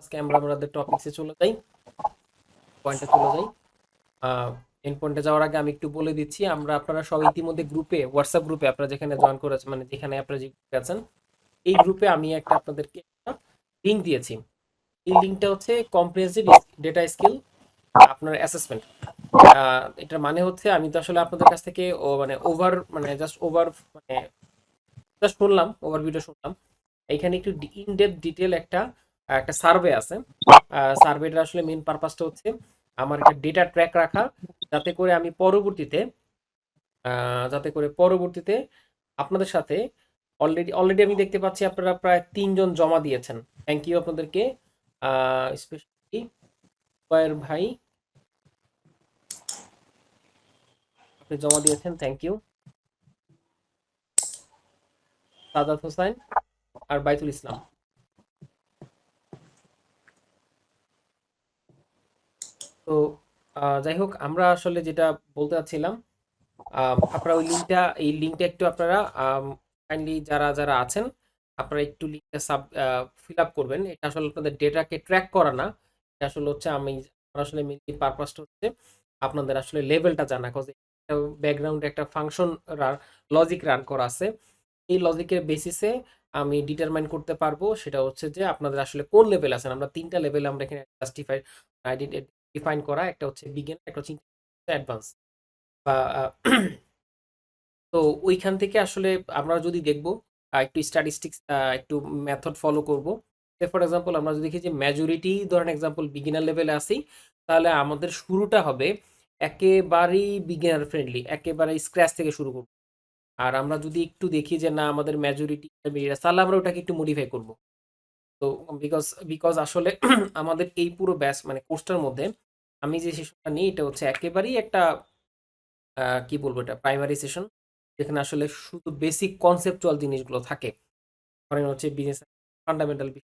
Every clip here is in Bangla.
আজকে আমরা আমাদের টপিকসে চলে যাই, পয়েন্টে চলে যাই। এন্ড পয়েন্টে যাওয়ার আগে আমি একটু বলে দিচ্ছি, আপনারা সবাই ইতিমধ্যে গ্রুপে, হোয়াটসঅ্যাপ গ্রুপে আপনারা যেখানে জয়েন করেছেন, মানে যেখানে আপনারা যে গ্রুপে আছেন, এই গ্রুপে আমি আপনাদেরকে একটা লিঙ্ক দিয়েছি। এই লিঙ্কটা হচ্ছে কম্প্রিহেন্সিভ ডেটা স্কিল আপনার অ্যাসেসমেন্ট। এটার মানে হচ্ছে আমি তো আসলে আপনাদের কাছ থেকে মানে জাস্ট শুনলাম, ওভারভিউটা শুনলাম। এখানে একটু ইন ডেপথ ডিটেল একটা একটা সার্ভে আছে। সার্ভেটা আসলে মেইন পারপাসটা হচ্ছে আমার একটা ডেটা ট্র্যাক রাখা, যাতে করে আমি পরবর্তীতে আপনাদের সাথে অলরেডি আমি দেখতে পাচ্ছি আপনারা প্রায় ৩ জন জমা দিয়েছেন। থ্যাংক ইউ আপনাদেরকে। স্পেশালি কয়ের ভাই, আপনি জমা দিয়েছেন, থ্যাংক ইউ। সাদাত হোসাইন আর বাইতুল ইসলাম। তো যাই হোক, আমরা আসলে যেটা বলতে চাচ্ছিলাম, আপনারা এই লিঙ্কটা একটু আপনারা কাইন্ডলি যারা যারা আছেন, আপনারা একটু লিঙ্কটা ফিল আপ করবেন। এটা আসলে আপনাদের ডেটাকে ট্র্যাক করা না, এটা আসলে হচ্ছে আমার আসলে মেইনলি পারপাসটা হচ্ছে আপনাদের আসলে লেভেলটা জানা, কজ ব্যাকগ্রাউন্ডে একটা ফাংশন লজিক রান করা আছে। এই লজিকের বেসিসে আমি ডিটারমাইন করতে পারবো সেটা হচ্ছে যে আপনাদের আসলে কোন লেভেল আছেন। আমরা 3টা লেভেল আমরা এখানে ডিফাইন করা, একটা হচ্ছে বিগিনার, একটা হচ্ছে অ্যাডভান্স। বা তো ওইখান থেকে আসলে আমরা যদি দেখব, একটু স্ট্যাটিস্টিক্স, একটু মেথড ফলো করব। ফর এক্সাম্পল আমরা যদি দেখি যে মেজরিটি, ধরেন এক্সাম্পল বিগিনার লেভেলে আসি, তাহলে আমাদের শুরুটা হবে একেবারেই বিগিনার ফ্রেন্ডলি, একেবারে স্ক্র্যাচ থেকে শুরু করব। আর আমরা যদি একটু দেখি যে না আমাদের মেজরিটি, তাহলে আমরা ওটাকে একটু মডিফাই করব। তো বিকজ বিকজ আসলে আমাদের এই পুরো ব্যাচ মানে কোর্সটার মধ্যে আমি যে সেশনটা নিই, এটা হচ্ছে একেবারেই একটা কি বলবো, এটা প্রাইমারি সেশন, যেখানে আসলে শুধু বেসিক কনসেপচুয়াল জিনিসগুলো থাকে। ধরেন হচ্ছে বিজনেস ফান্ডামেন্টাল বিষয়,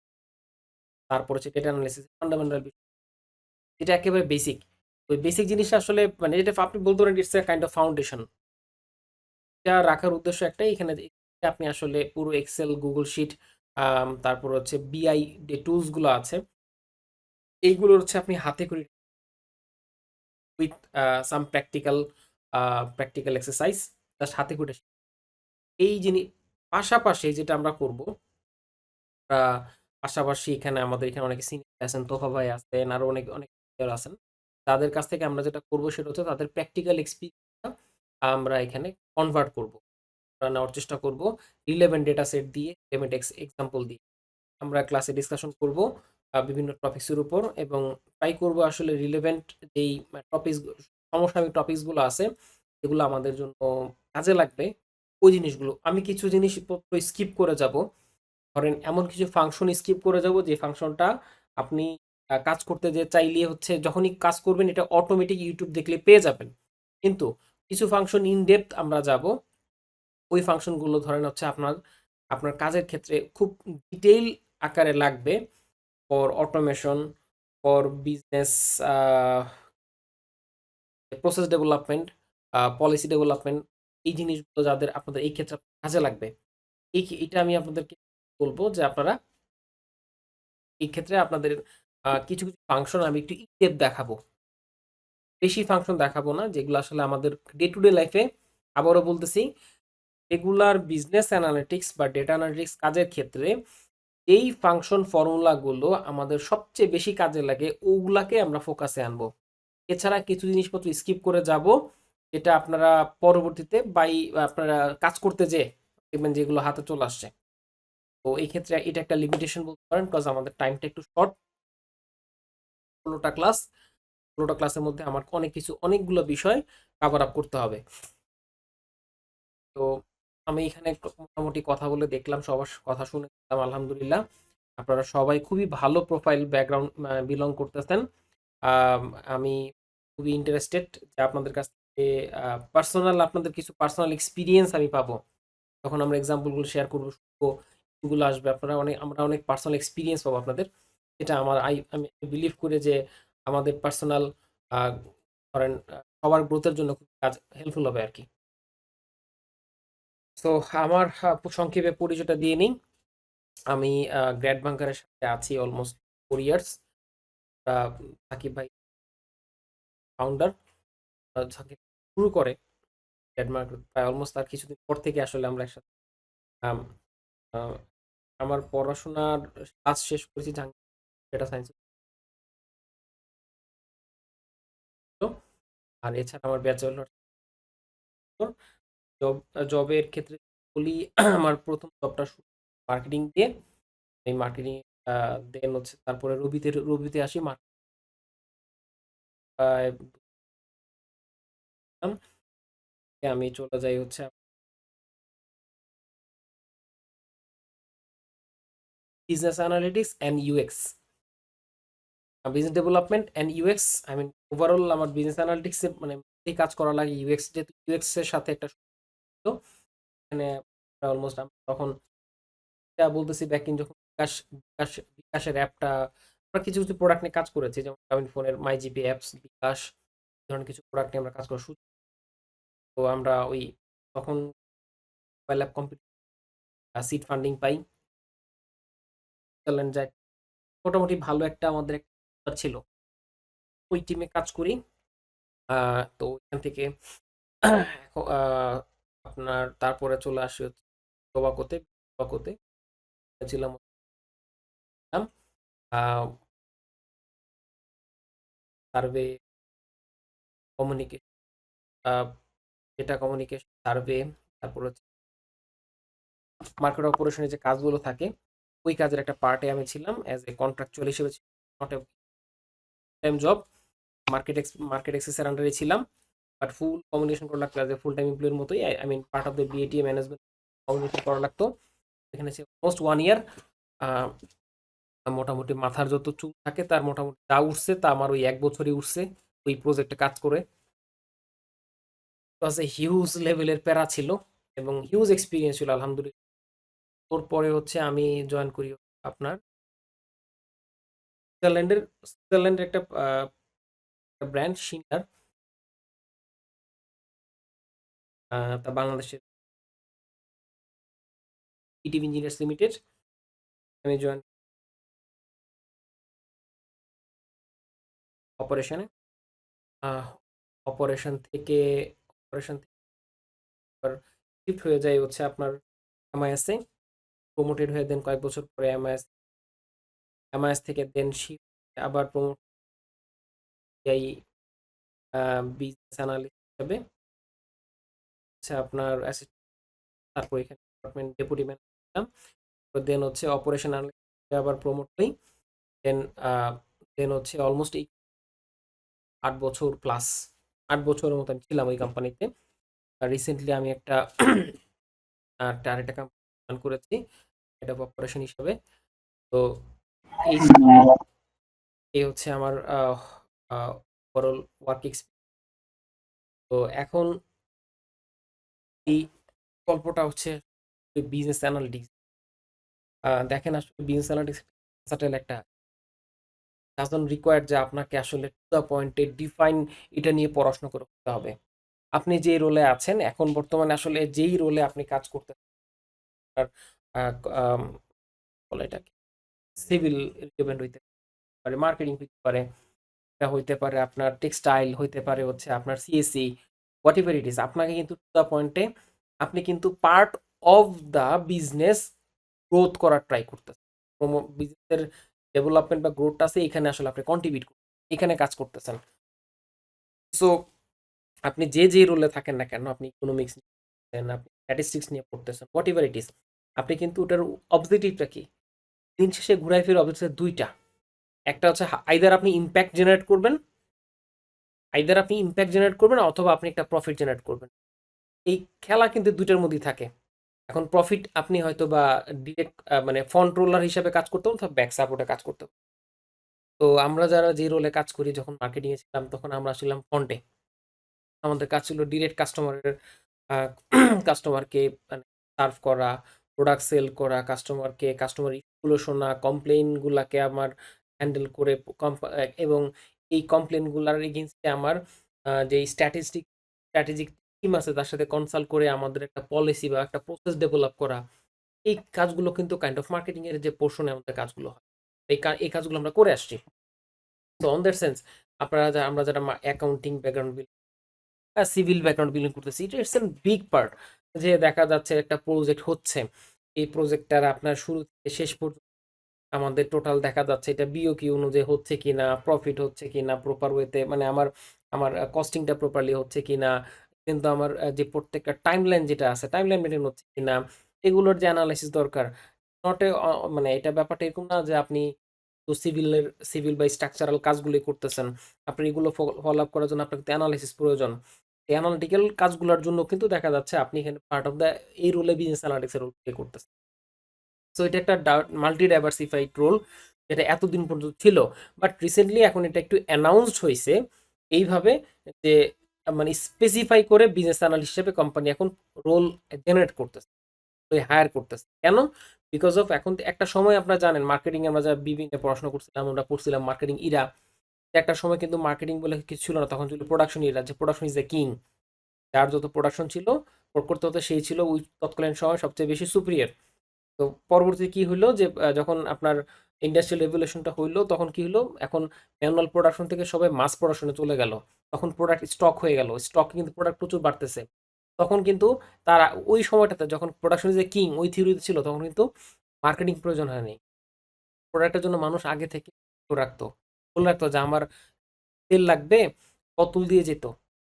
তারপর হচ্ছে ডেটা অ্যানালিসিস ফান্ডামেন্টাল বিষয়, যেটা একেবারে বেসিক। ওই বেসিক জিনিসটা আসলে মানে যেটা আপনি বলতে পারেন it's a kind of foundation. এটা রাখার উদ্দেশ্য একটাই, এখানে আপনি আসলে পুরো এক্সেল, গুগল শিট, তারপর হচ্ছে বিআই যে টুলস গুলো আছে, এইগুলো হচ্ছে আপনি হাতে করে with some practical exercise just হাতে করে এই জিনিস। পাশাপাশি যেটা আমরা করব, আহ, পাশাপাশি এখানে আমাদের এখানে অনেক সিনিয়র আছেন, তোফা ভাই আছেন, আরো অনেক অনেক senior আছেন। তাদের কাছ থেকে আমরা যেটা করব সেটা হচ্ছে তাদের প্র্যাকটিক্যাল এক্সপিরিয়েন্স আমরা এখানে কনভার্ট করব। আমরা নেওয়ার চেষ্টা করব রিলেভেন্ট ডেটা সেট দিয়ে, রিলেভেন্ট এক্সাম্পল দিয়ে আমরা ক্লাসে ডিসকাশন করব বিভিন্ন টপিকসের উপর, এবং ট্রাই করব আসলে রিলেভেন্ট যেই টপিক সমসাময়িক টপিকসগুলো আছে, এগুলো আমাদের জন্য কাজে লাগবে। ওই জিনিসগুলো আমি কিছু জিনিসপত্র স্কিপ করে যাব। ধরেন এমন কিছু ফাংশন স্কিপ করে যাব যে ফাংশনটা আপনি কাজ করতে যে চাইলে হচ্ছে যখনই কাজ করবেন এটা অটোমেটিক ইউটিউব দেখলে পেয়ে যাবেন। কিন্তু কিছু ফাংশন ইন ডেপথ আমরা যাব, ওই ফাংশনগুলো ধরেন হচ্ছে আপনার আপনার কাজের ক্ষেত্রে খুব ডিটেইল আকারে লাগবে, for automation, for business process development, policy development, এই জিনিসগুলো যাদের আপনাদের এই ক্ষেত্রে কাজে লাগবে, এটা আমি আপনাদেরকে বলবো যে আপনারা এই ক্ষেত্রে আপনাদের কিছু কিছু ফাংশন আমি একটু ইনডেপথ দেখাবো। বেশি ফাংশন দেখাবো না, যেগুলো আসলে আমাদের ডে টু ডে লাইফে, আবারও বলতেছি, রেগুলার বিজনেস অ্যানালিটিক্স বা ডেটা অ্যানালিটিক্স কাজের ক্ষেত্রে এই ফাংশন ফর্মুলাগুলো আমাদের সবচেয়ে বেশি কাজে লাগে, ওগুলাকে আমরা ফোকাসে আনবো। এছাড়া কিছু জিনিসপত্র স্কিপ করে যাব, যেটা আপনারা পরবর্তীতে আপনারা কাজ করতে যেয়ে দেখবেন যেগুলো হাতে চলে আসছে। তো এই ক্ষেত্রে এটা একটা লিমিটেশন বলতে পারেন, বিকজ আমাদের টাইমটা একটু শর্ট। 16টা ক্লাস, 16টা ক্লাসের মধ্যে আমার অনেকগুলো বিষয় কভার আপ করতে হবে। তো আমি এখানে মোটামুটি কথা বলে দেখলাম, সবার কথা শুনে দেখলাম, আলহামদুলিল্লাহ আপনারা সবাই খুবই ভালো প্রোফাইল ব্যাকগ্রাউন্ড বিলং করতেছেন। আম, আমি খুবই ইন্টারেস্টেড যে আপনাদের কাছ থেকে আপনাদের কিছু পার্সোনাল এক্সপিরিয়েন্স আমি পাবো যখন আমরা এক্সাম্পলগুলো শেয়ার করবো, শুনবো, এগুলো আসবে, আমরা অনেক পার্সোনাল এক্সপিরিয়েন্স পাবো আপনাদের। এটা আমি বিলিভ করি যে আমাদের পার্সোনাল ধরেন সবার গ্রোথের জন্য খুব কাজ হেল্পফুল হবে আর কি। তো আমার সংক্ষেপে পরিচয়টা দিয়ে নিই। আমি গ্র্যাড বাংকারের সাথে আছি অলমোস্ট 4 ইয়ার্স। সাকিব ভাই ফাউন্ডার। সাকিব শুরু করে ট্রেডমার্ক প্রায় অলমোস্ট তার কিছুদিন পর থেকে আসলে আমরা একসাথে আম, আহ, আমার পড়াশোনার ক্লাস শেষ করেছি জাহাঙ্গীর ডেটা সায়েন্স। আর এছাড়া আমার ব্যাচেলর জব জবের ক্ষেত্রে বলি আমার প্রথম জবটা মার্কেটিং দিয়ে। এই মার্কেটিং দেন হচ্ছে তারপরে রবিতে আসি আমি চলে যাই হচ্ছে business analytics and UX, business development and UX. I mean overall আমার বিজনেস অ্যানালিটিক্সে মানে এই কাজ করা লাগে ইউএক্স, যেহেতু ইউএক্স এর সাথে একটা তো এখানে অলমোস্ট তখন যা বলতেছি ব্যাক ইন যখন বিকাশের অ্যাপটা আমরা কিছু কিছু প্রোডাক্ট নিয়ে কাজ করেছি, যেমন গ্রামীণ ফোনের মাই জিপি অ্যাপস, বিকাশ এই ধরনের কিছু প্রোডাক্ট নিয়ে আমরা কাজ করা শুরু। তো আমরা ওই তখন mobile app computer seed funding পাই, সুইজারল্যান্ড যাই, মোটামুটি ভালো একটা আমাদের একটা ছিল, ওই টিমে কাজ করি। তো ওইখান থেকে আপনার তারপরে চলে আসি হচ্ছে টোবাকোতে। টোবাকোতে ছিলাম survey communication, data communication survey, তারপর হচ্ছে মার্কেট অপারেশনের যে কাজগুলো থাকে ওই কাজের একটা পার্টে আমি ছিলাম অ্যাজ এ কন্ট্রাকচুয়াল হিসেবে, not a time job. Market এক্সেসের আন্ডারে ছিলাম, বাট ফুল কমিউনিকেশন করা লাগতো অ্যাজ এ ফুল টাইম এমপ্লয়ের মতোই। I mean part of the BAT management communication করা লাগতো। এখানে ছিল অলমোস্ট 1 ইয়ার। মোটামুটি মাথার যত চুল থাকে তার মোটামুটি যা উঠছে তা আমার ওই 1 বছরই উঠছে ওই প্রজেক্টে কাজ করে। হিউজ লেভেলের প্যারা ছিল এবং হিউজ এক্সপিরিয়েন্স ছিল আলহামদুলিল্লাহ। তোর পরে হচ্ছে আমি জয়েন করি আপনার সুইজারল্যান্ডের একটা ব্র্যান্ড শিন্ডার, তা বাংলাদেশের ইটিভি ইঞ্জিনিয়ার্স লিমিটেড। আমি জয়েন অপারেশনে। অপারেশন থেকে অপারেশন শিফট হয়ে যায় হচ্ছে আপনার এমআইএসে, প্রমোটেড হয়ে দেন কয়েক বছর পরে এমআইএস থেকে দেন শিফট আবার প্রমোট যাই বিজনেস অ্যানালিস্ট হিসেবে, হচ্ছে আপনার তারপর এখানে ডিপার্টমেন্ট ডেপুটি ম্যানেজার, দেন হচ্ছে অপারেশন অ্যানালিস্ট আবার প্রমোট হই। দেন দেন হচ্ছে অলমোস্ট 8 বছর প্লাস 8 বছরের মতো আমি ছিলাম ওই কোম্পানিতে। রিসেন্টলি আমি আরেকটা কোম্পানি করেছি হেড অফ অপারেশন হিসাবে। তো এই এই হচ্ছে আমার ওভারঅল ওয়ার্ক এক্সপিরিয়েন্স। তো এখন এই গল্পটা হচ্ছে বিজনেস অ্যানালিটিক্স। দেখেন আসলে বিজনেস অ্যানালিটিক্স একটা ডাজন্ট রিকোয়ার যে আপনাকে আসলে টু দ্য পয়েন্টে ডিফাইন এটা নিয়ে পড়াশোনা করতে হবে। আপনি যে রোলে আছেন এখন বর্তমানে আসলে যেই রোলে আপনি কাজ করতে আর বলে এটাকে সিভিল রিলেভেন্ট হইতে পারে, মার্কেটিং হইতে পারে, এটা হইতে পারে আপনার টেক্সটাইল, হইতে পারে হচ্ছে আপনার CSC, what ever it is, আপনাকে কিন্তু টু দ্য পয়েন্টে আপনি কিন্তু part of the business growth করার ট্রাই করতেছেন। বিজনেসের ডেভেলপমেন্ট বা গ্রোথটা আছে এখানে আসলে আপনি কন্ট্রিবিউট করতেছেন, এখানে কাজ করতেছেন। সো আপনি যে রোলে থাকেন না কেন, আপনি ইকোনমিক্স নিয়ে, আপনি স্ট্যাটিস্টিক্স নিয়ে পড়তেছেন, হোয়াট এভার ইট ইজ, আপনি কিন্তু ওটার অবজেক্টিভটা কি, দিন শেষে ঘুরাই ফিরে অবজেক্টিভ দুইটা। একটা হচ্ছে আইদার আপনি ইম্প্যাক্ট জেনারেট করবেন অথবা আপনি একটা প্রফিট জেনারেট করবেন। এই খেলা কিন্তু দুইটার মধ্যেই থাকে। এখন প্রফিট আপনি হয়তো বা ডিরেক্ট মানে ফ্রন্ট রোলার হিসাবে কাজ করতে অথবা ব্যাক সাপোর্টে কাজ করতে। তো আমরা যারা যে রোলে কাজ করি যখন মার্কেটিং এ ছিলাম তখন আমরা ছিলাম ফ্রন্টে। আমাদের কাজ ছিল ডিরেক্ট কাস্টমারকে মানে সার্ভ করা, প্রোডাক্ট সেল করা, কাস্টমার ইস্যুগুলো শোনা, কমপ্লেইন গুলাকে আমার হ্যান্ডেল করে এবং এই কমপ্লেইন গুলার এগেইনস্টে আমার যে স্ট্র্যাটেজিক টিম আছে তার সাথে কনসাল্ট করে আমাদের একটা পলিসি বা একটা প্রসেস ডেভেলপ করা। এই কাজগুলো কিন্তু কাইন্ড অফ মার্কেটিং এর যে পোর্শনে আমাদের কাজগুলো হয়। এই কাজগুলো আমরা করে আসছি। তো অন দ্যাট সেন্স আমরা যারা accounting background, civil background belong করতেছি, ইটস এন বিগ পার্ট। যে দেখা যাচ্ছে একটা প্রজেক্ট হচ্ছে, এই প্রজেক্টটার আপনার শুরু থেকে শেষ পর্যন্ত আমাদের টোটাল দেখা যাচ্ছে এটা বিওকিউ অনুযায়ী হচ্ছে কিনা, প্রফিট হচ্ছে কিনা প্রপার ওয়েতে, মানে আমার আমার কস্টিংটা প্রপারলি হচ্ছে কিনা, কিন্তু আমার যে প্রত্যেকটা টাইমলাইন যেটা আছে টাইমলাইন মেনটেন হচ্ছে কিনা, এগুলোর যে অ্যানালাইসিস দরকার। নট এ মানে এটা ব্যাপারটা এরকম না যে আপনি তো সিভিল বা স্ট্রাকচারাল কাজগুলি করতেছেন, আপনি এগুলো ফলো আপ করার জন্য আপনার কিন্তু অ্যানালাইসিস প্রয়োজন। এই অ্যানালিটিক্যাল কাজগুলোর জন্য কিন্তু দেখা যাচ্ছে আপনি এখানে পার্ট অফ দ্য এই রোলে বিজনেস অ্যানালিটিক্সের রোল প্লে করতেছেন। সো এটা একটা মাল্টি ডাইভার্সিফাইড রোল যেটা এতদিন পর্যন্ত ছিল, বাট রিসেন্টলি এখন এটা একটু অ্যানাউন্সড হয়েছে এইভাবে যে মানে স্পেসিফাই করে বিজনেস অ্যানালিস্ট হিসেবে কোম্পানি এখন রোল জেনারেট করতেছে, হায়ার করতেছে। কেন? বিকজ অফ এখন একটা সময় আপনারা জানেন মার্কেটিং, আমরা যা বিভিন্ন পড়াশোনা করছিলাম, আমরা পড়ছিলাম মার্কেটিং ইরা, একটা সময় কিন্তু মার্কেটিং বলে কিছু ছিল না, তখন ছিল প্রোডাকশন ইরা, যে প্রোডাকশন ইজ দ্য কিং। যার যত প্রোডাকশন ছিল করতে হতো সেই ছিল ওই তৎকালীন সময় সবচেয়ে বেশি সুপিরিয়র। তো পরবর্তীতে কি হইলো যে যখন আপনার ইন্ডাস্ট্রিয়াল রেভলিউশনটা হইলো তখন কি হলো, এখন ম্যানুয়াল প্রোডাকশন থেকে সবাই মাস প্রোডাকশনে চলে গেল। তখন প্রোডাক্ট স্টক হয়ে গেল, স্টক কিন্তু প্রোডাক্ট প্রচুর বাড়তেছে। তখন কিন্তু তারা ওই সময়টাতে যখন প্রোডাকশন যে কিং ওই থিওরিতে ছিল, তখন কিন্তু মার্কেটিং প্রয়োজন হয়নি। প্রোডাক্টের জন্য মানুষ আগে থেকে রাখতো, বলে রাখতো যে আমার তেল লাগবে, বোতল দিয়ে যেত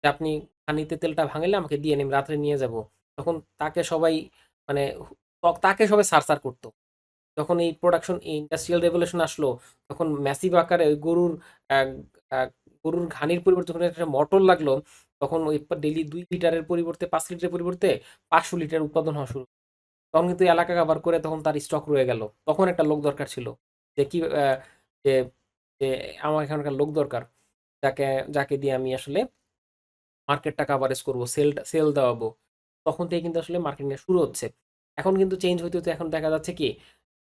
যে আপনি পানিতে তেলটা ভাঙলে আমাকে দিয়ে নিন, রাত্রে নিয়ে যাব। তখন তাকে সবাই মানে তাকে সবাই সার করতো। যখন এই প্রোডাকশন ইন্ডাস্ট্রিয়াল রেভলিউশন আসলো, তখন ম্যাসিভ আকারে ওই আহ, আহ, গরুর ঘানির পরিবর্তে যখন একটা মোটর লাগলো, তখন ওই ডেইলি 2 লিটারের পরিবর্তে 5 লিটারের পরিবর্তে 500 লিটার উৎপাদন হওয়া শুরু। তখন কিন্তু এলাকা কাভার করে তখন তার স্টক রয়ে গেল। তখন একটা লোক দরকার ছিল যে কি যে যে আমার এখানকার লোক দরকার, যাকে যাকে দিয়ে আমি আসলে মার্কেটটা কাভারেজ করবো, সেল দেওয়াবো। তখন থেকে কিন্তু আসলে মার্কেটিং শুরু হচ্ছে। এখন কিন্তু চেঞ্জ হইতে হতে এখন দেখা যাচ্ছে কি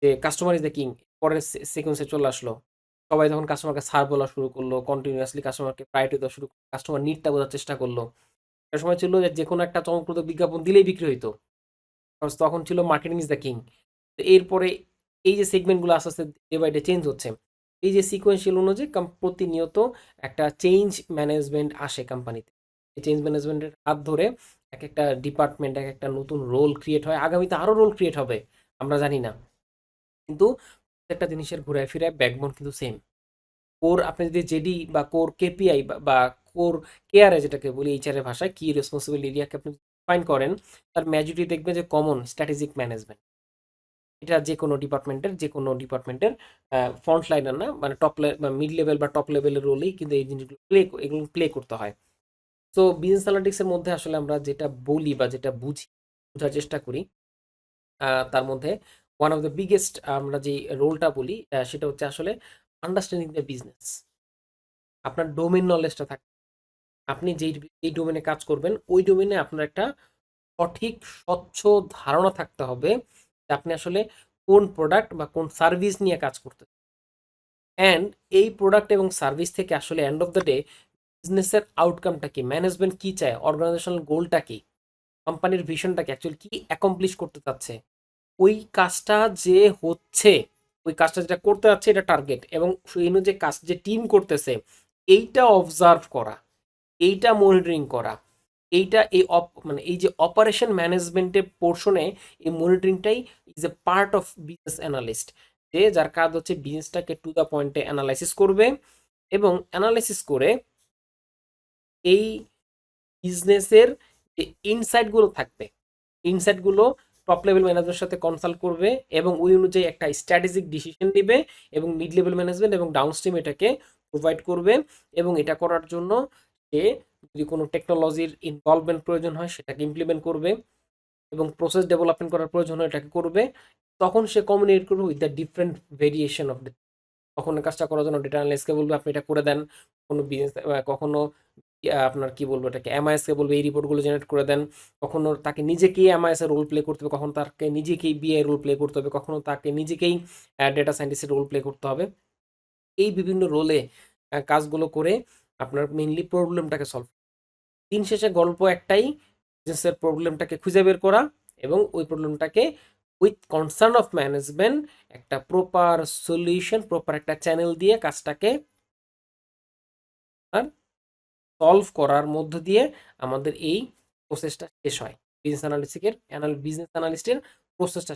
যে কাস্টমার ইজ দ্য কিং পরের সিকোয়েন্সে চলে আসলো। সবাই যখন কাস্টমারকে স্যার বলা শুরু করলো, কন্টিনিউয়াসলি কাস্টমারকে প্রায়োরিটি দেওয়া শুরু করলো, কাস্টমার নিডটা বোঝার চেষ্টা করলো। একটা সময় ছিল যে কোনো একটা চমকপ্রদ বিজ্ঞাপন দিলেই বিক্রি হইতো, তখন ছিল মার্কেটিং ইজ দ্য কিং। তো এরপরে এই যে সেগমেন্টগুলো আস্তে আস্তে ডে বাই ডে চেঞ্জ হচ্ছে, এই যে সিকোয়েন্সিয়াল অনুযায়ী প্রতিনিয়ত একটা চেঞ্জ ম্যানেজমেন্ট আসে কোম্পানিতে। এই চেঞ্জ ম্যানেজমেন্টের হাত ধরে এক একটা ডিপার্টমেন্ট এক একটা নতুন রোল ক্রিয়েট হয়, আগামীতে আরো রোল ক্রিয়েট হবে আমরা জানি না। কিন্তু একটা জিনিসের ঘুরায় ফিরায় ব্যাকবোন কিন্তু সেম। কোর আপনি যদি জেডি বা কোর কেপিআই বা কোর কেআরএ যেটাকে বলি এইচআর এর ভাষায়, কি রেসপন্সিবল এরিয়াকে আপনি ডিফাইন করেন, তার মেজরিটি দেখবেন যে কমন স্ট্র্যাটেজিক ম্যানেজমেন্ট। এটা যে কোনো ডিপার্টমেন্টের ফ্রন্ট লাইনার না, মানে মিড লেভেল বা টপ লেভেলের রোলেই কিন্তু এই জিনিসগুলো এগুলো প্লে করতে হয়। তো বিজনেস অ্যানালিটিক্স এর মধ্যে আসলে আমরা যেটা বলি বা যেটা বুঝি, বোঝার চেষ্টা করি, তার মধ্যে ওয়ান অফ দ্য বিগেস্ট আমরা যে রোলটা বলি সেটা হচ্ছে আসলে আন্ডারস্ট্যান্ডিং দ্য বিজনেস। আপনার ডোমেন নলেজটা থাকে, আপনি যেই ডোমেনে কাজ করবেন ওই ডোমেনে আপনার একটা সঠিক স্বচ্ছ ধারণা থাকতে হবে যে আপনি আসলে কোন প্রোডাক্ট বা কোন সার্ভিস নিয়ে কাজ করতে, অ্যান্ড এই প্রোডাক্ট এবং সার্ভিস থেকে আসলে এন্ড অফ দ্য ডে বিজনেসের আউটকামটা কি, ম্যানেজমেন্ট কি চায়, অর্গানাইজেশনাল গোলটা কি, কোম্পানির ভিশনটা কি, অ্যাকচুয়ালি কি অ্যাকমপ্লিশ করতে চাচ্ছে, ওই কাজটা যে হচ্ছে, ওই কাজটা যেটা করতে যাচ্ছে এটা টার্গেট, এবং সেই অনুযায়ী কাজ যে টিম করতেছে এইটা অবজার্ভ করা, এইটা মনিটরিং করা, এইটা মানে এই যে অপারেশন ম্যানেজমেন্টের পোর্শনে এই মনিটরিংটাই is a part of business analyst, যে যার কাজ হচ্ছে বিজনেসটাকে টু দ্য পয়েন্টে অ্যানালাইসিস করবে, এবং অ্যানালাইসিস করে এই বিজনেসের যে ইনসাইটগুলো থাকবে, ইনসাইটগুলো টপ লেভেল ম্যানেজারের সাথে কনসাল্ট করবে এবং ওই অনুযায়ী একটা স্ট্র্যাটেজিক ডিসিশন নেবে, এবং মিড লেভেল ম্যানেজমেন্ট এবং ডাউনস্ট্রিম এটাকে প্রোভাইড করবে। এবং এটা করার জন্য সে যদি কোনো টেকনোলজির ইনভলভমেন্ট প্রয়োজন হয় সেটাকে ইমপ্লিমেন্ট করবে, এবং প্রসেস ডেভেলপমেন্ট করার প্রয়োজন হয় এটাকে করবে। তখন সে কমিউনিকেট করবে with the different variation of, কখনো কাজটা করার জন্য ডেটা অ্যানালিস্টকে বলবে আপনি এটা করে দেন, কোনো বিজনেস কখনো আপনার কি বলবো এটাকে এমআইএসকে বলবে এই রিপোর্টগুলো জেনারেট করে দেন, কখনো তাকে নিজেকেই এমআইএস এর রোল প্লে করতে হবে, কখনো তাকে নিজেকেই বিআই রোল প্লে করতে হবে, কখনো তাকে নিজেকেই ডেটা সায়েন্টিস্টের রোল প্লে করতে হবে। এই বিভিন্ন রোলে কাজগুলো করে আপনার মেইনলি প্রবলেমটাকে সলভ, দিন শেষে গল্প একটাই, বিজনেসের প্রবলেমটাকে খুঁজে বের করা এবং ওই প্রবলেমটাকে উইথ কনসার্ন অফ ম্যানেজমেন্ট একটা প্রপার সলিউশন, প্রপার একটা চ্যানেল দিয়ে কাজটাকে সলভ করার মধ্য দিয়ে আমাদের এই প্রসেসটা শেষ হয়। বিজনেস অ্যানালিস্টের প্রসেসটা।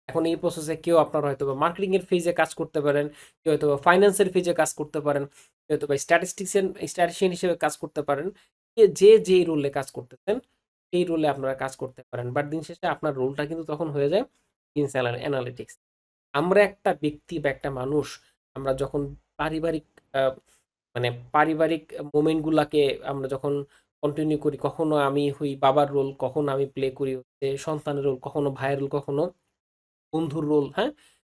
এখন এই প্রসেসে কেউ আপনার হয়তো বা মার্কেটিং এর ফেজে কাজ করতে পারেন, কেউ হয়তো বা ফাইন্যান্সের ফেজে কাজ করতে পারেন, কেউ হয়তো বা স্ট্যাটিস্টিশিয়ান হিসেবে কাজ করতে পারেন। যে যে রোলে কাজ করতেছেন সেই রোলে আপনারা কাজ করতে পারেন, বাট দিন শেষে আপনার রোলটা কিন্তু তখন হয়ে যায় বিজনেস অ্যানালিটিক্স। আমরা একটা ব্যক্তি বা একটা মানুষ, আমরা যখন পারিবারিক মানে পারিবারিক মোমেন্টগুলাকে আমরা যখন কন্টিনিউ করি, কখনো আমি হই বাবার রোল, কখনো আমি প্লে করি হচ্ছে সন্তানের রোল, কখনো ভাইয়ের রোল, কখনো বন্ধুর রোল, হ্যাঁ?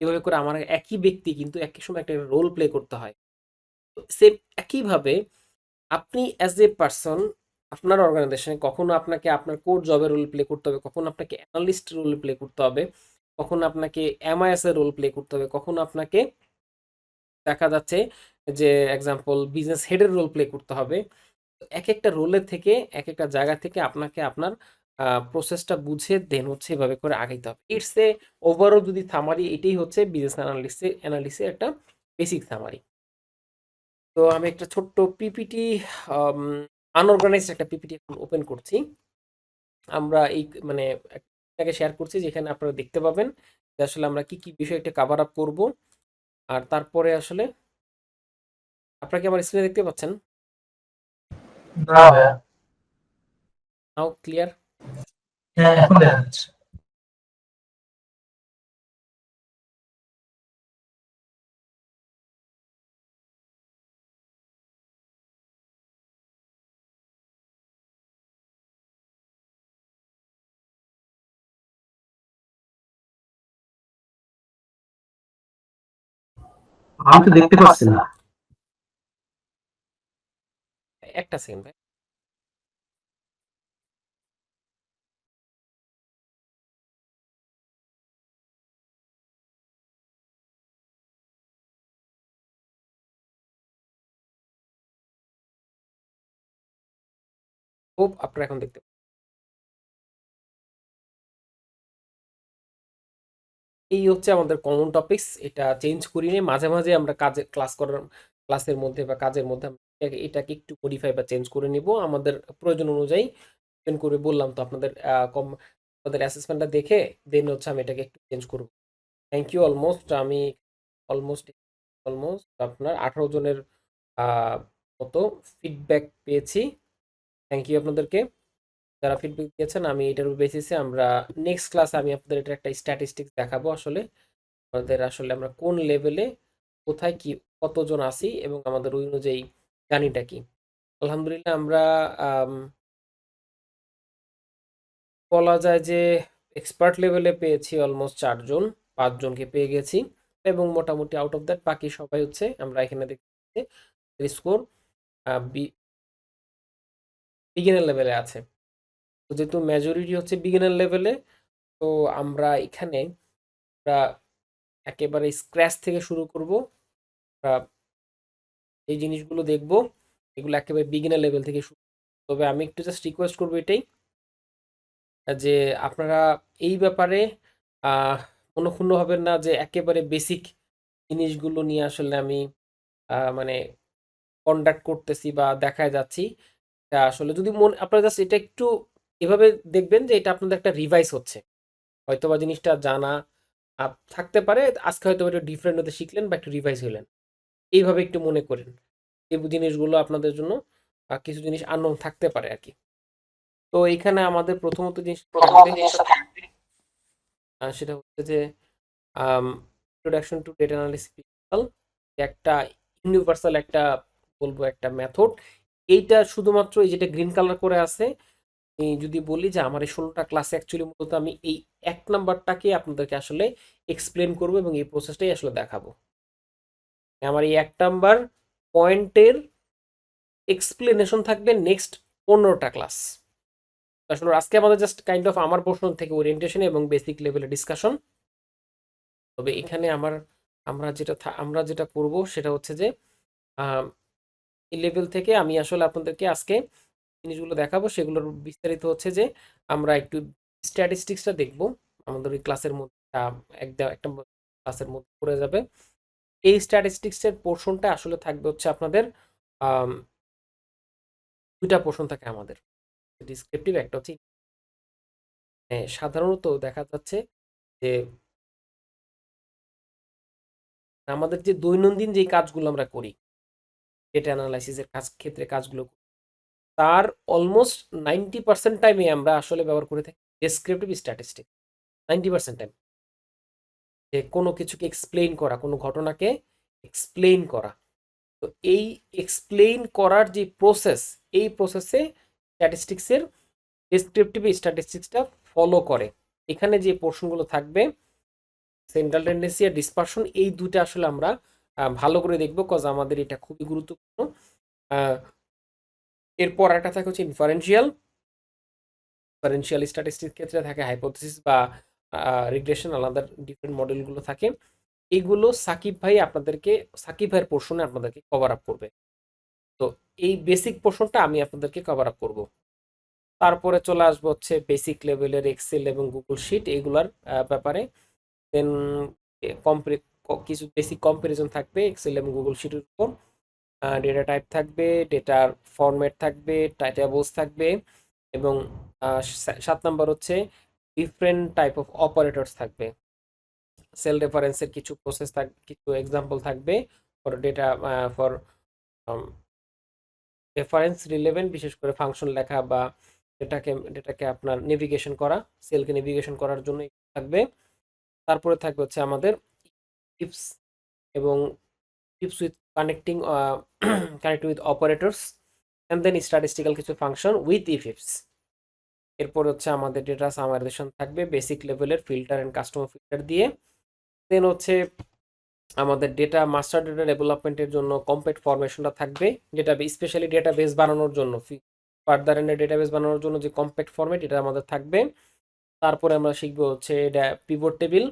এভাবে করে আমার একই ব্যক্তি কিন্তু একই সময় একটা রোল প্লে করতে হয়। সেম একইভাবে আপনি অ্যাজ এ পারসন আপনার অর্গানাইজেশনে কখনো আপনাকে আপনার কোর জবের রোল প্লে করতে হবে, কখনো আপনাকে অ্যানালিস্ট রোল প্লে করতে হবে, কখনো আপনাকে এমআইএস এর রোল প্লে করতে হবে, কখনো আপনাকে দেখা যাচ্ছে যে এক্সাম্পল বিজনেস হেডের রোল প্লে করতে হবে। এক একটা রোলের থেকে এক একটা জায়গা থেকে আপনাকে আপনার প্রসেসটা বুঝে দেন হচ্ছে এভাবে করে আগাইতে হবে। ইটস এ ওভারঅল যদি সামারি, এটাই হচ্ছে বিজনেস অ্যানালিসিসের একটা বেসিক সামারি। তো আমি একটা ছোট্ট পিপিটি, আনঅর্গানাইজড একটা পিপিটি এখন ওপেন করছি। আমরা এই মানে একটাকে শেয়ার করছি যেখানে আপনারা দেখতে পাবেন যে আসলে আমরা কি কি বিষয়টা কাভার আপ করব। আর তারপরে আসলে আপনারা কি আমার স্ক্রিনে দেখতে পাচ্ছেন? না ভাইয়া। নাও ক্লিয়ার? হ্যাঁ, এখন দেখা যাচ্ছে। আমি তো দেখতে পাচ্ছি না। একটা সেকেন্ড ভাই। খুব আপনারা এখন দেখতে এই হচ্ছে আমাদের কমন টপিকস। এটা চেঞ্জ করি নি, মাঝে মাঝে আমরা কাজে ক্লাসের মধ্যে বা কাজের মধ্যে আমরা এটাকে একটু মডিফাই বা চেঞ্জ করে নিব আমাদের প্রয়োজন অনুযায়ী। চেঞ্জ করে বললাম তো আপনাদের আপনাদের অ্যাসেসমেন্টটা দেখে দেন হচ্ছে আমি এটাকে একটু চেঞ্জ করব। Thank you. আমি অলমোস্ট অলমোস্ট আপনার 18 জনের আহ, মতো ফিডব্যাক পেয়েছি। থ্যাংক ইউ আপনাদেরকে যারা ফিডব্যাক দিয়েছেন। আমি এটার বেসিসে আমরা নেক্সট ক্লাসে আমি আপনাদের এটা একটা স্ট্যাটিস্টিক্স দেখাবো আসলে আমাদের আসলে আমরা কোন লেভেলে কোথায় কি কতজন আছি এবং আমাদের ওই অনুযায়ী জানিটা কি। আলহামদুলিল্লাহ আমরা আম, বলা যায় যে এক্সপার্ট লেভেলে পেয়েছি অলমোস্ট 4 জন, 5 জনকে পেয়ে গেছি। এবং মোটামুটি আউট অফ দ্যাট বাকি সবাই হচ্ছে আমরা এখানে দেখতে স্কোর বিগিনার লেভেলে আছে। তো যেহেতু মেজরিটি হচ্ছে বিগিনার লেভেলে, তো আমরা এখানে আমরা একেবারে স্ক্র্যাচ থেকে শুরু করব। আমরা এই জিনিসগুলো দেখব, এগুলো একেবারে বিগিনার লেভেল থেকে শুরু। তবে আমি একটু জাস্ট রিকোয়েস্ট করবো এটাই যে আপনারা এই ব্যাপারে আহ মনক্ষুণ্ণ হবেন না যে একেবারে বেসিক জিনিসগুলো নিয়ে আসলে আমি মানে কন্ডাক্ট করতেছি বা দেখায় যাচ্ছি। এটা আসলে যদি আপনারা জাস্ট এটা একটু এভাবে দেখবেন যে এটা আপনাদের একটা রিভাইজ হচ্ছে, হয়তোবা জিনিসটা জানা থাকতে পারে আজকে, হয়তো একটু ডিফারেন্ট হতে শিখলেন বা একটু রিভাইজ হলেন, এইভাবে একটু মনে করেন। এই জিনিসগুলো আপনাদের জন্য কিছু জিনিস আননোন থাকতে পারে আর কি। তো এইখানে আমাদের প্রথমত জিনিসটা থাকবে সেটা হচ্ছে যে ইন্ট্রোডাকশন টু ডেটা অ্যানালিসিস একটা ইউনিভার্সাল একটা বলবো একটা মেথড। এইটা শুধুমাত্র এই যেটা গ্রিন কালার করে আছে, আমি যদি বলি যে আমার এই 16টা ক্লাসে অ্যাকচুয়ালি মূলত আমি এই 1 নাম্বারটাকে আপনাদেরকে আসলে এক্সপ্লেন করব এবং এই প্রসেসটাই আসলে দেখাবো। আমার এই 1 নাম্বার পয়েন্টের এক্সপ্লেনেশন থাকবে নেক্সট 15টা ক্লাস। আসলে আজকে আমাদের জাস্ট কাইন্ড অফ আমার প্রশ্ন থেকে ওরিয়েন্টেশন এবং বেসিক লেভেলের ডিসকাশন। তবে এখানে আমরা যেটা করব সেটা হচ্ছে যে এই লেভেল থেকে আমি আসলে আপনাদেরকে আজকে জিনিসগুলো দেখাবো, সেগুলোর বিস্তারিত হচ্ছে যে আমরা একটু স্ট্যাটিস্টিক্সটা দেখব। আমাদের ওই ক্লাসের মধ্যে একটা ক্লাসের মধ্যে পড়ে যাবে। এই স্ট্যাটিস্টিক্সের পোর্শনটা আসলে থাকবে হচ্ছে আপনাদের আম, দুইটা পোর্শন থাকে আমাদের, ডিসক্রিপটিভ একটা হচ্ছে সাধারণত দেখা যাচ্ছে যে আমাদের যে দৈনন্দিন যে কাজগুলো আমরা করি, ডেটা অ্যানালাইসিসের ক্ষেত্রে কাজগুলো করি, তার অলমোস্ট 90% টাইমে আমরা আসলে ব্যবহার করে থাকি ডেসক্রিপটিভ স্ট্যাটিস্টিক। 90% টাইম যে কোনো কিছুকে এক্সপ্লেইন করা, কোনো ঘটনাকে এক্সপ্লেইন করা। তো এই এক্সপ্লেইন করার যে প্রসেস, এই প্রসেসে স্ট্যাটিস্টিক্সের ডেসক্রিপটিভ স্ট্যাটিস্টিক্সটা ফলো করে। এখানে যে পোর্শনগুলো থাকবে সেন্ট্রাল টেন্ডেন্সি আর ডিসপারশন, এই দুইটা আসলে আমরা ভালো করে দেখবো, কজ আমাদের এটা খুবই গুরুত্বপূর্ণ। আহ, এরপর একটা থাকে হচ্ছে ইনফারেন্সিয়াল। ইনফারেন্সিয়াল স্ট্যাটিস্টিক্স ক্ষেত্রে থাকে হাইপোথিসিস বা রিগ্রেশন, আলাদা ডিফারেন্ট মডেলগুলো থাকে। এগুলো সাকিব ভাইয়ের পোর্শনে আপনাদেরকে কভার আপ করবে। তো এই বেসিক পোর্শনটা আমি আপনাদেরকে কভার আপ করব। তারপরে চলে আসবো হচ্ছে বেসিক লেভেলের এক্সেল এবং গুগল শিট এইগুলার ব্যাপারে। দেন কিছু বেসিক কম্পারিজন থাকবে এক্সেল এবং গুগল শিটের উপর। ডেটা টাইপ থাকবে, ডেটার ফরম্যাট থাকবে, টেবলস থাকবে, এবং 7 নাম্বার হচ্ছে ডিফারেন্ট টাইপ অফ অপারেটরস থাকবে। সেল রেফারেন্সের কিছু প্রসেস থাকবে, কিছু এক্সাম্পল থাকবে for data, for reference relevant, বিশেষ করে ফাংশন লেখা বা ডেটাকে আপনার নেভিগেশন করা, সেলকে নেভিগেশন করার জন্য থাকবে। তারপরে থাকবে হচ্ছে আমাদের টিপস এবং tips with connecting with operators, and then statistical কিছু ফাংশন উইথ ইফিপস। এরপর হচ্ছে আমাদের ডেটা সামারাইজেশন থাকবে বেসিক লেভেলের ফিল্টার অ্যান্ড কাস্টমার ফিল্টার দিয়ে। দেন হচ্ছে আমাদের ডেটা মাস্টার ডেটা ডেভেলপমেন্টের জন্য কম্প্যাক্ট ফরমেশনটা থাকবে, ডেটা স্পেশালি ডেটাবেস বানানোর জন্য, ফার্দার এন্ড ডেটাবেস বানানোর জন্য যে কম্প্যাক্ট ফরম্যাট এটা আমাদের থাকবে। তারপরে আমরা শিখবো হচ্ছে পিভট টেবিল।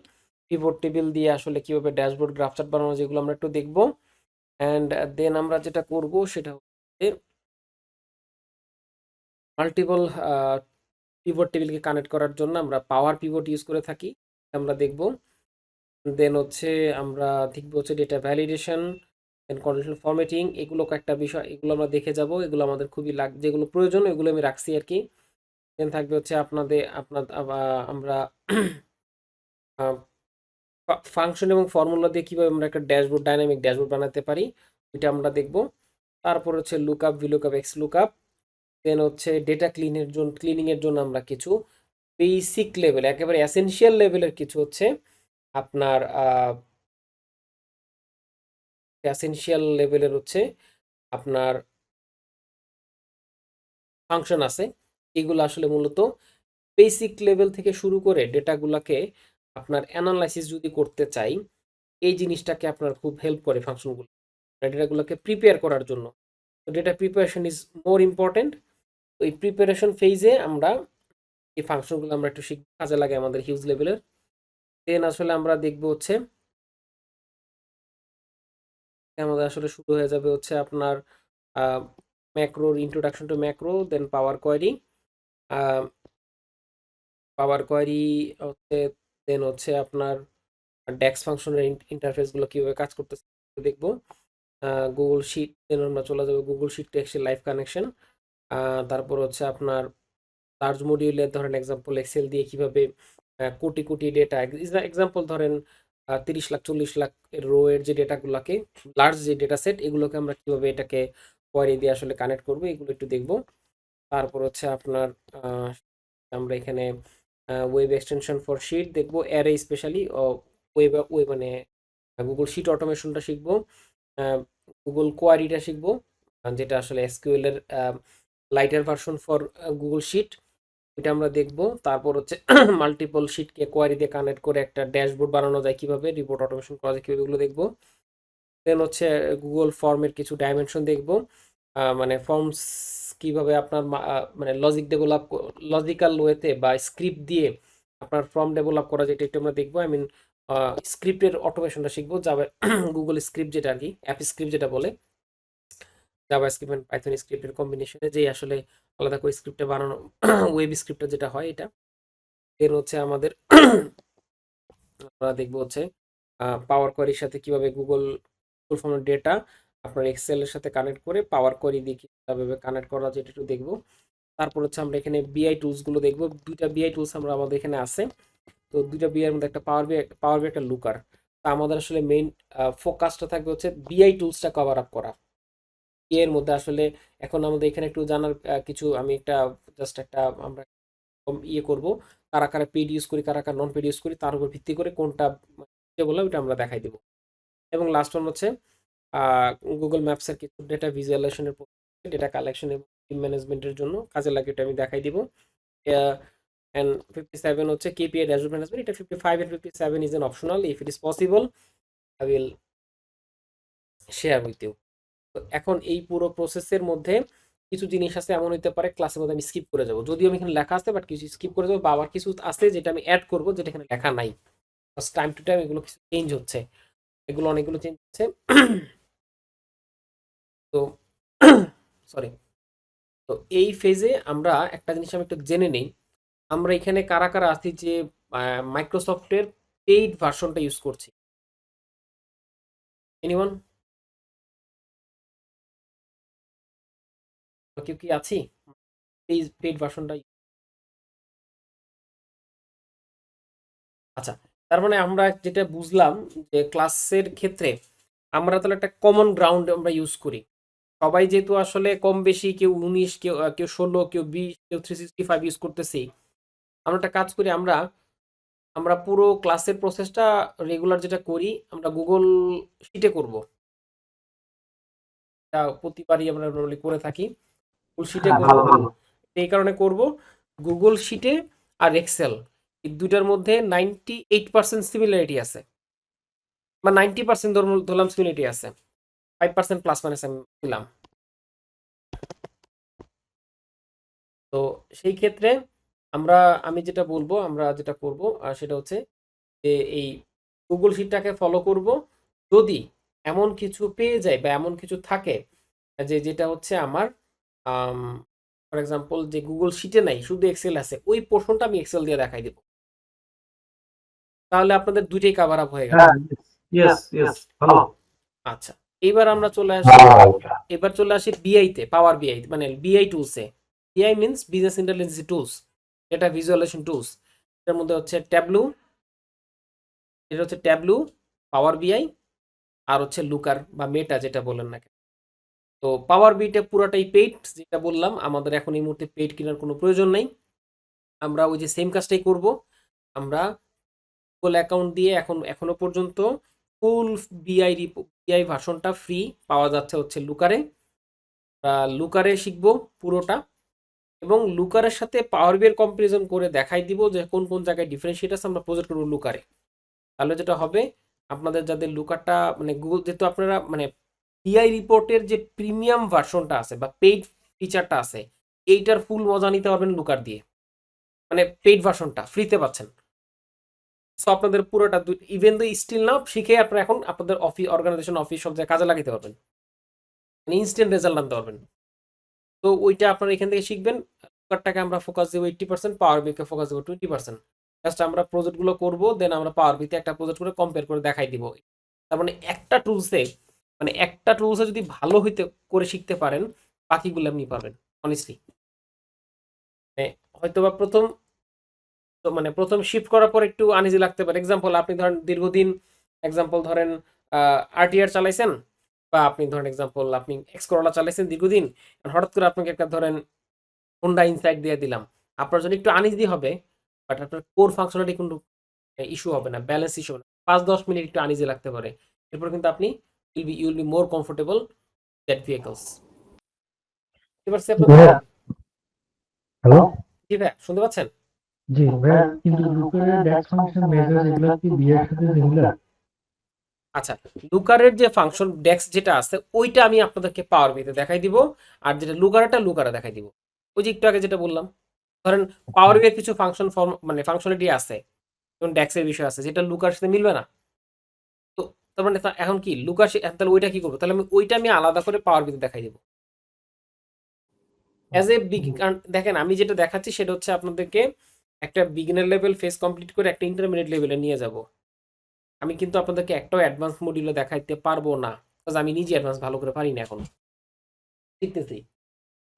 পিভট টেবিল দিয়ে আসলে কিভাবে ড্যাশবোর্ড গ্রাফ চার্ট বানানো, যেগুলো আমরা একটু দেখবো। অ্যান্ড দেন আমরা যেটা করব সেটা হচ্ছে মাল্টিপল পিভট টেবিলকে কানেক্ট করার জন্য আমরা পাওয়ার পিভট ইউজ করে থাকি, আমরা দেখব। দেন হচ্ছে আমরা দেখবো হচ্ছে ডেটা ভ্যালিডেশন, দেন কন্ডিশনাল ফরম্যাটিং, এগুলো কয়েকটা বিষয়, এগুলো আমরা দেখে যাব। এগুলো আমাদের খুবই যেগুলো প্রয়োজন এগুলো আমি রাখছি আর কি। দেন থাকবে হচ্ছে আমরা ফাংশন এবং ফর্মুলা দিয়ে কিভাবে আমরা একটা ড্যাশবোর্ড, ডাইনামিক ড্যাশবোর্ড বানাতে পারি, এটা আমরা দেখব। তারপর হচ্ছে লুকআপ, ভিলুকআপ, এক্স লুকআপ। দেন হচ্ছে ডেটা ক্লিনিং এর জন্য আমরা কিছু বেসিক লেভেল, একেবারে এসেনশিয়াল লেভেলের কিছু হচ্ছে আপনার এসেনশিয়াল লেভেলের হচ্ছে আপনার ফাংশন আছে। এগুলো আসলে মূলত বেসিক লেভেল থেকে শুরু করে ডেটাগুলোকে আপনার অ্যানালাইসিস যদি করতে চাই, এই জিনিসটাকে আপনার খুব হেল্প করে ফাংশনগুলো, ডেটাগুলোকে প্রিপেয়ার করার জন্য। তো data preparation is more important. তো এই প্রিপারেশন ফেজে আমরা এই ফাংশনগুলো আমরা একটু কাজে লাগে আমাদের হিউজ লেভেলের। দেন আসলে আমরা দেখবো হচ্ছে আমাদের আসলে শুরু হয়ে যাবে হচ্ছে আপনার ম্যাক্রোর introduction to macro, then power query হচ্ছে, দেন হচ্ছে আপনার ডেক্স ফাংশনের ইন্টারফেসগুলো কীভাবে কাজ করতেছে দেখবো। গুগল শিট, দেন আমরা চলে যাবো Google sheet to Excel live connection. তারপর হচ্ছে আপনার সার্চ মডিউলের ধরেন এক্সাম্পল, এক্সেল দিয়ে কিভাবে কোটি কোটি ডেটা, এক্সাম্পল ধরেন 30 লাখ 40 লাখ রো এর যে ডেটাগুলোকে, লার্জ যে ডেটা সেট, এগুলোকে আমরা কিভাবে এটাকে কোয়ারি দিয়ে আসলে কানেক্ট করবো, এগুলো একটু দেখবো। তারপর হচ্ছে আপনার আমরা এখানে ওয়েব এক্সটেনশন ফর শিট দেখবো, অ্যারে স্পেশালি ওয়েব মানে গুগল শিট অটোমেশনটা শিখবো, গুগল কোয়ারিটা শিখবো, যেটা আসলে এসকিউএল এর lighter version for Google sheet, এটা আমরা দেখবো। তারপর হচ্ছে মাল্টিপল শিটকে কোয়ারি দিয়ে কানেক্ট করে একটা ড্যাশবোর্ড বানানো যায় কিভাবে, রিপোর্ট অটোমেশন করা যায় কিভাবে, এগুলো দেখবো। দেন হচ্ছে গুগল ফর্মের কিছু ডাইমেনশন দেখবো, মানে ফর্মস কিভাবে আপনার মানে লজিক্যাল ওয়েতে বা স্ক্রিপ্ট দিয়ে আপনার ফর্ম ডেভেলপ করা যায়, এটা একটু আমরা দেখবো। আই মিন স্ক্রিপ্টের অটোমেশনটা শিখবো, যাবে গুগল স্ক্রিপ্ট যেটা আর কি, অ্যাপ স্ক্রিপ্ট যেটা বলে, জাভা স্ক্রিপ্ট এন্ড পাইথন স্ক্রিপ্টের কম্বিনেশনে যে আসলে আলাদা করে স্ক্রিপ্টে বানানো ওয়েব স্ক্রিপ্টটা যেটা হয় এটা। এর হচ্ছে আমাদের আমরা দেখবো হচ্ছে পাওয়ার কোয়ারির সাথে কিভাবে গুগল ফর্মের ডেটা আপনার এক্সেল এর সাথে কানেক্ট করে পাওয়ার কোয়ারি দিয়ে কিভাবে কানেক্ট করা যায় এটা একটু দেখবো। তারপর হচ্ছে আমরা এখানে বিআই টুলস গুলো দেখবো। দুইটা বিআই টুলস আমরা আমাদের এখানে আছে। তো দুইটা বিআই এর মধ্যে একটা পাওয়ার বি একটা লুকার। তো আমাদের আসলে মেইন ফোকাসটা থাকবে হচ্ছে বিআই টুলসটা কভার আপ করা। এর মধ্যে আসলে এখন আমাদের এখানে একটু জানার কিছু আমি একটা জাস্ট একটা আমরা ইয়ে করব, কারা কারা পেড ইউজ করি কারা কারা নন পেড ইউজ করি তার উপর ভিত্তি করে কোনটা যে বললাম ওটা আমরা দেখাই দেবো। এবং লাস্ট ওয়ান হচ্ছে গুগল ম্যাপসের কিছু ডেটা ভিজুয়ালাইজেশনের ডেটা কালেকশন এবং টিম ম্যানেজমেন্টের জন্য কাজে লাগে এটা আমি দেখাই দিব। অ্যান্ড 57 হচ্ছে কেপিআই ড্যাশবোর্ড ম্যানেজমেন্ট। এটা 55 and 57 is an optional, if it is possible I will share with you. তো এখন এই পুরো প্রসেসের মধ্যে কিছু জিনিস আছে এমন হইতে পারে ক্লাসের মধ্যে আমি স্কিপ করে যাবো, যদিও আমি এখানে লেখা আছে বাট কিছু স্কিপ করে যাবো, বা আবার কিছু আছে যেটা আমি অ্যাড করবো যেটা এখানে লেখা নাই। টাইম টু টাইম এগুলো কিছু চেঞ্জ হচ্ছে, এগুলো অনেকগুলো চেঞ্জ হচ্ছে। তো সরি, তো এই ফেজে আমরা একটা জিনিস আমি একটু জেনে নেই, আমরা এখানে কারা কারা আছি যে মাইক্রোসফটের পেইড ভার্সনটা ইউজ করছি। এনিওয়ান, কেউ কি আছি পেইড ভার্সনটা? আচ্ছা, তার মানে আমরা যেটা বুঝলাম যে ক্লাসের ক্ষেত্রে আমরা তাহলে একটা কমন গ্রাউন্ড আমরা ইউজ করি। সবাই যেহেতু আসলে কম বেশি কেউ 19 কেউ কেউ 16 কেউ 20 কেউ 365 ইউজ করতেছি, আমরা একটা কাজ করি, আমরা আমরা পুরো ক্লাসের প্রসেসটা রেগুলার যেটা করি আমরা গুগল শিটে করব। এটা প্রতিবারই আমরা নরমালি করে থাকি, গুগল শিটে করব। ভালো ভালো। এই কারণে করব গুগল শিটে আর এক্সেল এই দুটার মধ্যে 98% সিমিলারিটি আছে, বা 90% ধরলাম সিমিলারিটি আছে, 5% প্লাস মাইনাস আমি দিলাম। তো সেই ক্ষেত্রে আমরা আমি যেটা বলবো আমরা যেটা করব সেটা হচ্ছে যে এই গুগল শিটটাকে ফলো করব। যদি এমন কিছু পেয়ে যায় বা এমন কিছু থাকে যে যেটা হচ্ছে আমার ফর এক্সাম্পল যে গুগল শিটে নাই শুধু এক্সেল আছে, ওই পোর্শনটা আমি এক্সেল দিয়ে দেখাই দেব, তাহলে আপনাদের দুইটাই কাভার আপ হয়ে গেল। হ্যাঁ, ইয়েস ইয়েস, ভালো। আচ্ছা, এবার আমরা চলে আসি, এবার চলে আসি বিআই তে, পাওয়ার বিআই মানে বিআই টুলসে। বিআই মিন্স বিজনেস ইন্টেলিজেন্স টুলস, এটা ভিজুয়ালাইজেশন টুলস। এর মধ্যে হচ্ছে ট্যাবলু, এটা হচ্ছে ট্যাবলু, পাওয়ার বিআই, আর হচ্ছে লুকার বা মেটা যেটা বলেন না কেন। তো পাওয়ার বিটা পুরোটাই পেইড, যেটা বললাম আমাদের এখন এই মুহূর্তে পেইড কেনার কোনো প্রয়োজন নাই। আমরা ওই যে সেম কাজটাই করব, আমরা গুগল অ্যাকাউন্ট দিয়ে এখনো পর্যন্ত ফুল বিআই ভার্সনটা ফ্রি পাওয়া যাচ্ছে হচ্ছে লুকারে। লুকারে শিখবো পুরোটা, এবং লুকারের সাথে পাওয়ার বিআই কম্পারিজন করে দেখাই দিব যে কোন কোন জায়গায় ডিফারেন্সিয়েট আছে, আমরা প্রজেক্ট করবো লুকারে। তাহলে যেটা হবে আপনাদের যাদের লুকারটা মানে গুগল যেহেতু আপনারা মানে পিআই রিপোর্টের যে প্রিমিয়াম ভার্সনটা আছে বা পেইড ফিচারটা আছে এইটার ফুল মজা নিতে পারবেন লুকার দিয়ে, মানে পেইড ভার্সনটা ফ্রিতে পাচ্ছেন। সো আপনাদের পুরোটা ইভেন দো স্টিল নাও শিখে আপনারা এখন আপনাদের অফিস অর্গানাইজেশন অফিস সব জায়গায় কাজে লাগাতে পারবেন, মানে ইনস্ট্যান্ট রেজাল্ট আনতে পারবেন। তো ওইটা আপনারা এখান থেকে শিখবেন। লুকারটাকে আমরা ফোকাস দেবো 80%, পাওয়ার বিকে ফোকাস দেবো 20%। জাস্ট আমরা প্রজেক্টগুলো করবো, দেন আমরা পাওয়ার বিতে একটা প্রজেক্ট করে কম্পেয়ার করে দেখাই দিব। তার মানে একটা টুলসে যদি ভালো হইতে করে শিখতে পারেন বাকিগুলো আপনি পারবেন অনেস্টলি। হয়তো বা প্রথম শিফট করার পর একটু আনইজি লাগতে পারে। এক্সাম্পল আপনি ধরেন দীর্ঘদিন ধরেন আরটিআর চালাইছেন, বা আপনি ধরেন এক্সাম্পল আপনি এক্স করোলা চালাইছেন দীর্ঘদিন, হঠাৎ করে আপনাকে একটা ধরেন হোন্ডা ইনসাইট দিয়ে দিলাম, আপনার জন্য একটু আনইজি হবে, বাট আপনার কোর ফাংশনালিটি কিন্তু ইস্যু হবে না, ব্যালেন্স ইস্যু হবে না। 5-10 মিনিট একটু আনইজি লাগতে পারে, এরপর কিন্তু আপনি you'll be more comfortable that vehicles. এবার সে আপনার ভাইয়া, হ্যালো। জি ভাই শুনতে পাচ্ছেন? জি ভাইয়া, কিন্তু লুকারের ড্যাশ ফাংশন মেজাজ এগুলো কি বিয়ের সাথে সিমিলার? আচ্ছা, লুকারের যে ফাংশন ডেক্স যেটা আছে ওইটা আমি আপনাদেরকে পাওয়ার বিতে দেখাই দিব, আর যেটা লুকারটা লুকারে দেখাই দিব। ওই যে একটু আগে যেটা বললাম, ধরেন পাওয়ার বিয়ের কিছু ফাংশন ফর্ম মানে ফাংশনালিটি আছে, যেমন ডেক্সের বিষয় আছে যেটা লুকার সাথে মিলবে না। তো তার মানে এখন কি লুকার তাহলে ওইটা কি করবো, তাহলে ওইটা আমি আলাদা করে পাওয়ার বিতে দেখাই দিব অ্যাজ এ বিগ। দেখেন আমি যেটা দেখাচ্ছি সেটা হচ্ছে আপনাদেরকে একটা বিগিনার লেভেল ফেস কমপ্লিট করে একটা ইন্টারমিডিয়েট লেভেলে নিয়ে যাব। আমি কিন্তু আপনাদেরকে একটাও অ্যাডভান্স মডিউলে দেখাইতে পারবো না, কারণ আমি নিজে অ্যাডভান্স ভালো করে পারি না, এখন শিখতেছি।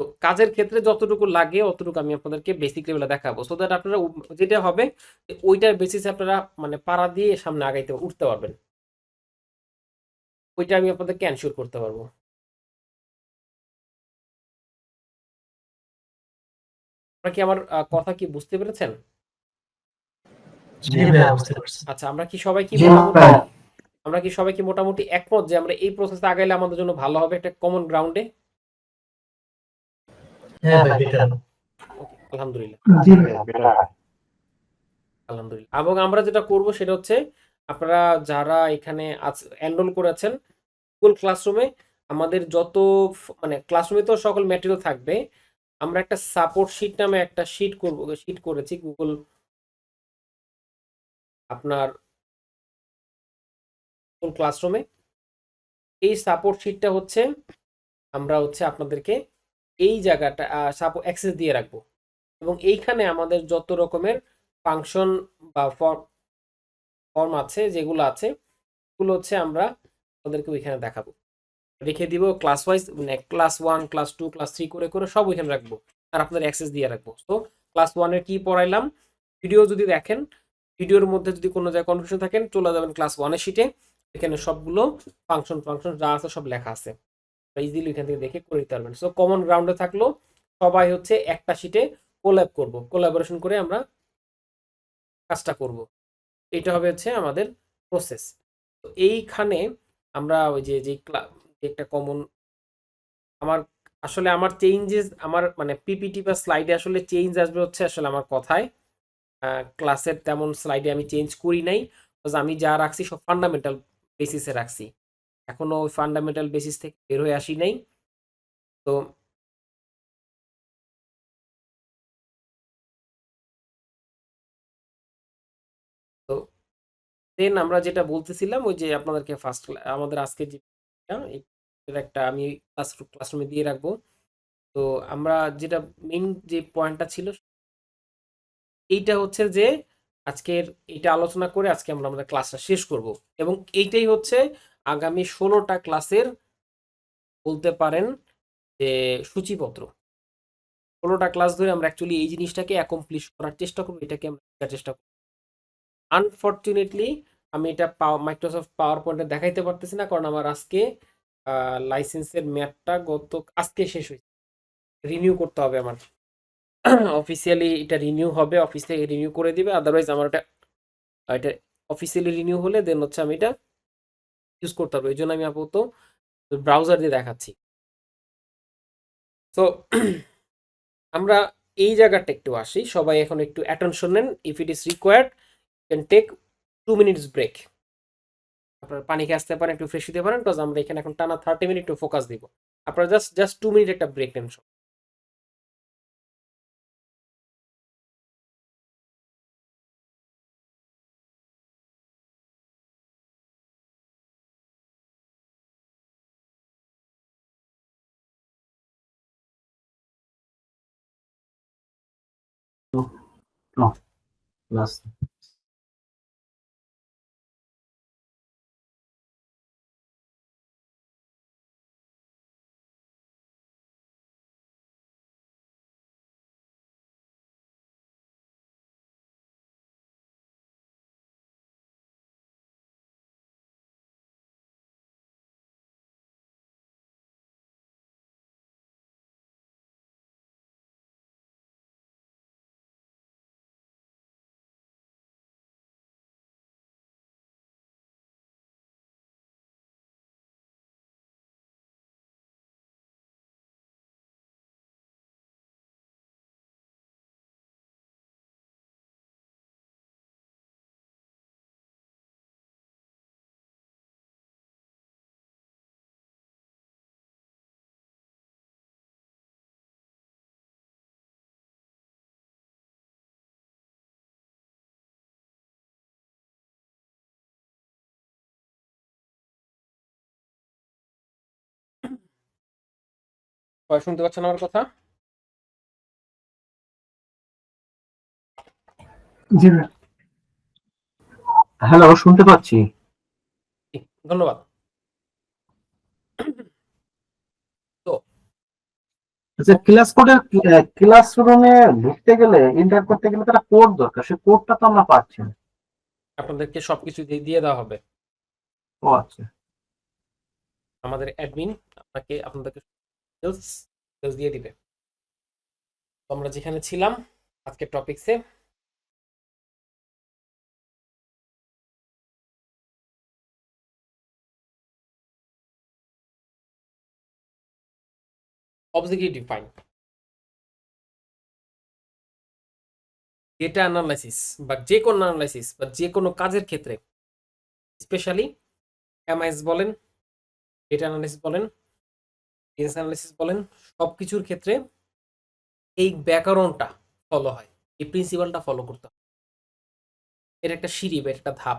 তো কাজের ক্ষেত্রে যতটুকু লাগে অতটুকু আমি আপনাদেরকে বেসিক লেভেলে দেখাবো, সো দ্যাট আপনারা যেটা হবে যে ওইটার বেসিসে আপনারা মানে পাড়া দিয়ে সামনে আগাইতে উঠতে পারবেন, ওইটা আমি আপনাদেরকে এনশিওর করতে পারবো। আপনারা কি আমার কথা কি বুঝতে পেরেছেন? জি ভাইয়া, বুঝতে পারছি। আচ্ছা, আমরা কি সবাই কি জি মোটামুটি ভাইয়া। মোটামুটি একমত যে আমরা এই প্রসেসে আগাইলে আমাদের জন্য ভালো হবে একটা কমন গ্রাউন্ডে? হ্যাঁ ভাই, বেটার। ওকে, আলহামদুলিল্লাহ। জি ভাইয়া, বেটার হয়। আলহামদুলিল্লাহ। এবং আমরা যেটা করব সেটা হচ্ছে, আপনারা যারা এখানে এনরোল করেছেন গুগল ক্লাসরুমে, আমাদের যত মানে ক্লাসরুমে তো সকল ম্যাটেরিয়াল থাকবে, আমরা একটা সাপোর্ট শিট নামে একটা শিট করেছি গুগল আপনার ক্লাসরুমে। এই সাপোর্ট শিটটা হচ্ছে আমরা হচ্ছে আপনাদেরকে এই জায়গাটা সাপোর্ট অ্যাক্সেস দিয়ে রাখবো, এবং এইখানে আমাদের যত রকমের ফাংশন বা ফর্ম আছে যেগুলো আছে, এগুলো হচ্ছে আমরা আপনাদেরকে ওইখানে দেখাবো, রেখে দিব ক্লাস ওয়াইজ, মানে ক্লাস 1 ক্লাস 2 ক্লাস 3 করে করে সব ওইখানে রাখবো, আর আপনাদের অ্যাক্সেস দিয়ে রাখবো। তো ক্লাস 1 এর কি পড়াইলাম, ভিডিও যদি দেখেন, ভিডিওর মধ্যে যদি কোনো জায়গায় কনফিউশন থাকেন চলে যাবেন ক্লাস 1 এর শিটে, এখানে সবগুলো ফাংশন ফাংশন যা আছে সব লেখা আছে, ইজিলি এখান থেকে দেখে করে দিতে পারবেন। সো কমন গ্রাউন্ডে থাকলো সবাই হচ্ছে একটা শিটে কোল্যাব করব, কোলাবোরেশন করে আমরা কাজটা করব, এটা হবে হচ্ছে আমাদের প্রসেস। তো এইখানে আমরা ওই যে একটা কমন আমার আসলে আমার চেঞ্জেস, আমার মানে পিপিটি বা স্লাইডে আসলে চেঞ্জ আসবে হচ্ছে আসলে আমার কথায়, ক্লাসের তেমন স্লাইডে আমি চেঞ্জ করি নাই, বিকজ আমি যা রাখছি সব ফান্ডামেন্টাল বেসিসে রাখছি, এখনো ওই ফান্ডামেন্টাল বেসিস থেকে বের হয়ে আসি নাই। তো তো দেন আমরা যেটা বলতেছিলাম ওই যে আপনাদেরকে ফার্স্ট আমাদের আজকে যে এটার একটা আমি ক্লাসরুমে দিয়ে রাখবো। তো আমরা যেটা মেইন যে পয়েন্টটা ছিল এইটা হচ্ছে যে আজকের এইটা আলোচনা করে আজকে আমরা আমাদের ক্লাসটা শেষ করব, এবং এইটাই হচ্ছে আগামী 16টা ক্লাসের বলতে পারেন যে সূচিপত্র। 16টা ক্লাস ধরে আমরা অ্যাকচুয়ালি এই জিনিসটাকে অ্যাকমপ্লিশ করার চেষ্টা করবো, এটাকে আমরা শেখার চেষ্টা করবো। আনফরচুনেটলি আমি এটা মাইক্রোসফট পাওয়ার পয়েন্টে দেখাইতে পারতেছি না, কারণ আমার আজকে লাইসেন্সের মেয়াদটা আজকে শেষ হয়েছে, রিনিউ করতে হবে আমার। অফিসিয়ালি এটা রিনিউ হবে, অফিস থেকে রিনিউ করে দিবে, আদারওয়াইজ আমার এটা অফিসিয়ালি রিনিউ হলে দেন হচ্ছে আমি এটা ইউজ করতে পারবো, এই জন্য আমি আপাতত ব্রাউজার দিয়ে দেখাচ্ছি। তো আমরা এই জায়গাটা একটু আসি, সবাই এখন একটু অ্যাটেনশন নেন, if it is required can take 2 minutes break, আপনারা পানি খেয়ে আসতে পারেন, একটু ফ্রেশ হতে পারেন, বিকজ আমরা এখানে এখন টানা 30 মিনিট একটু ফোকাস দিব, আপনারা জাস্ট জাস্ট 2 মিনিট একটা ব্রেক নেন সব। No, last. সবাই শুনতে পাচ্ছেন আমার কথা? জি ভাই। হ্যালো, শুনতে পাচ্ছি। জি, ধন্যবাদ। তো আচ্ছা, ক্লাসরুমে ঢুকতে গেলে, এন্টার করতে গেলে তারা কোড দরকার, সেই কোডটা তো আমরা পাচ্ছি না। আপনাদেরকে সবকিছু দিয়ে দেওয়া হবে। ও আচ্ছা। আমাদের অ্যাডমিন আপনাদেরকে ডিটেলস দিয়ে দিবে। তো আমরা যেখানে ছিলাম আজকের টপিকসে, অবজেক্টিভ ডিফাইন, ডেটা অ্যানালাইসিস বা যে কোনো অ্যানালাইসিস বা যে কোনো কাজের ক্ষেত্রে, স্পেশালি এমআইএস বলেন, ডেটা অ্যানালাইসিস বলেন, বিজনেস অ্যানালাইসিস বলেন, সব কিছুর ক্ষেত্রে এই ব্যাকরণটা ফলো হয়, এই প্রিন্সিপালটা ফলো করতে হয়। এটা একটা সিঁড়ি বা একটা ধাপ।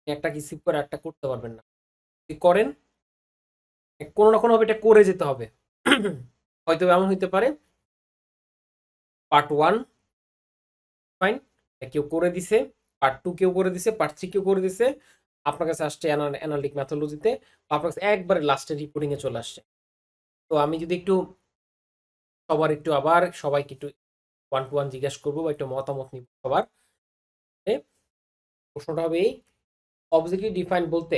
একটা কিছু করে একটা করতে পারবেন না। যদি করেন, কোনো না কোনোভাবে এটা করে যেতে হবে। হয়তো এমন হইতে পারে পার্ট 1 ফাইন, কেউ করে দিছে, পার্ট 2 কেউ করে দিছে, পার্ট 3 কেউ করে দিছে, আপনার কাছে আসছে অ্যানালিটিক মেথোলজিতে, আপনার কাছে একবারে লাস্টের রিপোর্টিং এ চলে আসছে। তো আমি যদি একটু আবার সবাইকে একটু ওয়ান টু ওয়ান জিজ্ঞাসা করবো বা একটু মতামত নিব সবার। প্রশ্নটা হবে এই, অবজেক্টিভ ডিফাইন বলতে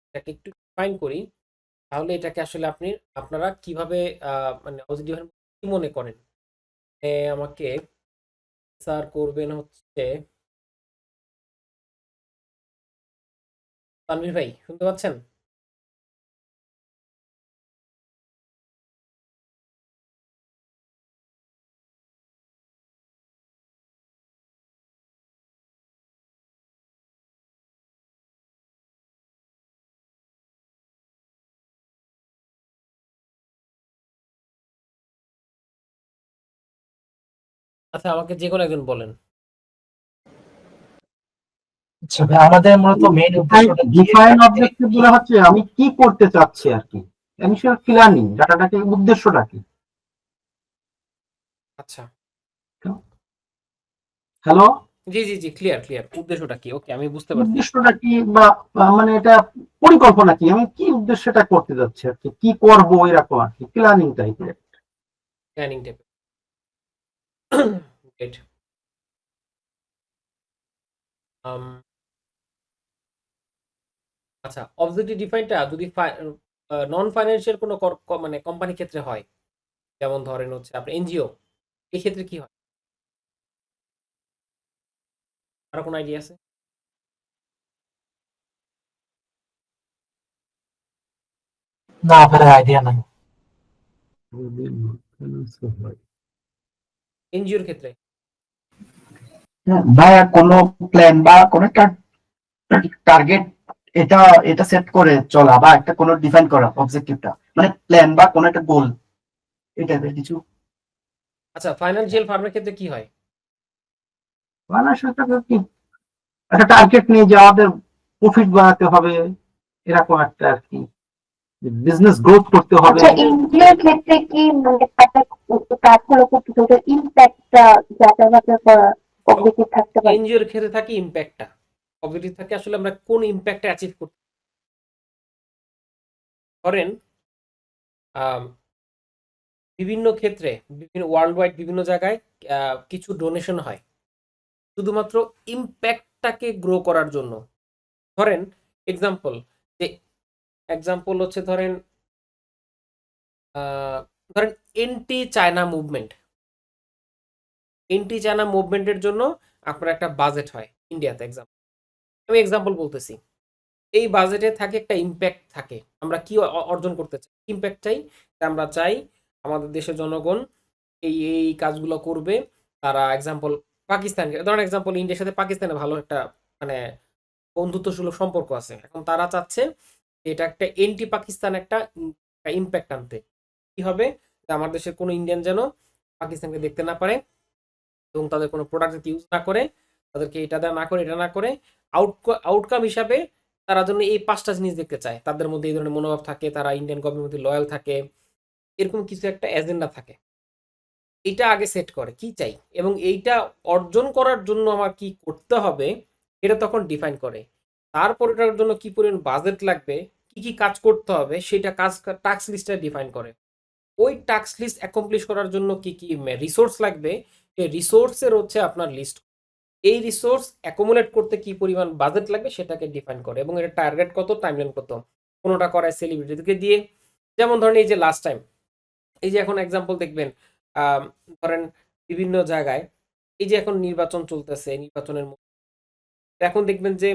এটাকে একটু ডিফাইন করি, তাহলে এটাকে আসলে আপনারা কিভাবে মানে অবজেক্টিভ ডিফাইন কি মনে করেন? আমাকে স্যার করবেন হচ্ছে তানভীর ভাই, শুনতে পাচ্ছেন? আচ্ছা, আমাকে যে কোনো একজন বলেন। আচ্ছা ভাই, আমাদের মূলত মেইন উদ্দেশ্যটা কি? ডিফাইন অবজেক্টিভ বলা হচ্ছে আমি কি করতে চাচ্ছি আর কি। ইনিশিয়াল ক্লিয়ার নেই, ডাটাটাকে উদ্দেশ্যটা কি। আচ্ছা, হ্যালো, জি জি জি, ক্লিয়ার ক্লিয়ার। উদ্দেশ্যটা কি? ওকে, আমি বুঝতে পারছি। উদ্দেশ্যটা কি বা মানে এটা পরিকল্পনা কি, আমি কি উদ্দেশ্যটা করতে যাচ্ছি আর কি, কি করবো এরকম আর কি, প্ল্যানিং টাইপের। Planning type. গ্রেট। আচ্ছা, অবজেক্টিভ ডিফাইনটা যদি নন ফাইন্যান্সিয়াল কোনো মানে কোম্পানির ক্ষেত্রে হয়, যেমন ধরেন হচ্ছে আপনার এনজিও, এই ক্ষেত্রে কি হয়? আরো কোনো আইডিয়া আছে? না ভাই, আইডিয়া নাই। এনজিওর ক্ষেত্রে ভাইয়া কোনো প্ল্যান বা কোনো একটা টার্গেট, এটা এটা সেট করে চলা বা একটা কোনো ডিফাইন করা অবজেক্টিভটা, মানে প্ল্যান বা কোনো একটা গোল, এটা কিছু। আচ্ছা, ফাইন্যান্সিয়াল ফার্মের ক্ষেত্রে কি হয়? মানে সেটা কি, একটা টার্গেট নিয়ে যে আমাদের প্রফিট বাড়াতে হবে, এরকম একটা আর কি, বিজনেস গ্রোথ করতে হবে। আচ্ছা, এনজিওর ক্ষেত্রে কি মানে একটা কাজ হলো করতে ইম্প্যাক্টটা যাচাই করা অবজেক্টিভ থাকতে পারে? এনজিওর ক্ষেত্রে থাকে ইম্প্যাক্টটা, অবজেক্টিভ থাকে আসলে আমরা কোন ইম্প্যাক্টটা অ্যাচিভ করতে। ধরেন বিভিন্ন ক্ষেত্রে, বিভিন্ন ওয়ার্ল্ড ওয়াইড বিভিন্ন জায়গায় কিছু ডোনেশন হয় শুধুমাত্র ইম্প্যাক্টটাকে গ্রো করার জন্য। ধরেন এক্সাম্পল, যে এক্সাম্পল হচ্ছে ধরেন anti China movement, anti China মুভমেন্টের জন্য আপনার একটা বাজেট হয় ইন্ডিয়াতে। আমি এক্সাম্পল বলতেছি, এই বাজেটে থাকে একটা ইম্প্যাক্ট থাকে, আমরা কি অর্জন করতে চাই, ইম্প্যাক্ট চাই। আমরা চাই আমাদের দেশের জনগণ এই এই কাজগুলো করবে। তারা এক্সাম্পল পাকিস্তানকে ধরেন, এক্সাম্পল ইন্ডিয়ার সাথে পাকিস্তানের ভালো একটা মানে বন্ধুত্ব সুলভ সম্পর্ক আছে। এখন তারা চাচ্ছে এটা একটা এন্টি পাকিস্তান একটা ইম্প্যাক্ট আনতে। কি হবে, যে আমার দেশের কোনো ইন্ডিয়ান যেন পাকিস্তানকে দেখতে না পারে এবং তাদের কোনো প্রোডাক্ট যাতে ইউজ না করে, তাদেরকে এটা না করে এটা না করে, আউটকাম হিসাবে তারা জন্য এই 5টা জিনিস দেখতে চায়। তাদের মধ্যে এই ধরনের মনোভাব থাকে, তারা ইন্ডিয়ান গভর্নমেন্টের মধ্যে লয়াল থাকে, এরকম কিছু একটা এজেন্ডা থাকে। এইটা আগে সেট করে কি চাই এবং এইটা অর্জন করার জন্য আমার কি করতে হবে এটা তখন ডিফাইন করে। তারপর এটার জন্য কি পরিমাণ বাজেট লাগবে, কি কি কাজ করতে হবে সেটা টাস্ক লিস্টে ডিফাইন করে। ওই টাস্ক লিস্ট অ্যাকমপ্লিশ করার জন্য কি কি রিসোর্স লাগবে, এই রিসোর্সের হচ্ছে আপনার লিস্ট। এই রিসোর্স অ্যাকুমুলেট করতে কি পরিমাণ বাজেট লাগবে সেটাকে ডিফাইন করে এবং এটা টার্গেট কত, টাইমলাইন কত। কোনোটা করায় সেলিব্রিটিকে দিয়ে, যেমন ধরেন এই যে লাস্ট টাইম, এই যে এখন এক্সাম্পল দেখবেন ধরেন বিভিন্ন জায়গায় এই যে এখন নির্বাচন চলতেছে, নির্বাচনের এখন দেখবেন যে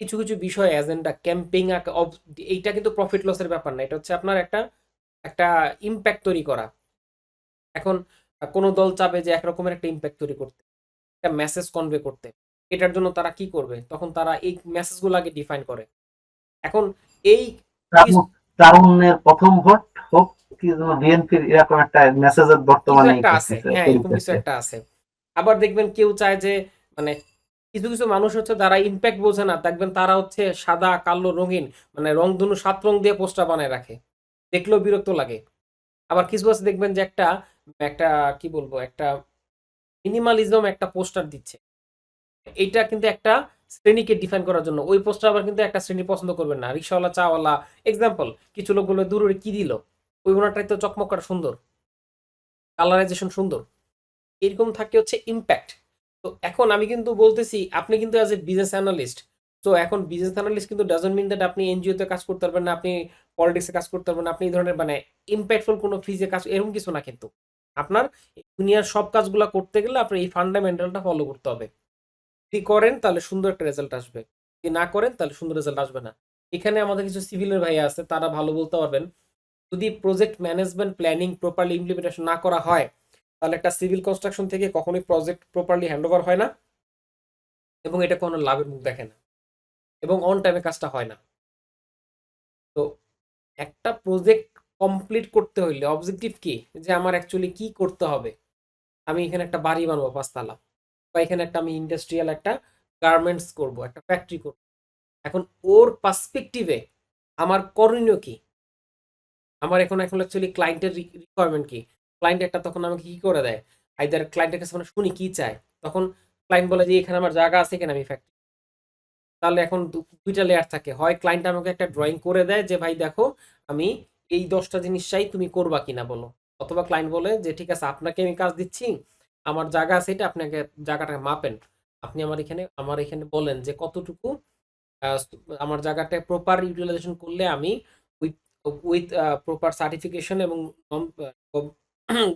কিছু কিছু বিষয় এজেন্ডা ক্যাম্পেইন, এইটা কিন্তু প্রফিট লসের ব্যাপার না, এটা হচ্ছে আপনার একটা একটা ইম্প্যাক্ট তৈরি করা। এখন কোনো দল চাবে যে একরকমের একটা ইম্প্যাক্ট তৈরি করতে, একটা মেসেজ কনভে করতে, এটার জন্য তারা কি করবে, তখন তারা এই মেসেজগুলো আগে ডিফাইন করে। এখন এই তারুণ্যের প্রথম ভোট হোক কি বিএনপির, এরকম একটা মেসেজের কিছু বর্তমানে একটা আছে, হ্যাঁ এরকম কিছু একটা আছে। আবার দেখবেন কেউ চায় যে মানে কিছু কিছু মানুষ হচ্ছে যারা ইম্প্যাক্ট বোঝে না, দেখবেন তারা হচ্ছে সাদা কালো রঙিন মানে রংধনু 7 রং দিয়ে পোস্টার বানায় রাখে, দেখলেও বিরক্ত লাগে। আবার কিছু আছে দেখবেন যে একটা একটা কি বলবো একটা মিনিমালিজম একটা পোস্টার দিচ্ছে, এইটা কিন্তু একটা শ্রেণীকে ডিফাইন করার জন্য। ওই পোস্টার আবার কিন্তু একটা শ্রেণী পছন্দ করবেন না, রিক্সাওয়ালা, চাওয়ালা, এক্সাম্পল। কিছু লোক বলবে দূরে কি দিল, ওই ওনারটাই তো চকমক করা সুন্দর, কালারাইজেশন সুন্দর, এরকম থাকে হচ্ছে ইম্প্যাক্ট। তো এখন আমি কিন্তু বলতেছি আপনি কিন্তু অ্যাজ এ বিজনেস অ্যানালিস্ট, তো এখন বিজনেস অ্যানালিস্ট কিন্তু ডাজন্ট মিন দ্যাট আপনি এনজিওতে কাজ করতে পারবেন না, আপনি পলিটিক্সে কাজ করতে পারবেন না, আপনি এই ধরনের মানে ইম্প্যাক্টফুল কোনো ফিজে কাজ, এরকম কিছু না। কিন্তু আপনার দুনিয়ার সব কাজগুলো করতে গেলে আপনার এই ফান্ডামেন্টালটা ফলো করতে হবে। যদি করেন তাহলে সুন্দর একটা রেজাল্ট আসবে, যদি না করেন তাহলে সুন্দর রেজাল্ট আসবে না। এখানে আমাদের কিছু সিভিলের ভাইয়া আছে, তারা ভালো বলতে পারবেন। যদি project management planning properly implementation না করা হয় তাহলে একটা সিভিল কনস্ট্রাকশন থেকে কখনোই প্রজেক্ট প্রপারলি হ্যান্ডওভার হয় না এবং এটা কোনো লাভের মুখ দেখে না এবং অন টাইমে কাজটা হয় না। তো একটা প্রজেক্ট কমপ্লিট করতে হইলে অবজেক্টিভ কি, যে আমার অ্যাকচুয়ালি কি করতে হবে। আমি এখানে একটা বাড়ি বানাবো 5 তালা, বা এখানে একটা আমি ইন্ডাস্ট্রিয়াল একটা গার্মেন্টস করব, একটা ফ্যাক্টরি করব। এখন ওর পার্সপেক্টিভে আমার করণীয় কি, আমার এখন এখন অ্যাকচুয়ালি ক্লায়েন্টের রিকোয়ারমেন্ট কি, ক্লায়েন্ট একটা তখন আমাকে কি করে দেয়, আইদার ক্লায়েন্টের কাছে মানে শুনি কি চায়, তখন ক্লায়েন্ট বলে যে এখানে আমার জায়গা আছে, এখানে আমি ফ্যাক্টরি। তাহলে এখন দুইটা লেয়ার থাকে, হয় ক্লায়েন্ট আমাকে একটা ড্রয়িং করে দেয় যে ভাই দেখো আমি এই 10টা জিনিস চাই, তুমি করবা কিনা বলো, অথবা ক্লায়েন্ট বলে যে ঠিক আছে আপনাকে আমি কাজ দিচ্ছি, আমার জায়গা আছে, এটা আপনাকে জায়গাটা মাপেন, আপনি আমার এখানে বলেন যে কতটুকু আহ, আমার জায়গাটা প্রপার ইউটিলাইজেশন করলে আমি উইথ উইথ প্রপার সার্টিফিকেশন এবং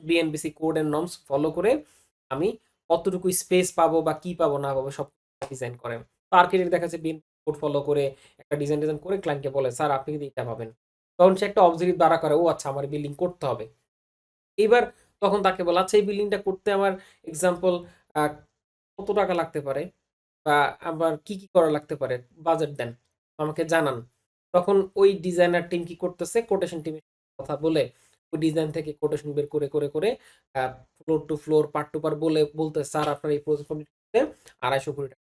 BNBC code end norms follow করে আমি কতটুকু স্পেস পাবো বা কি পাবো না পাবো সব ডিজাইন করেন। তো আর্কিটেক্ট দেখা যাচ্ছে বিএনবি কোড ফলো করে একটা ডিজাইন করে ক্লায়েন্টকে বলে স্যার আপনি কিন্তু এটা পাবেন, তখন সে একটা অবজেক্টিভ দাঁড়া করে, ও আচ্ছা আমার বিল্ডিং করতে হবে। এইবার তখন তাকে বলা আচ্ছা এই বিল্ডিংটা করতে আমার এক্সাম্পল কত টাকা লাগতে পারে বা আবার কি কি করা লাগতে পারে, বাজেট দেন, আমাকে জানান। তখন ওই ডিজাইনার টিম কি করতেছে, কোটেশন টিমের কথা বলে ওই ডিজাইন থেকে কোটেশন বের করে করে করে floor to floor part to part বলতে স্যার আপনার এই প্রজেক্ট কমপ্লিট করতে 250 কোটি টাকা।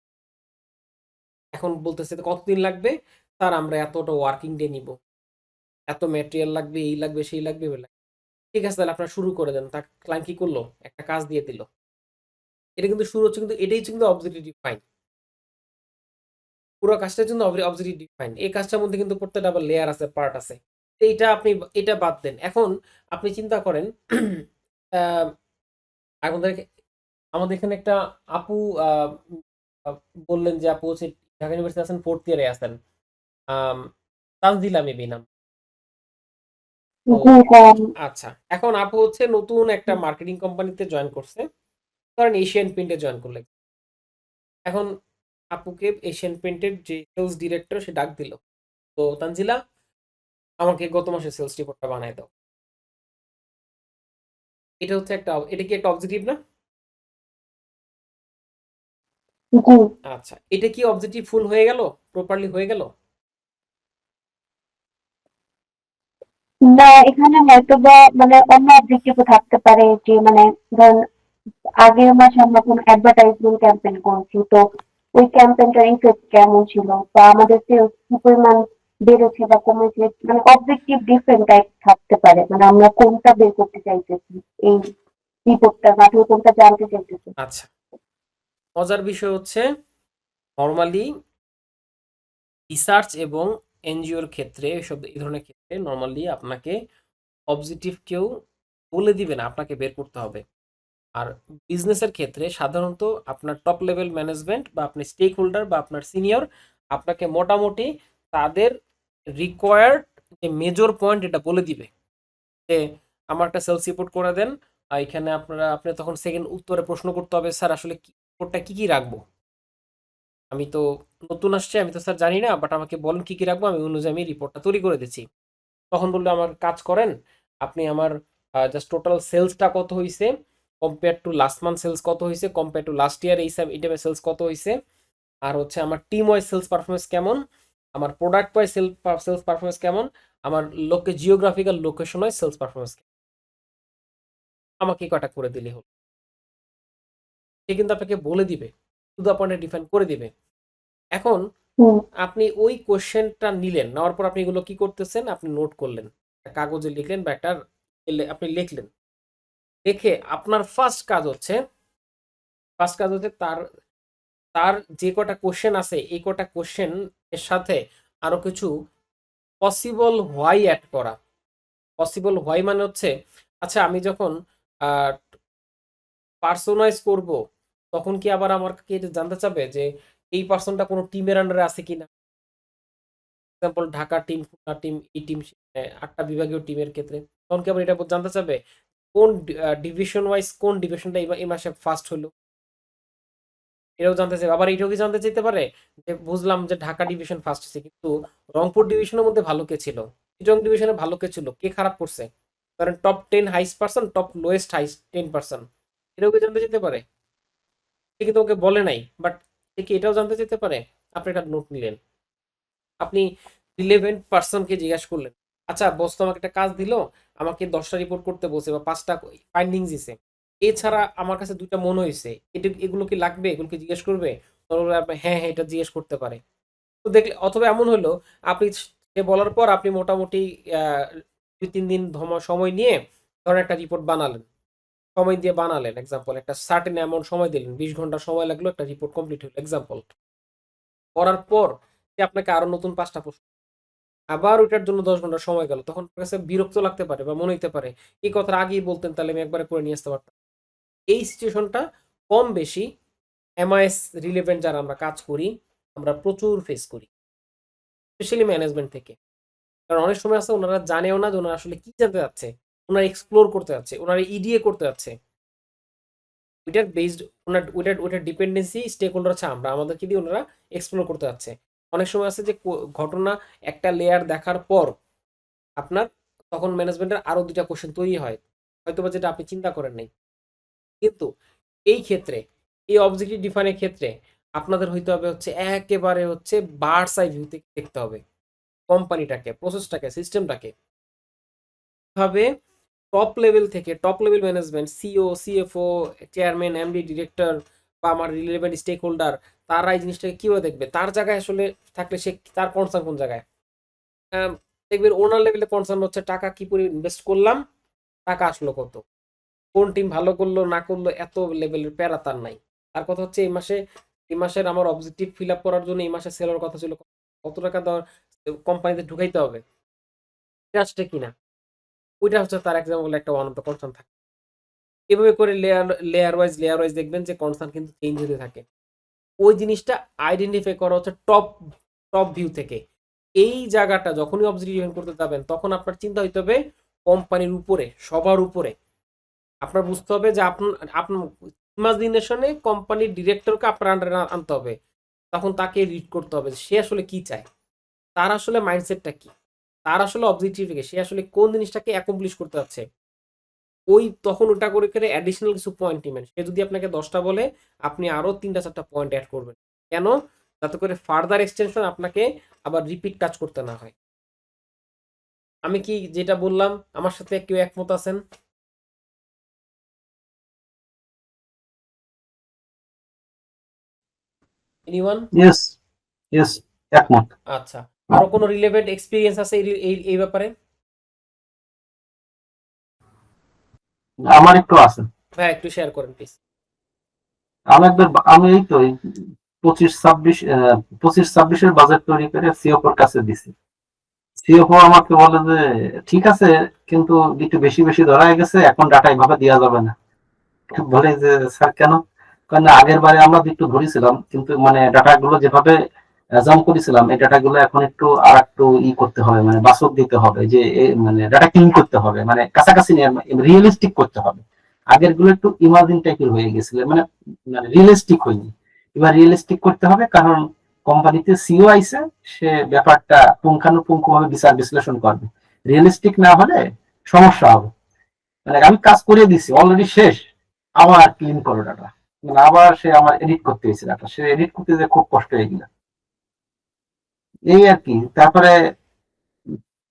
এখন বলতেছে কতদিন লাগবে, স্যার আমরা এতটা ওয়ার্কিং ডে নিব, এত ম্যাটেরিয়াল লাগবে, এই লাগবে সেই লাগবে ঠিক আছে তাহলে আপনারা শুরু করে দেন। তার ক্লায়েন্ট কি করলো, একটা কাজ দিয়ে দিল। এটা কিন্তু শুরু হচ্ছে, কিন্তু এটাই হচ্ছে কিন্তু অবজেক্টিভ ডিফাইন, পুরো কাজটার জন্য অবজেক্টিভ ডিফাইন। এই কাজটার মধ্যে কিন্তু প্রত্যেকটা আবার লেয়ার আছে, পার্ট আছে। এইটা আপনি এটা বাদ দেন। এখন আপনি চিন্তা করেন আহ, আমাদের আমাদের এখানে একটা আপু আহ, আহ, বললেন যে আপু হচ্ছে ঢাকা ইউনিভার্সিটি আছেন, 4th ইয়ারে আছেন, তানজিলা মেবি নাম। তো জি স্যার। আচ্ছা, এখন আপু হচ্ছে নতুন একটা মার্কেটিং কোম্পানিতে জয়েন করছে, ধরেন এশিয়ান পেইন্টে জয়েন করলে। এখন আপুকে এশিয়ান পেইন্টের যে সেলস ডিরেক্টর সে ডাক দিল, তো তানজিলা আমাকে গত মাসের সেলস রিপোর্টটা বানায় দাও। এটা হচ্ছে একটা, এটা কি একটা অবজেক্টিভ না? জি আচ্ছা, এটা কি অবজেক্টিভ ফুল হয়ে গেল, প্রপারলি হয়ে গেল? না, এখানে হয়তোবা মানে অন্য অবজেক্টিভও থাকতে পারে, যে মানে ধরুন আগের মাসে আমরা কোনো অ্যাডভার্টাইজমেন্ট ক্যাম্পেইন করছি, তো ওই ক্যাম্পেইনটার ইফেক্ট কেমন ছিল বা আমাদের সেলস কি পরিমাণ বেড়েছে বা কমেছে, মানে অবজেক্টিভ ডিফারেন্ট টাইপ থাকতে পারে, মানে আমরা কোনটা বের করতে চাইতেছি এই রিপোর্টটা বা তুমি কোনটা জানতে চাইতেছো? আচ্ছা, মজার বিষয় হচ্ছে নর্মালি রিসার্চ এবং এনজিওর ক্ষেত্রে এই ধরনের ক্ষেত্রে নর্মালি আপনাকে অবজেক্টিভ কেউ বলে দিবে না, আপনাকে বের করতে হবে। আর বিজনেসের ক্ষেত্রে সাধারণত আপনার টপ লেভেল ম্যানেজমেন্ট বা আপনি স্টেক হোল্ডার বা আপনার সিনিয়র আপনাকে মোটামুটি তাদের রিকোয়ার্ড যে মেজর পয়েন্ট এটা বলে দিবে যে আমার একটা সেলস রিপোর্ট করে দেন। আর এখানে আপনি তখন সেকেন্ড উত্তরে প্রশ্ন করতে হবে, স্যার আসলে রিপোর্টটা কি কি রাখবো, আমি তো নতুন আসছে, আমি তো স্যার জানি না, বাট আমাকে বলেন কি কি রাখবো, আমি অনুযায়ী আমি রিপোর্টটা তৈরি করে দিচ্ছি। তখন বললো আমার কাজ করেন, আপনি আমার জাস্ট টোটাল সেলসটা কত হয়েছে compare to last month, sales কত হয়েছে কম্পেয়ার টু লাস্ট ইয়ার এই টাইমে সেলস কত হয়েছে, আর হচ্ছে আমার টিম ওয়াইজ সেলস পারফরমেন্স কেমন, আমার প্রোডাক্ট ওয়াইজ সেলস পারফরমেন্স কেমন, আমার geographical location wise sales performance আমাকে কটা করে দিলে হলো। সে কিন্তু আপনাকে বলে দিবে, টু দ্য পয়েন্টে ডিফাইন করে দিবে। এখন হুম আপনি ওই কোশ্চেনটা নিলেন, নেওয়ার পর আপনি এগুলো কি করতেছেন, আপনি নোট করলেন, একটা কাগজে লিখলেন বা একটা আপনি লিখলেন। লিখে আপনার ফার্স্ট কাজ হচ্ছে তার তার যে কটা কোশ্চেন আছে এই কটা কোশ্চেন এর সাথে আরো কিছু পসিবল হোয়াই অ্যাড করা। পসিবল হোয়াই মানে হচ্ছে আচ্ছা আমি যখন পার্সোনালাইজ করব তখন কি আবার আমাকে এটা জানতে চাবে যে এই পার্সনটা কোনো টিমের আন্ডারে আছে কিনা। Example Dhaka team, Khulna team, এই টিম 8টা বিভাগীয় টিমের ক্ষেত্রে তখন কি আবার এটা জানতে চাবে কোন ডিভিশন ওয়াইজ কোন ডিভিশনটা এই মাসে ফার্স্ট হলো, এটাও জানতে চাইবে। আবার এটাও কি জানতে চাইতে পারে যে বুঝলাম যে ঢাকা ডিভিশন ফার্স্ট হয়েছে, কিন্তু রংপুর ডিভিশনের মধ্যে ভালো কে ছিল, চিটং ডিভিশনে ভালো কে ছিল, কে খারাপ করছে, কারণ top 10 highest person, top lowest highest 10%, এটাও কি জানতে যেতে পারে। সে কিন্তু ওকে বলে নাই, বাট সে কি এটাও জানতে যেতে পারে। আপনি একটা নোট নিলেন, আপনি রিলেভেন্ট পার্সনকে জিজ্ঞাসা করলেন, আচ্ছা বস তো আমাকে একটা কাজ দিল, আমাকে 10টা রিপোর্ট করতে বলছে বা 5টা ফাইন্ডিংস দিছে, এছাড়া আমার কাছে 2টা মনে হয়েছে, এগুলো কি লাগবে, এগুলো কি জিজ্ঞেস করবে, তখন বলবে হ্যাঁ হ্যাঁ এটা জিজ্ঞেস করতে পারে। তো দেখলে অথবা এমন হলো আপনি সে বলার পর আপনি মোটামুটি 2-3 দিন সময় নিয়ে ধরেন একটা রিপোর্ট বানালেন, সময় দিয়ে বানালেন, এক্সাম্পল একটা সার্টেন অ্যামাউন্ট সময় দিলেন, 20 ঘন্টা সময় লাগলো, একটা রিপোর্ট কমপ্লিট হলো এক্সাম্পল। করার পর সে আপনাকে আরো নতুন 5টা প্রশ্ন, আবার ওইটার জন্য 10 ঘন্টা সময় গেল, তখন আপনার কাছে বিরক্ত লাগতে পারে বা মনে হতে পারে এই কথাটা আগেই বলতেন তাহলে আমি একবারে করে নিয়ে আসতে পারতাম। এই সিচুয়েশনটা কম বেশি এমআইএস রিলেভেন্ট যারা আমরা কাজ করি আমরা প্রচুর ফেস করি, স্পেশালি ম্যানেজমেন্ট থেকে। কারণ অনেক সময় আছে ওনারা জানেও না যে ওনারা আসলে কি জানতে যাচ্ছে, ওনারা এক্সপ্লোর করতে যাচ্ছে, ওনারা ইডিএ করতে যাচ্ছে, ওইটার বেসড ওইটার ডিপেন্ডেন্সি স্টেক হোল্ডার আছে আমরা, আমাদেরকে দিয়ে ওনারা এক্সপ্লোর করতে যাচ্ছে। অনেক সময় আছে যে ঘটনা একটা লেয়ার দেখার পর আপনার তখন ম্যানেজমেন্টের আরো 2টা কোশ্চেন তৈরি হয়, হয়তোবা যেটা আপনি চিন্তা করেন নাই। কিন্তু এই ক্ষেত্রে এই অবজেক্টিভ ডিফাইনের ক্ষেত্রে আপনাদের হইতে হবে হচ্ছে একেবারে হচ্ছে বার্ডস আই ভিউ থেকে দেখতে হবে কোম্পানিটাকে, প্রসেসটাকে, সিস্টেমটাকে। ভাবে টপ লেভেল থেকে top level management, CEO, CFO, chairman, MD, director বা আমার রিলেভেন্ট স্টেক হোল্ডার তারা এই জিনিসটাকে কিভাবে দেখবে, তার জায়গায় আসলে থাকলে সে তার কনসার্ন কোন জায়গায়। দেখবেন ওনার লেভেলে কনসার্ন হচ্ছে টাকা কি পরিমাণ ইনভেস্ট করলাম, টাকা আসলো কত, কোন টিম ভালো করলো না করলো, এত লেভেলের প্যারা তার নাই। তার কথা হচ্ছে এই মাসের আমার অবজেক্টিভ ফিল আপ করার জন্য এই মাসে সেলের কথা ছিল কত টাকা দেওয়ার কোম্পানিতে ঢুকাইতে হবে, আসছে কিনা, ওইটা হচ্ছে তার এক্সাম্পল একটা ওয়ান অফ দ্য কনসার্ন থাকে। এভাবে করে লেয়ার ওয়াইজ দেখবেন যে কনসার্ন কিন্তু চেঞ্জ হতে থাকে। ওই জিনিসটা আইডেন্টিফাই করা হচ্ছে টপ ভিউ থেকে। এই জায়গাটা যখনই অবজারভেশন করতে যাবেন তখন আপনার চিন্তা হইতে হবে কোম্পানির উপরে, সবার উপরে। আপনার বুঝতে হবে যে আপনার ইমাজিনেশনে কোম্পানির ডিরেক্টরকে আপনার আন্ডারে আনতে হবে, তখন তাকে রিড করতে হবে সে আসলে কি চায়, তার আসলে মাইন্ডসেটটা কি, তার আসলে অবজেক্টিভ কি, সে আসলে কোন জিনিসটাকে অ্যাকমপ্লিশ করতে যাচ্ছে। তখন ওটা করে করে অ্যাডিশনাল কিছু পয়েন্ট নেবেন। সে যদি আপনাকে 10টা বলে আপনি আরো 3টা-4টা পয়েন্ট অ্যাড করবেন, কেন, যাতে করে ফার্দার এক্সটেনশন আপনাকে আবার রিপিট কাজ করতে না হয়। আমি কি যেটা বললাম আমার সাথে কেউ একমত আছেন? এনিওয়ান? ইয়েস, ইয়েস, একমত। আচ্ছা, আরো কোনো রিলেভেন্ট এক্সপিরিয়েন্স আছে এই ব্যাপারে? আমার একটু আছে। ভাই একটু শেয়ার করেন প্লিজ। আমি এই তো এই 25-26 বাজেট তৈরি করে সিওপোর কাছে দিছি। সিওপো আমাকে বলে যে ঠিক আছে, কিন্তু একটু বেশি বেশি ধরা হয়ে গেছে, এখন ডাটা এইভাবে দেওয়া যাবে না। বলে যে স্যার কেন? কারণ আগের বারে আমরা একটু ধরেছিলাম, কিন্তু মানে ডাটা গুলো যেভাবে জাম করেছিলাম, এই ডাটা গুলো এখন একটু আর একটু করতে হবে, মানে বাসক দিতে হবে, যে মানে ডাটা ক্লিন করতে হবে, মানে কাছাকাছি রিয়েলিস্টিক করতে হবে। আগের গুলো একটু ইমাজিন টাইপের হয়ে গেছিল, মানে মানে রিয়েলিস্টিক হয়নি। এবার রিয়েলিস্টিক করতে হবে, কারণ কোম্পানিতে সিও আইছে, সে ব্যাপারটা পুঙ্খানুপুঙ্খ ভাবে বিচার বিশ্লেষণ করবে। রিয়েলিস্টিক না হলে সমস্যা হবে। মানে আমি কাজ করে দিছি, অলরেডি শেষ, আবার ক্লিন করো ডাটা, মানে আবার সে আমার এডিট করতে হয়েছে ডাটা, সে এডিট করতে যে খুব কষ্ট হয়ে গেল। এই আর কি। তারপরে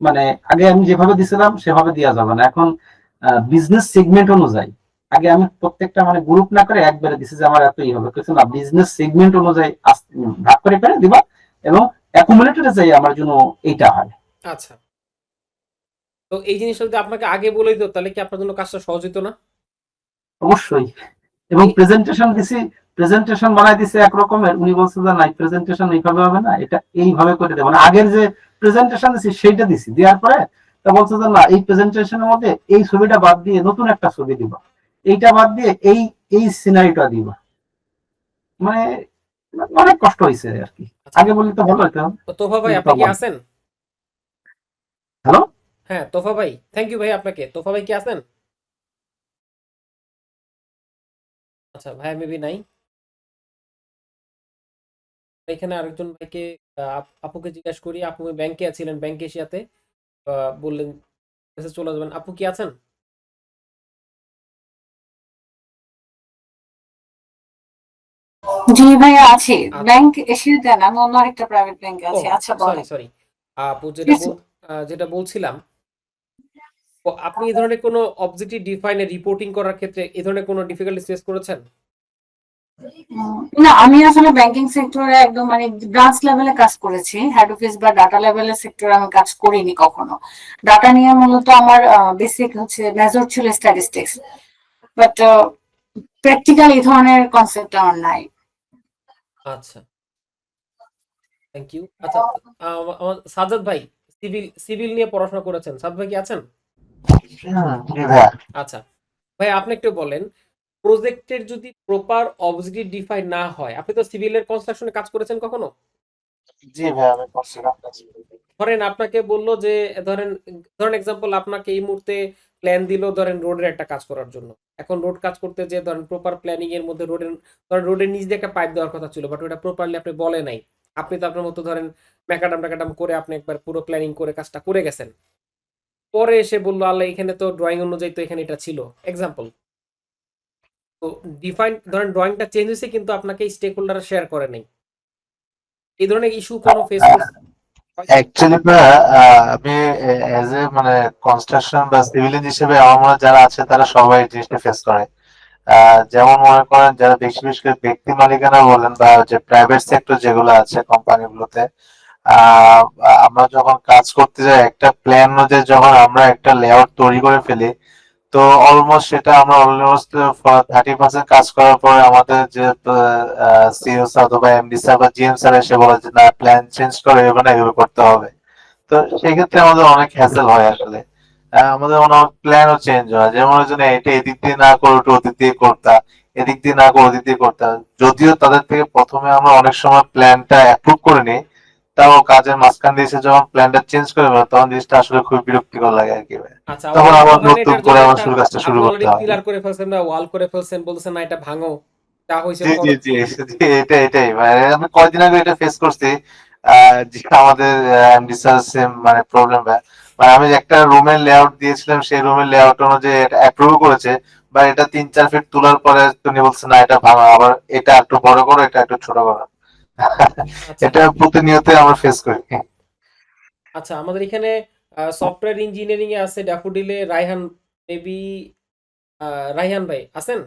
মানে আগে আমি যেভাবে দিছিলাম সেভাবে দেওয়া যাবে না এখন, বিজনেস সেগমেন্ট অনুযায়ী। আগে আমি প্রত্যেকটা মানে গ্রুপ না করে একবারে দিছি যে আমার এতই হবে, কিছু না, বিজনেস সেগমেন্ট অনুযায়ী ভাগ করে করে দিবা, এবং অ্যাকুমুলেটরে যাই আমার জন্য এইটা হয়। আচ্ছা, তো এই জিনিসটা যদি আপনাকে আগে বলে দিত তাহলে কি আপনার জন্য কাজটা সহজ হতো না? অবশ্যই। এবং এই- প্রেজেন্টেশন দিছি, প্রেজেন্টেশন বানাই দিছে একরকমের, উনি বলছে যে নাই, প্রেজেন্টেশন এইভাবে হবে না, এটা এইভাবে করে দেবো, মানে আগের যে প্রেজেন্টেশন দিছি সেইটা দিছি, দেওয়ার পরে তা বলছে যে না, এই প্রেজেন্টেশনের মধ্যে এই ছবিটা বাদ দিয়ে নতুন একটা ছবি দিবা, এইটা বাদ দিয়ে এই এই সিনারিটা দিবা। মানে অনেক কষ্ট হয়েছে আর কি। আচ্ছা, আগে বললে তো ভালো হতো। তো তোফা ভাই আপনি কি আছেন? হ্যালো। হ্যাঁ তোফা ভাই, থ্যাংক ইউ ভাই আপনাকে। তোফা ভাই কি আছেন? আচ্ছা ভাই মেবি নাই। এখানে আরেকজন ভাইকে আপুকে জিজ্ঞাসা করি, আপু ব্যাংকে আছিলেন, ব্যাংকে এশিয়াতে বললেন মেসেজ চলে যাবেন। আপু কি আছেন? জি ভাইয়া আছি। আচ্ছা, ব্যাংক এশিয়া দেন, আমি অন্য আরেকটা প্রাইভেট ব্যাংকে ও আছি। আচ্ছা সরি বলেন। সরি আপু, Yes, যেটা বলছিলাম, ও আপনি এই ধরনের কোনো অবজেক্টিভ ডিফাইনে রিপোর্টিং করার ক্ষেত্রে এই ধরনের কোনো ডিফিকাল্টি ফেস করেছেন? না আমি আসলে ব্যাংকিং সেক্টরে একদম মানে ব্রাঞ্চ লেভেলে কাজ করেছি, হেড অফিস বা ডাটা লেভেলের সেক্টরে আমি কাজ করিনি কখনো। ডাটা নিয়ে মূলত আমার বেসিক হচ্ছে মেজর ছিল স্ট্যাটিস্টিক্স, বাট প্র্যাকটিক্যাল এই ধরনের কনসেপ্ট আমার নাই। আচ্ছা, থ্যাংক ইউ। আচ্ছা, আমার সাজ্জাদ ভাই সিভিল সিভিল নিয়ে পড়াশোনা করেছেন, সাজ্জাদ ভাই কি আছেন? জি ভাইয়া। আচ্ছা ভাই, আপনি একটু বলেন, প্রজেক্টের যদি প্রপার অবজেক্টিভ ডিফাইন না হয়, আপনি তো সিভিলের কনস্ট্রাকশনে কাজ করেছেন কখনো? জি ভাইয়া, আমি করছিলাম। ধরেন আপনাকে বললো যে, ধরেন ধরেন এক্সাম্পল, আপনাকে এই মুহূর্তে প্ল্যান দিল ধরেন রোডের একটা কাজ করার জন্য। এখন রোড কাজ করতে যে ধরেন প্রপার প্ল্যানিং এর মধ্যে ধরেন রোডের নিচ দিয়ে একটা পাইপ দেওয়ার কথা ছিল, বাট ওটা প্রপারলি আপনি বলে নাই। আপনি তো আপনার মতো ধরেন ম্যাকাডাম টাকাডাম করে আপনি একবার পুরো প্ল্যানিং করে কাজটা করে গেছেন। পরে এসে বললো আল্লাহ, এখানে তো ড্রয়িং অনুযায়ী তো এখানে এটা ছিল, এক্সাম্পল। তো ডিফাইন ধরেন ড্রয়িংটা চেঞ্জ হয়েছে, কিন্তু আপনাকে স্টেক হোল্ডাররা শেয়ার করে নাই। এই ধরনের ইস্যু কোনো ফেস করছে? অ্যাকচুয়ালি আমি এজ এ মানে কনস্ট্রাকশন বা সিভিল হিসেবে আমার মনে হয় যারা আছে তারা সবাই এই জিনিসটা ফেস করে। যেমন মনে করেন যারা বেশি বেশি করে ব্যক্তি মালিকানা বলেন বা যে প্রাইভেট সেক্টর যেগুলো আছে কোম্পানিগুলোতে, আহ আমরা যখন কাজ করতে যাই একটা প্ল্যান অনুযায়ী যখন আমরা একটা লেআউট তৈরি করে ফেলি, তো অলমোস্ট সেটা আমরা অলমোস্ট 30% কাজ করার পরে আমাদের যে সিও স্যার অথবা এমডি স্যার বা জিএম স্যার এসে বলে যে না, প্ল্যান চেঞ্জ করে এভাবে না এভাবে করতে হবে। তো সেক্ষেত্রে আমাদের অনেক হ্যাসেল হয় আসলে। আমাদের অনেক প্ল্যানও চেঞ্জ হয়, যেমন ওই জন্য এটা এদিক দিয়ে না করে ওটা ওদিক দিয়ে করতা, এদিক দিয়ে না করে ওদিক দিয়ে করতা। যদিও তাদের থেকে প্রথমে আমরা অনেক সময় প্ল্যানটা অ্যাপ্রুভ করে নিই, তাও কাজের মাঝখান দিয়ে এসে যখন প্ল্যানটা চেঞ্জ করে ফেলে, তখন জিনিসটা আসলে খুব বিরক্তিকর লাগে আর কি ভাই। আচ্ছা, তখন আবার ওখানে নতুন এটার করে জন্য আবার একটা, শুরু কাজটা শুরু আপনি করতে অলরেডি হয়। পিলার করে ফেলছেন না ওয়াল করে ফেলছেন, বলছেন না এটা ভাঙো, যা হয়েছে জি জি করো। জি জি, এটাই মানে আমি কয়দিন আগে এটা ফেস করছি। যে আমাদের এমডি স্যার সেম মানে প্রবলেম। মানে আমি একটা রুমের লেআউট দিয়েছিলাম, সেই রুমের লেআউট অনুযায়ী এটা অ্যাপ্রুভ করেছে, বা এটা 3-4 ফিট তোলার পরে তুমি বলছে না এটা ভাঙা, আবার এটা একটু বড় করো, এটা একটু ছোট করো। আচ্ছা এটা প্রতিনিয়ত আমরা ফেস করি। আচ্ছা, আমাদের এখানে সফটওয়্যার ইঞ্জিনিয়ারিং এ আছে ড্যাফোডিলে রায়হান, মেবি রায়হান ভাই আছেন?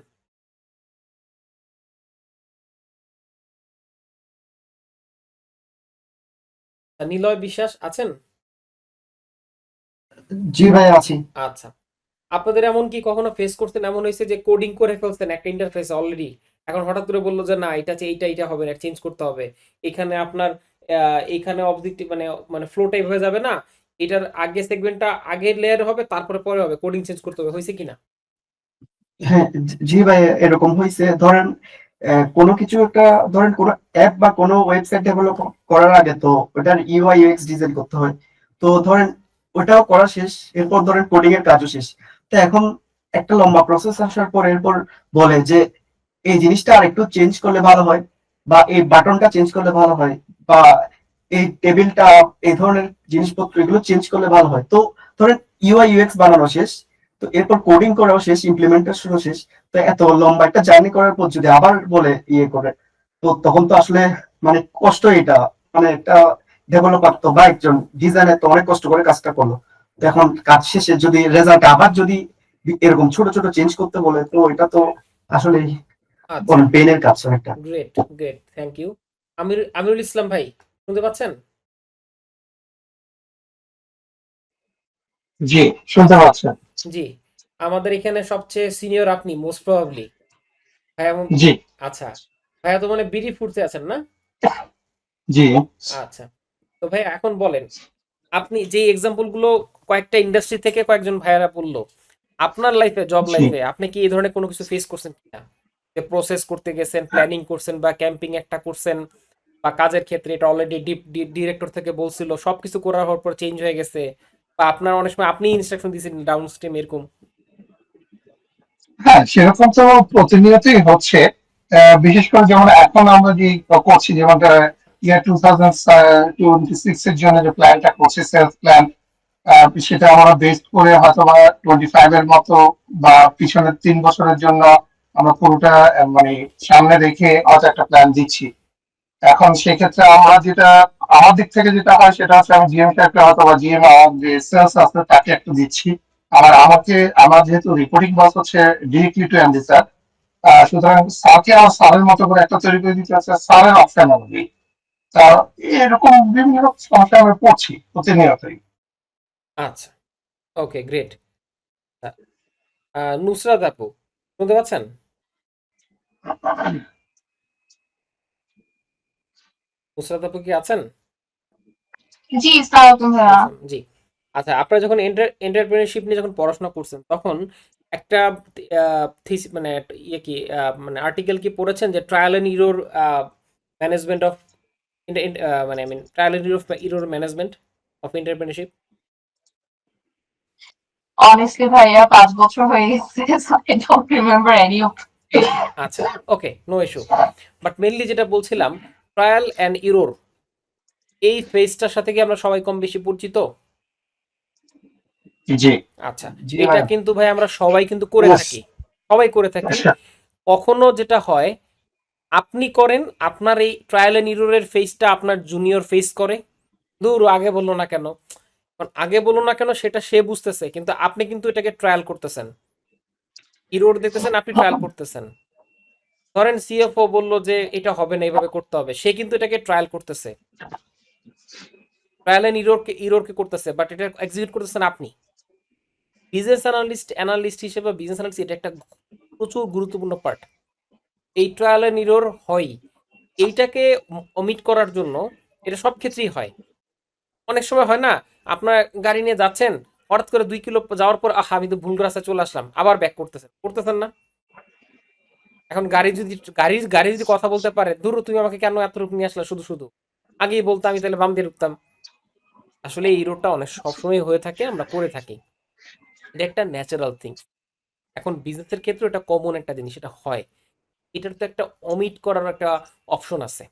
নিলয় বিশ্বাস আছেন? জি ভাই আছি। আচ্ছা, আপনাদের এমন কি কখনো ফেস করছেন, এমন হয়েছে যে কোডিং করে ফেলছেন একটা ইন্টারফেস অলরেডি, এখন হঠাৎ করে বললো যে না এটা এইটা হবে না, চেঞ্জ করতে হবে, এখানে আপনার এইখানে অবজেক্টিভ মানে মানে ফ্লো টাইপ হয়ে যাবে না, এটার আগে সেগমেন্টটা আগের লেয়ার হবে তারপরে পরে হবে, কোডিং চেঞ্জ করতে হবে, হয়েছে কিনা? হ্যাঁ, জি ভাই, এরকম হয়েছে। ধরেন কোনো কিছু একটা, ধরেন কোনো অ্যাপ বা কোনো ওয়েবসাইট ডেভেলপ করার আগে তো ওটার ইউআই ইউএক্স ডিজাইন করতে হয়। তো ধরেন ওটাও করা শেষ, এরপর ধরেন কোডিং এর কাজও শেষ। তো এখন একটা লম্বা প্রসেস আসার পর এরপর বলে যে এই জিনিসটা আর একটু চেঞ্জ করলে ভালো হয়, বা এই বাটনটা চেঞ্জ করলে ভালো হয়, বা এই টেবিলটা, এই ধরনের জিনিসপত্র এগুলো চেঞ্জ করলে ভালো হয়। তো ধরেন ইউআই ইউএক্স বানানো শেষ, তো এরপর কোডিং করাও শেষ, ইমপ্লিমেন্টেশনও শেষ। তো এত লম্বা একটা জার্নি করার পর যদি আবার বলে ইয়ে করে, তো তখন তো আসলে মানে কষ্ট এটা, মানে একটা ডেভেলপার তো বা একজন ডিজাইনার তো অনেক কষ্ট করে কাজটা করলো, তো এখন কাজ শেষে যদি রেজাল্ট আবার যদি এরকম ছোট ছোট চেঞ্জ করতে বলে, তো এটা তো আসলে আচ্ছা, অনেক পেনের কাজ একটা। Great great, thank you. Amirul Islam ভাই, শুনতে পাচ্ছেন? জি, শুনতে পাচ্ছেন? জি, আমাদের এখানে সবচেয়ে সিনিয়র আপনি মোস্ট প্রবাবলি ভাইয়া। জি, আচ্ছা, ভাইয়া তো মানে বিডি ফুডসে আছেন না? জি, আচ্ছা, তো ভাইয়া এখন বলেন, আপনি যে এক্সাম্পল গুলো কয়েকটা ইন্ডাস্ট্রি থেকে কয়েকজন ভাইয়ারা বললো, আপনার লাইফে, জব জি। লাইফে আপনি কি এই ধরনের কোনো কিছু ফেস করছেন কিনা, যে প্রসেস করতে গেছেন, প্ল্যানিং করছেন বা ক্যাম্পিং একটা করছেন, বা কাজের ক্ষেত্রে এটা অলরেডি ডিরেক্টর থেকে বলছিল সবকিছু করার পর চেঞ্জ হয়ে গেছে, বা আপনার অনেক সময় আপনি ইনস্ট্রাকশন দিয়েছেন ডাউন স্ট্রিম, এরকম? হ্যাঁ, সেরকম তো প্রতিনিয়তই হচ্ছে। বিশেষ করে যেমন এখন আমরা যে করছি, যেমন ইয়ার 2026 এর জন্য যে প্ল্যানটা করছি, সেলস প্ল্যান, সেটা আমরা বেস্ট করে হয়তো বা 25 এর মতো বা পিছনের 3 বছরের জন্য আমরা পুরোটা মানে সামনে রেখে হয়তো একটা প্ল্যান দিচ্ছি। এখন সেক্ষেত্রে আমরা যেটা, আমার দিক থেকে যেটা হয় সেটা হচ্ছে আমি জিএম টাকে হয়তো বা জিএম যে সেলস আছে তাকে একটু দিচ্ছি। আর আমাকে, আমার যেহেতু রিপোর্টিং বস হচ্ছে ডিরেক্টলি টু এমডি স্যার, সুতরাং স্যারকে আমার স্যারের মতো করে একটা তৈরি করে দিতে হচ্ছে স্যারের অপশন অনুযায়ী। তা এরকম বিভিন্ন রকম সমস্যা আমরা পড়ছি প্রতিনিয়তই। আচ্ছা, ওকে, গ্রেট। নুসরাত আপু, শুনতে পাচ্ছেন? নুসরাত আপু কি আছেন? জি, সালাম ভাইয়া। জি। আচ্ছা, আপনারা যখন এন্টারপ্রেনারশিপ নিয়ে যখন পড়াশোনা করছেন তখন একটা মানে ইয়ে কি মানে আর্টিকেল কি পড়েছেন যে trial and error management of, মানে I mean trial and error management of entrepreneurship? Honestly ভাইয়া 5 বছর হয়ে গেছে, I don't remember any of. আচ্ছা, okay, no issue. But mainly যেটা বলছিলাম, ট্রায়াল অ্যান্ড ইরর, এই ফেজটার সাথে কি আমরা সবাই কম বেশি পরিচিত? জি, আচ্ছা, জি এটা ভাই। কিন্তু ভাই আমরা সবাই কিন্তু করে Yes. থাকি, সবাই করে থাকি। আচ্ছা, কখনো যেটা হয়, আপনি করেন, আপনার এই ট্রায়াল এন্ড ইররের ফেজটা আপনার জুনিয়র ফেস করে, দূর আগে বললো না কেন, কারণ আগে বললো না কেন সেটা সে বুঝতেছে, কিন্তু আপনি কিন্তু এটাকে ট্রায়াল করতেছেন, ইরর দেখতেছেন, আপনি ট্রায়াল করতেছেন। ধরেন সিএফও বললো যে এটা হবে না, এইভাবে করতে হবে, সে কিন্তু এটাকে ট্রায়াল করতেছে, ট্রায়াল এন্ড ইররকে করতেছে, বাট এটা এক্সিকিউট করতেছেন আপনি। বিজনেস অ্যানালিস্ট হিসেবে, বিজনেস অ্যানালিস্ট এটা একটা প্রচুর গুরুত্বপূর্ণ পার্ট। এই ট্রায়াল এন্ড ইরর হয়, এইটাকে অমিট করার জন্য, এটা সব ক্ষেত্রেই হয়। অনেক সময় হয় না, আপনার গাড়ি নিয়ে যাচ্ছেন, হঠাৎ করে 2 কিলো যাওয়ার পর আহা আমি তো ভুল রাস্তায় চলে আসলাম, আবার ব্যাক করতেছেন না? এখন গাড়ি যদি কথা বলতে পারে, দূর তুমি আমাকে কেন এত রূপ নিয়ে আসলে শুধু শুধু, আগেই বলতে আমি তাহলে বাম দিয়ে ঢুকতাম। আসলে এই রোডটা অনেক সবসময় হয়ে থাকে, আমরা করে থাকি, এটা একটা ন্যাচারাল থিং। এখন বিজনেসের ক্ষেত্রে এটা কমন একটা জিনিস, এটা হয়। এটার তো একটা অমিট করার একটা অপশন আছে,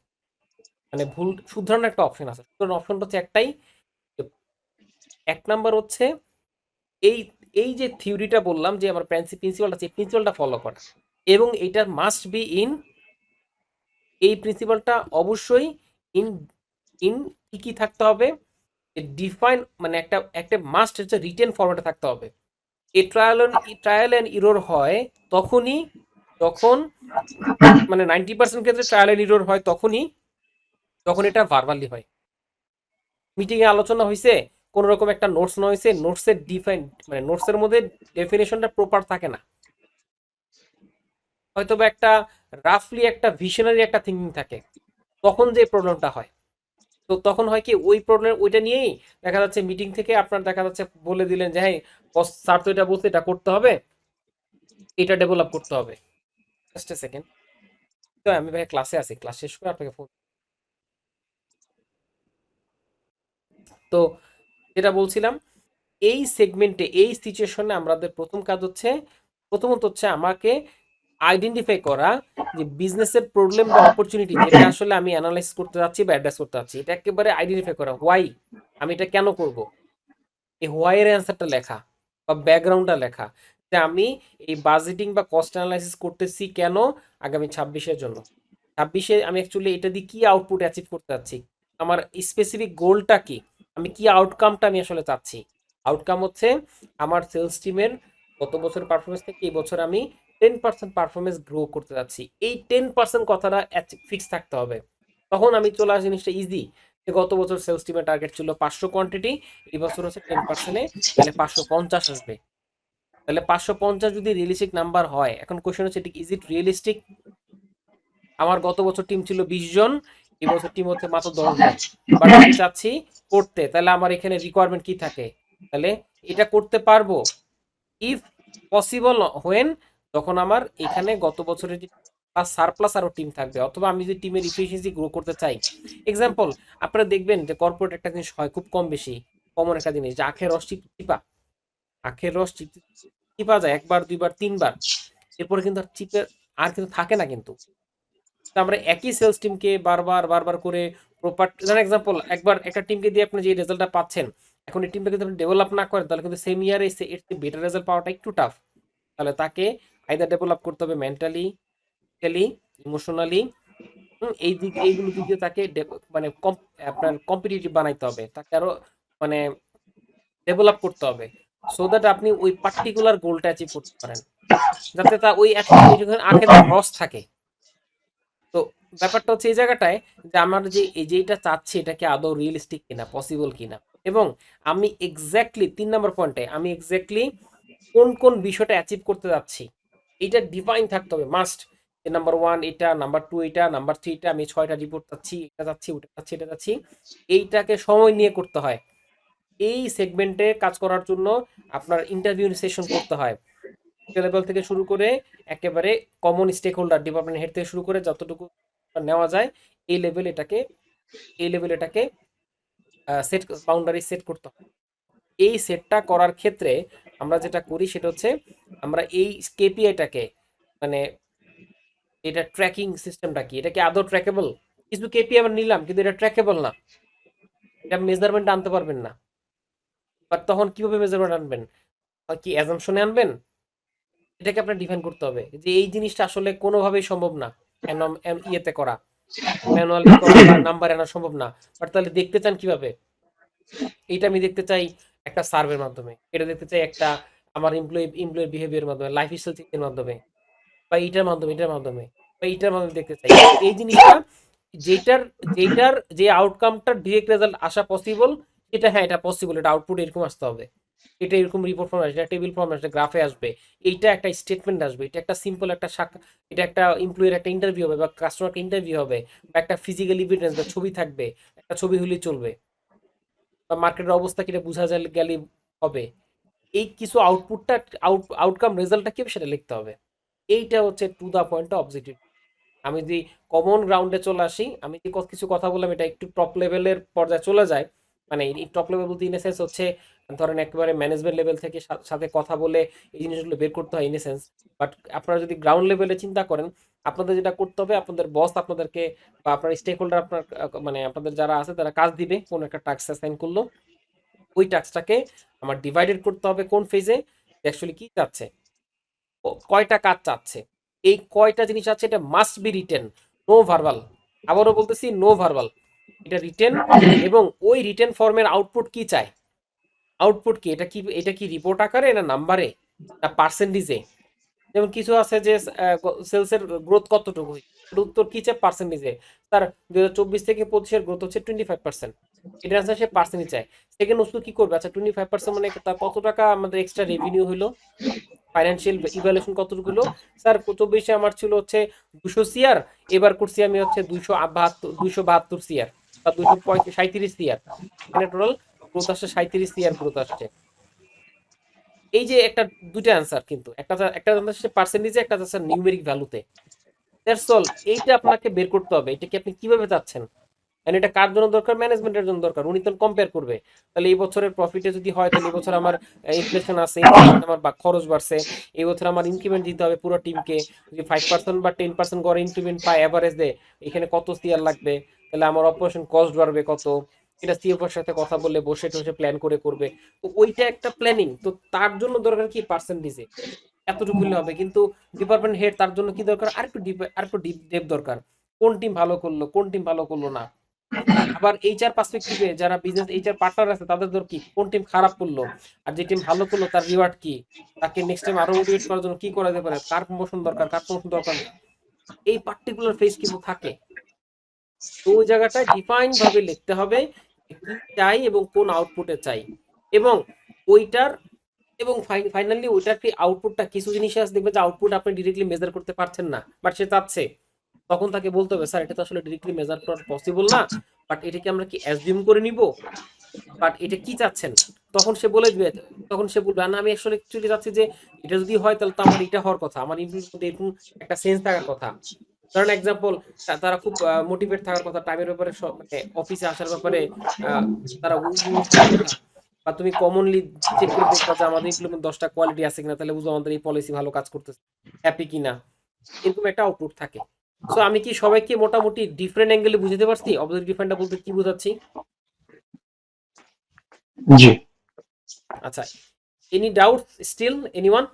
মানে ভুল শুধরানোর একটা অপশন আছে। শুধরানোর অপশনটা হচ্ছে একটাই, যে 1 নাম্বার হচ্ছে এই এই যে থিওরিটা বললাম যে আমার প্রিন্সিপালটা আছে, প্রিন্সিপালটা ফলো করা, এবং এটা মাস্ট বি ইন, এই প্রিন্সিপালটা অবশ্যই ইন ইন কি থাকতে হবে, ডিফাইন, মানে একটা একটা মাস্ট হচ্ছে রিটেন ফরম্যাটে থাকতে হবে। এই ট্রায়াল অ্যান্ড ইরর হয় তখনই, যখন মানে 90% ক্ষেত্রে ট্রায়াল অ্যান্ড ইরর হয় তখনই যখন এটা ভার্বালি হয়। মিটিংয়ে আলোচনা হয়েছে, কোন রকম একটা নোটস নেওয়া হয়েছে, নোটসের ডিফাইন মানে নোটসের মধ্যে ডেফিনেশনটা প্রপার থাকে না, হয়তো বা একটা রাফলি একটা ভিশনারি একটা থিঙ্কিং থাকে, তখন যে প্রবলেমটা হয়। তো তখন হয় কি ওই প্রবলেম ওইটা নিয়েই দেখা যাচ্ছে মিটিং থেকে আপনার দেখা যাচ্ছে বলে দিলেন যে হ্যাঁ বস স্যার তো এটা বলতে এটা করতে হবে, এটা ডেভেলপ করতে হবে। জাস্ট এ সেকেন্ড, তো আমি ভাই ক্লাসে আছি, ক্লাস শেষ করে আপনাকে ফোন। তো যেটা বলছিলাম, এই সেগমেন্টে এই সিচুয়েশনে আমাদের প্রথম কাজ হচ্ছে, প্রথমত হচ্ছে আমাকে আইডেন্টিফাই করা যে বিজনেসের প্রবলেম বা অপরচুনিটি যেটা আসলে আমি অ্যানালাইজ করতে যাচ্ছি বা অ্যাড্রেস করতে যাচ্ছি, এটা একেবারে আইডেন্টিফাই করা, হোয়াই আমি এটা কেন করব, এই হোয়াই এর অ্যান্সারটা লেখা বা ব্যাকগ্রাউন্ডটা লেখা, যে আমি এই বাজেটিং বা কস্ট অ্যানালাইসিস করতেছি কেন আগামী 26-এর জন্য, 26-এ আমি অ্যাকচুয়ালি এটা দিয়ে কি আউটপুট অ্যাচিভ করতে যাচ্ছি, আমার স্পেসিফিক গোলটা কি, আমি কি আউটকামটা আমি আসলে চাচ্ছি। আউটকাম হচ্ছে আমার সেলস টিমের গত বছরের পারফরমেন্স থেকে এই বছর আমি 10% পারফরমেন্স গ্রো করতে যাচ্ছি, এই 10% কথাটা ফিক্স থাকতে হবে। তখন আমি চলে আসি জিনিসটা ইজি, যে গত বছর সেলস টিমের টার্গেট ছিল 500 কোয়ান্টিটি, এই বছর হচ্ছে 10%-এ, তাহলে 550 আসবে। তাহলে 550 যদি রিয়েলিস্টিক নাম্বার হয়, এখন কোশ্চেন হচ্ছে ঠিক ইজ ইট রিয়েলিস্টিক। আমার গত বছর টিম ছিল 20 জন, এই বছর টিম হচ্ছে মাত্র 10 জন, বাট আমি চাচ্ছি করতে, তাহলে আমার এখানে রিকোয়ারমেন্ট কি থাকে, তাহলে এটা করতে পারবো ইফ পসিবল হোয়েন, তখন আমার এখানে গত বছরের যে সারপ্লাস আরো টিম থাকবে, অথবা আমি যদি টিমের ইফিসিয়েন্সি গ্রো করতে চাই। এক্সাম্পল, আপনারা দেখবেন যে কর্পোরেট একটা জিনিস হয় খুব কম বেশি কমন একটা জিনিস, যে আখের রস চিপা, আখের রস চিপা যায় একবার দুইবার তিনবার, এরপরে কিন্তু আর চিপে আর কিন্তু থাকে না কিন্তু। তো আমরা একই সেলস টিমকে বারবার বারবার করে প্রপার, ধরেন এক্সাম্পল, একবার একটা টিমকে দিয়ে আপনি যে রেজাল্টটা পাচ্ছেন, এখন এই টিমটা যদি আপনি ডেভেলপ না করেন, তাহলে কিন্তু সেম ইয়ারে এর চেয়ে বেটার রেজাল্ট পাওয়াটা একটু টাফ। তাহলে তাকে আইদার ডেভেলপ করতে হবে মেন্টালি, ফিজিক্যালি, ইমোশনালি, এই দিক এইগুলো দিক দিয়ে তাকে মানে আপনার কম্পিটিটিভ বানাইতে হবে, তাকে আরো মানে ডেভেলপ করতে হবে, সো দ্যাট আপনি ওই পার্টিকুলার গোলটা অ্যাচিভ করতে পারেন, যাতে তা ওই আখের রস থাকে। তো ব্যাপারটা হচ্ছে এই জায়গাটায়, যে আমার যে এই যেটা চাচ্ছি এটা কি আদৌ রিয়েলিস্টিক কিনা, পসিবল কিনা, এবং আমি এক্স্যাক্টলি 3 নম্বর পয়েন্টে আমি এক্স্যাক্টলি কোন কোন বিষয়টা অ্যাচিভ করতে যাচ্ছি এইটা ডিফাইন থাকতে হবে মাস্ট, যে নাম্বার 1 এটা, নাম্বার 2 এটা, নাম্বার 3 এটা, আমি 6টা রিপোর্ট চাচ্ছি, এটা চাচ্ছি, ওটা চাচ্ছি, এটা চাচ্ছি। এইটাকে সময় নিয়ে করতে হয়। এই সেগমেন্টে কাজ করার জন্য আপনার ইন্টারভিউ সেশন করতে হয়, লেভেল থেকে শুরু করে একেবারে common stakeholder department head থেকে শুরু করে যতটুকু নেওয়া যায় এই লেভেল এটাকে, এই লেভেল এটাকে সেট বাউন্ডারি সেট করতে হয়। এই সেটটা করার ক্ষেত্রে আমরা যেটা করি সেটা হচ্ছে আমরা এই কেপিআইটাকে মানে এটা ট্র্যাকিং সিস্টেমটা কি, এটা কি আদৌ ট্র্যাকেবল, কিছু কেপিআই আমরা নিলাম কিন্তু এটা ট্র্যাকেবল না, এটা মেজারমেন্ট আনতে পারবেন না, বাট তখন কিভাবে মেজারমেন্ট আনবেন, কি অ্যাজাম্পশনে আনবেন, এটাকে আপনার ডিফাইন করতে হবে যে এই জিনিসটা আসলে কোনোভাবেই সম্ভব না ইয়েতে করা, ম্যানুয়ালি করা বা নাম্বার আনা সম্ভব না, বাট তাহলে দেখতে চান কিভাবে, এইটা আমি দেখতে চাই একটা সার্ভের মাধ্যমে, এটা দেখতে চাই একটা আমার এমপ্লয়ের বিহেভিয়ার মাধ্যমে, লাইফ স্টাইল চেঞ্জের মাধ্যমে, বা এইটার মাধ্যমে, এটার মাধ্যমে, বা এইটার মাধ্যমে দেখতে চাই। এই জিনিসটা যেটার যেটার যে আউটকামটা ডিরেক্ট রেজাল্ট আসা পসিবল, এটা হ্যাঁ এটা পসিবল, এটা আউটপুট এরকম আসতে হবে, এটা এরকম রিপোর্ট ফর্ম আসবে, টেবিল ফর্ম আসবে, গ্রাফে আসবে, এইটা একটা স্টেটমেন্ট আসবে, এটা একটা সিম্পল একটা এটা একটা এমপ্লয়ের একটা ইন্টারভিউ হবে বা কাস্টমারকে ইন্টারভিউ হবে, বা একটা ফিজিক্যাল এভিডেন্স বা ছবি থাকবে, একটা ছবি হলেই চলবে, বা মার্কেটের অবস্থা কিটা বোঝা গেলে হবে, এই কিছু আউটপুটটা আউটকাম রেজাল্টটা কি হবে সেটা লিখতে হবে। এইটা হচ্ছে টু দা পয়েন্ট অবজেক্টিভ। আমি যদি কমন গ্রাউন্ডে চলে আসি, আমি যে কিছু কথা বললাম এটা একটু টপ লেভেলের পর্যায়ে চলে যায়, মানে এই টপ লেভেল বলতে ইনএসেন্স হচ্ছে ধরেন একেবারে ম্যানেজমেন্ট লেভেল থেকে সাথে কথা বলে এই জিনিসগুলো বের করতে হয় ইনএসেন্স। বাট আপনারা যদি গ্রাউন্ড লেভেলে চিন্তা করেন, আপনাদের যেটা করতে হবে, আপনাদের বস আপনাদেরকে বা আপনার স্টেক হোল্ডার আপনার মানে আপনাদের যারা আছে তারা কাজ দিবে, কোন একটা টাস্ক অ্যাসাইন করলো, ওই টাস্কটাকে আমার ডিভাইডেড করতে হবে কোন ফেজে, অ্যাকচুয়ালি কি চাচ্ছে, কয়টা কাজ চাচ্ছে, এই কয়টা জিনিস আছে এটা must be written, no verbal, আবারও বলতেছি নো ভার্বাল, এটা রিটেন, এবং ওই রিটেন ফর্মের আউটপুট কি চায়, আউটপুট কি, এটা কি রিপোর্ট আকারে না নাম্বারে না পার্সেন্টেজে, যেমন কিছু আছে যে সেলসের গ্রোথ কতটুকু, উত্তর কি চায় পার্সেন্টেজে, তার 2024 থেকে 25-এর গ্রোথ হচ্ছে 25%, এটা আনসার সে পার্সেন্টই চায়। সেকেন্ড উসুল কি করবে? আচ্ছা 25% মানে তার কত টাকা আমাদের এক্সট্রা রেভিনিউ হলো, ফাইন্যান্সিয়াল ইভ্যালুয়েশন কতটুকু হলো? স্যার 24 আমার ছিল হচ্ছে 200 সিআর, এবার করছি আমি হচ্ছে 272 সিআর বা 237 সিআর, এখানে টোটাল গ্রোথ আসছে 37 সিআর গ্রোথ আসছে। এই যে একটা দুইটা অ্যান্সার, কিন্তু একটা হচ্ছে পার্সেন্টেজে, একটা হচ্ছে নিউমেরিক ভ্যালুতে। That's all. এইটা আপনাকে বের করতে হবে, এটা কি আপনি কিভাবে চাচ্ছেন, মানে এটা কার জন্য দরকার? ম্যানেজমেন্টের জন্য দরকার। উনি তো কম্পেয়ার করবে, তাহলে এই বছরের প্রফিটে যদি হয় তাহলে এই বছর আমার ইনফ্লেশন আছে, inflation আমার খরচ বাড়ছে, এই বছর আমার ইনক্রিমেন্ট দিতে হবে পুরো টিমকে, যদি 5% বা 10% গড়ে ইনক্রিমেন্ট পায় অ্যাভারেজ দে, এখানে কত সিআর লাগবে, তাহলে আমার অপারেশন কস্ট বাড়বে কত, এটা সিএফওর সাথে কথা বলে বসে টসে প্ল্যান করে করবে। তো ওইটা একটা প্ল্যানিং, তো তার জন্য দরকার কি পার্সেন্টেজে এতটুকু হলে হবে, কিন্তু ডিপার্টমেন্ট হেড তার জন্য কি দরকার? আরেকটু ডিপ ডেপ দরকার, কোন টিম ভালো করলো, কোন টিম ভালো করলো না। আবার এইচআর পার্সপেক্টিভে যারা বিজনেস এইচআর পার্টনার আছে তাদের দর কি, কোন টিম খারাপ করলো, আর যে টিম ভালো করলো তার রিওয়ার্ড কি, তাকে নেক্সট টাইম আরো মোটিভেট করার জন্য কি করা যেতে পারে, কার প্রমোশন দরকার, কার প্রমোশন দরকার না, এই পার্টিকুলার ফেজ কিন্তু থাকে। তো ওই জায়গাটায় ডিফাইন ভাবে লিখতে হবে যে কি চাই এবং কোন আউটপুটে চাই, এবং ওইটার এবং ফাইনালি ওইটার কি আউটপুটটা, কিছু জিনিস আছে দেখবে যে আউটপুট আপনি ডিরেক্টলি মেজার করতে পারছেন না, বাট সে চাচ্ছে, তখন তাকে বলতে হবে স্যার এটা তো আসলে ডিরেক্টলি মেজার করা পসিবল না, বাট এটাকে আমরা কি অ্যাজিউম করে নিব, বাট এটা কি চাচ্ছেন? তখন সে বলে দিবে, তখন সে বলবে না আমি আসলে অ্যাকচুয়ালি চাচ্ছি যে এটা যদি হয় তাহলে তো আমার এটা হওয়ার কথা, আমার ইনপুট মধ্যে এরকম একটা সেন্স থাকার কথা। ধরেন এক্সাম্পল, তারা খুব মোটিভেট থাকার কথা টাইমের ব্যাপারে, মানে অফিসে আসার ব্যাপারে আহ, তারা উদ্গ্রীব থাকার কথা। বা তুমি কমনলি চেক করে দেখবা যে আমাদের ইমপ্লিমেন্ট 10টা কোয়ালিটি আছে কিনা, তাহলে বুঝো আমাদের এই পলিসি ভালো কাজ করতেছে, হ্যাপি কিনা, এরকম একটা আউটপুট থাকে। সো আমি কি সবাইকে মোটামুটি ডিফারেন্ট অ্যাঙ্গেলে বুঝতে পারছি অবজেক্টিভ ডিফারেন্টটা বলতে কি বোঝাচ্ছি? জি। আচ্ছা, any doubt still anyone?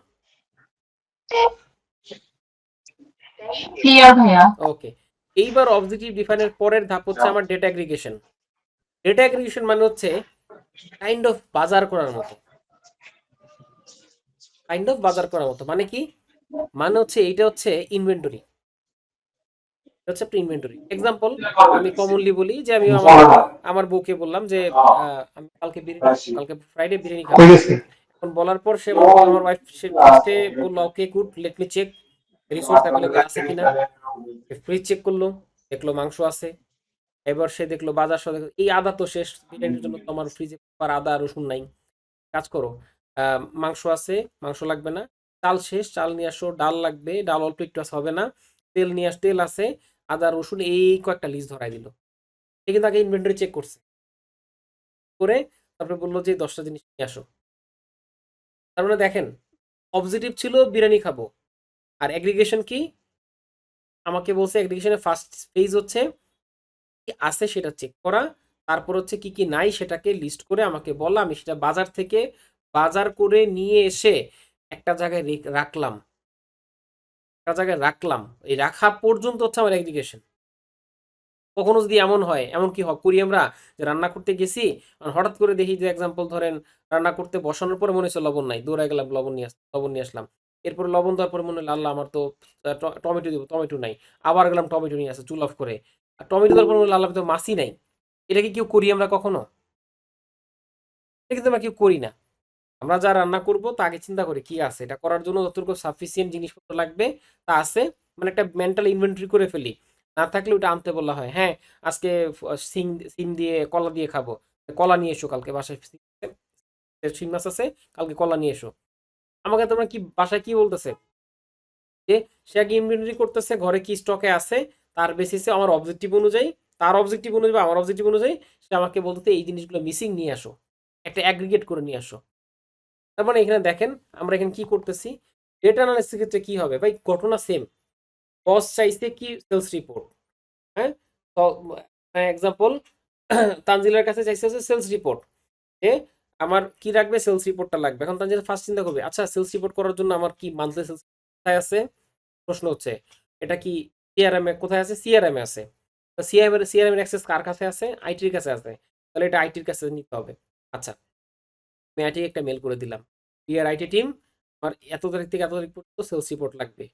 Clear ভাইয়া। ওকে, এইবার অবজেক্টিভ ডিফাইনের পরের ধাপ হচ্ছে আমার ডেটা অ্যাগ্রিগেশন। ডেটা অ্যাগ্রিগেশন মানে হচ্ছে কাইন্ড অফ বাজার করার মতো। কাইন্ড অফ বাজার করার মতো মানে কি? মানে হচ্ছে এইটা হচ্ছে ইনভেন্টরি, হচ্ছে একটা ইনভেন্টরি। এক্সাম্পল আমি কমনলি বলি যে আমি আমার বউকে বললাম যে আমি কালকে বিরিয়ানি খাবো, কালকে ফ্রাইডে বিরিয়ানি খাবো। এখন বলার পর সে আমার ওয়াইফ সে ফার্স্টে বললো okay good, let me check resource available আছে কিনা। ফ্রিজ চেক করলো, দেখলো মাংস আছে। এবার সে দেখলো বাজার সদাই, এই আদা তো শেষ, বিরিয়ানির জন্য তো আমার ফ্রিজে আর আদা রসুন নাই। কাজ করো, মাংস আছে, মাংস লাগবে না। চাল শেষ, চাল নিয়ে আসো। ডাল লাগবে, ডাল অল্প একটু আছে, হবে না। তেল নিয়ে আস, তেল আছে। আদা রসুন, এই কয়েকটা লিস্ট ধরাই দিল। সে কিন্তু আগে ইনভেন্টরি চেক করছে, করে তারপরে বললো যে 10টা জিনিস নিয়ে আসো। তার মানে দেখেন, অবজেক্টিভ ছিল বিরিয়ানি খাবো, আর এগ্রিগেশন কি? আমাকে বলছে এগ্রিগেশনের ফার্স্ট ফেজ হচ্ছে কি আছে সেটা চেক করা, তারপর হচ্ছে কি কি নাই সেটাকে লিস্ট করে আমাকে বলা, আমি সেটা বাজার থেকে বাজার করে নিয়ে এসে একটা জায়গায় রাখলাম, একটা জায়গায় রাখলাম। এই রাখা পর্যন্ত হচ্ছে আমার এগ্রিগেশন। কখনো যদি এমন হয়, এমন কি করি আমরা, যে রান্না করতে গেছি, আর হঠাৎ করে দেখি যে এক্সাম্পল ধরেন রান্না করতে বসানোর পরে মনে হচ্ছে লবণ নাই, দৌড়ে গেলাম লবণ নিয়ে আসলাম। এরপরে লবণ দেওয়ার পরে মনে হলো আল্লাহ আমার তো টমেটো দিব, টমেটো নাই, আবার গেলাম টমেটো নিয়ে আসে চুল অফ করে। আর টমেটো দেওয়ার পরে মনে হলো আল্লাহ তো মাছই নাই। এটা কি কেউ করি আমরা কখনো? এটা কিন্তু আমরা কেউ করি না। আমরা যা রান্না করব তা আগে চিন্তা করি কি আছে, এটা করার জন্য যতটুকু সাফিসিয়েন্ট জিনিসপত্র লাগবে তা আছে, মানে একটা মেন্টাল ইনভেন্টরি করে ফেলি। না থাকলে ওটা আনতে বলা হয়, হ্যাঁ আজকে সিম দিয়ে কলা দিয়ে খাবো, কলা নিয়ে এসো, কালকে বাসায় শিং মাছ আছে, কালকে কলা নিয়ে এসো। আমাকে তোমরা কি বাসায় কি বলতেছে যে সে আগে ইনভেন্টরি করতেছে ঘরে কি স্টকে আছে, তার বেসিসে আমার অবজেক্টিভ অনুযায়ী, তার অবজেক্টিভ অনুযায়ী বা আমার অবজেক্টিভ অনুযায়ী সে আমাকে বলতে এই জিনিসগুলো মিসিং নিয়ে আসো, একটা অ্যাগ্রিগেট করে নিয়ে আসো। তার মানে এখানে দেখেন আমরা এখানে কি করতেছি, ডেটা অ্যানালিসিসের ক্ষেত্রে কি হবে ভাই, ঘটনা সেম। বস চাইছে কি সেলস রিপোর্ট, হ্যাঁ, এক্সাম্পল তানজিলার কাছে চাইছে হচ্ছে সেলস রিপোর্ট, যে আমার কি রাখবে, সেলস রিপোর্টটা লাগবে। এখন তানজিলা ফার্স্ট চিন্তা করবে আচ্ছা সেলস রিপোর্ট করার জন্য আমার কি মান্থলি সেলস কোথায় আছে, প্রশ্ন হচ্ছে এটা কি সিআরএম এ কোথায় আছে, সিআরএম এ আছে। সিআরএম এর অ্যাক্সেস কার কাছে আছে, আইটির কাছে আছে, তাহলে এটা আইটির কাছে নিতে হবে। আচ্ছা, আমি আইটি একটা মেল করে দিলাম, ডিয়ার আইটি টিম, আমার এত তারিখ থেকে এত তারিখ পর্যন্ত সেলস রিপোর্ট লাগবে।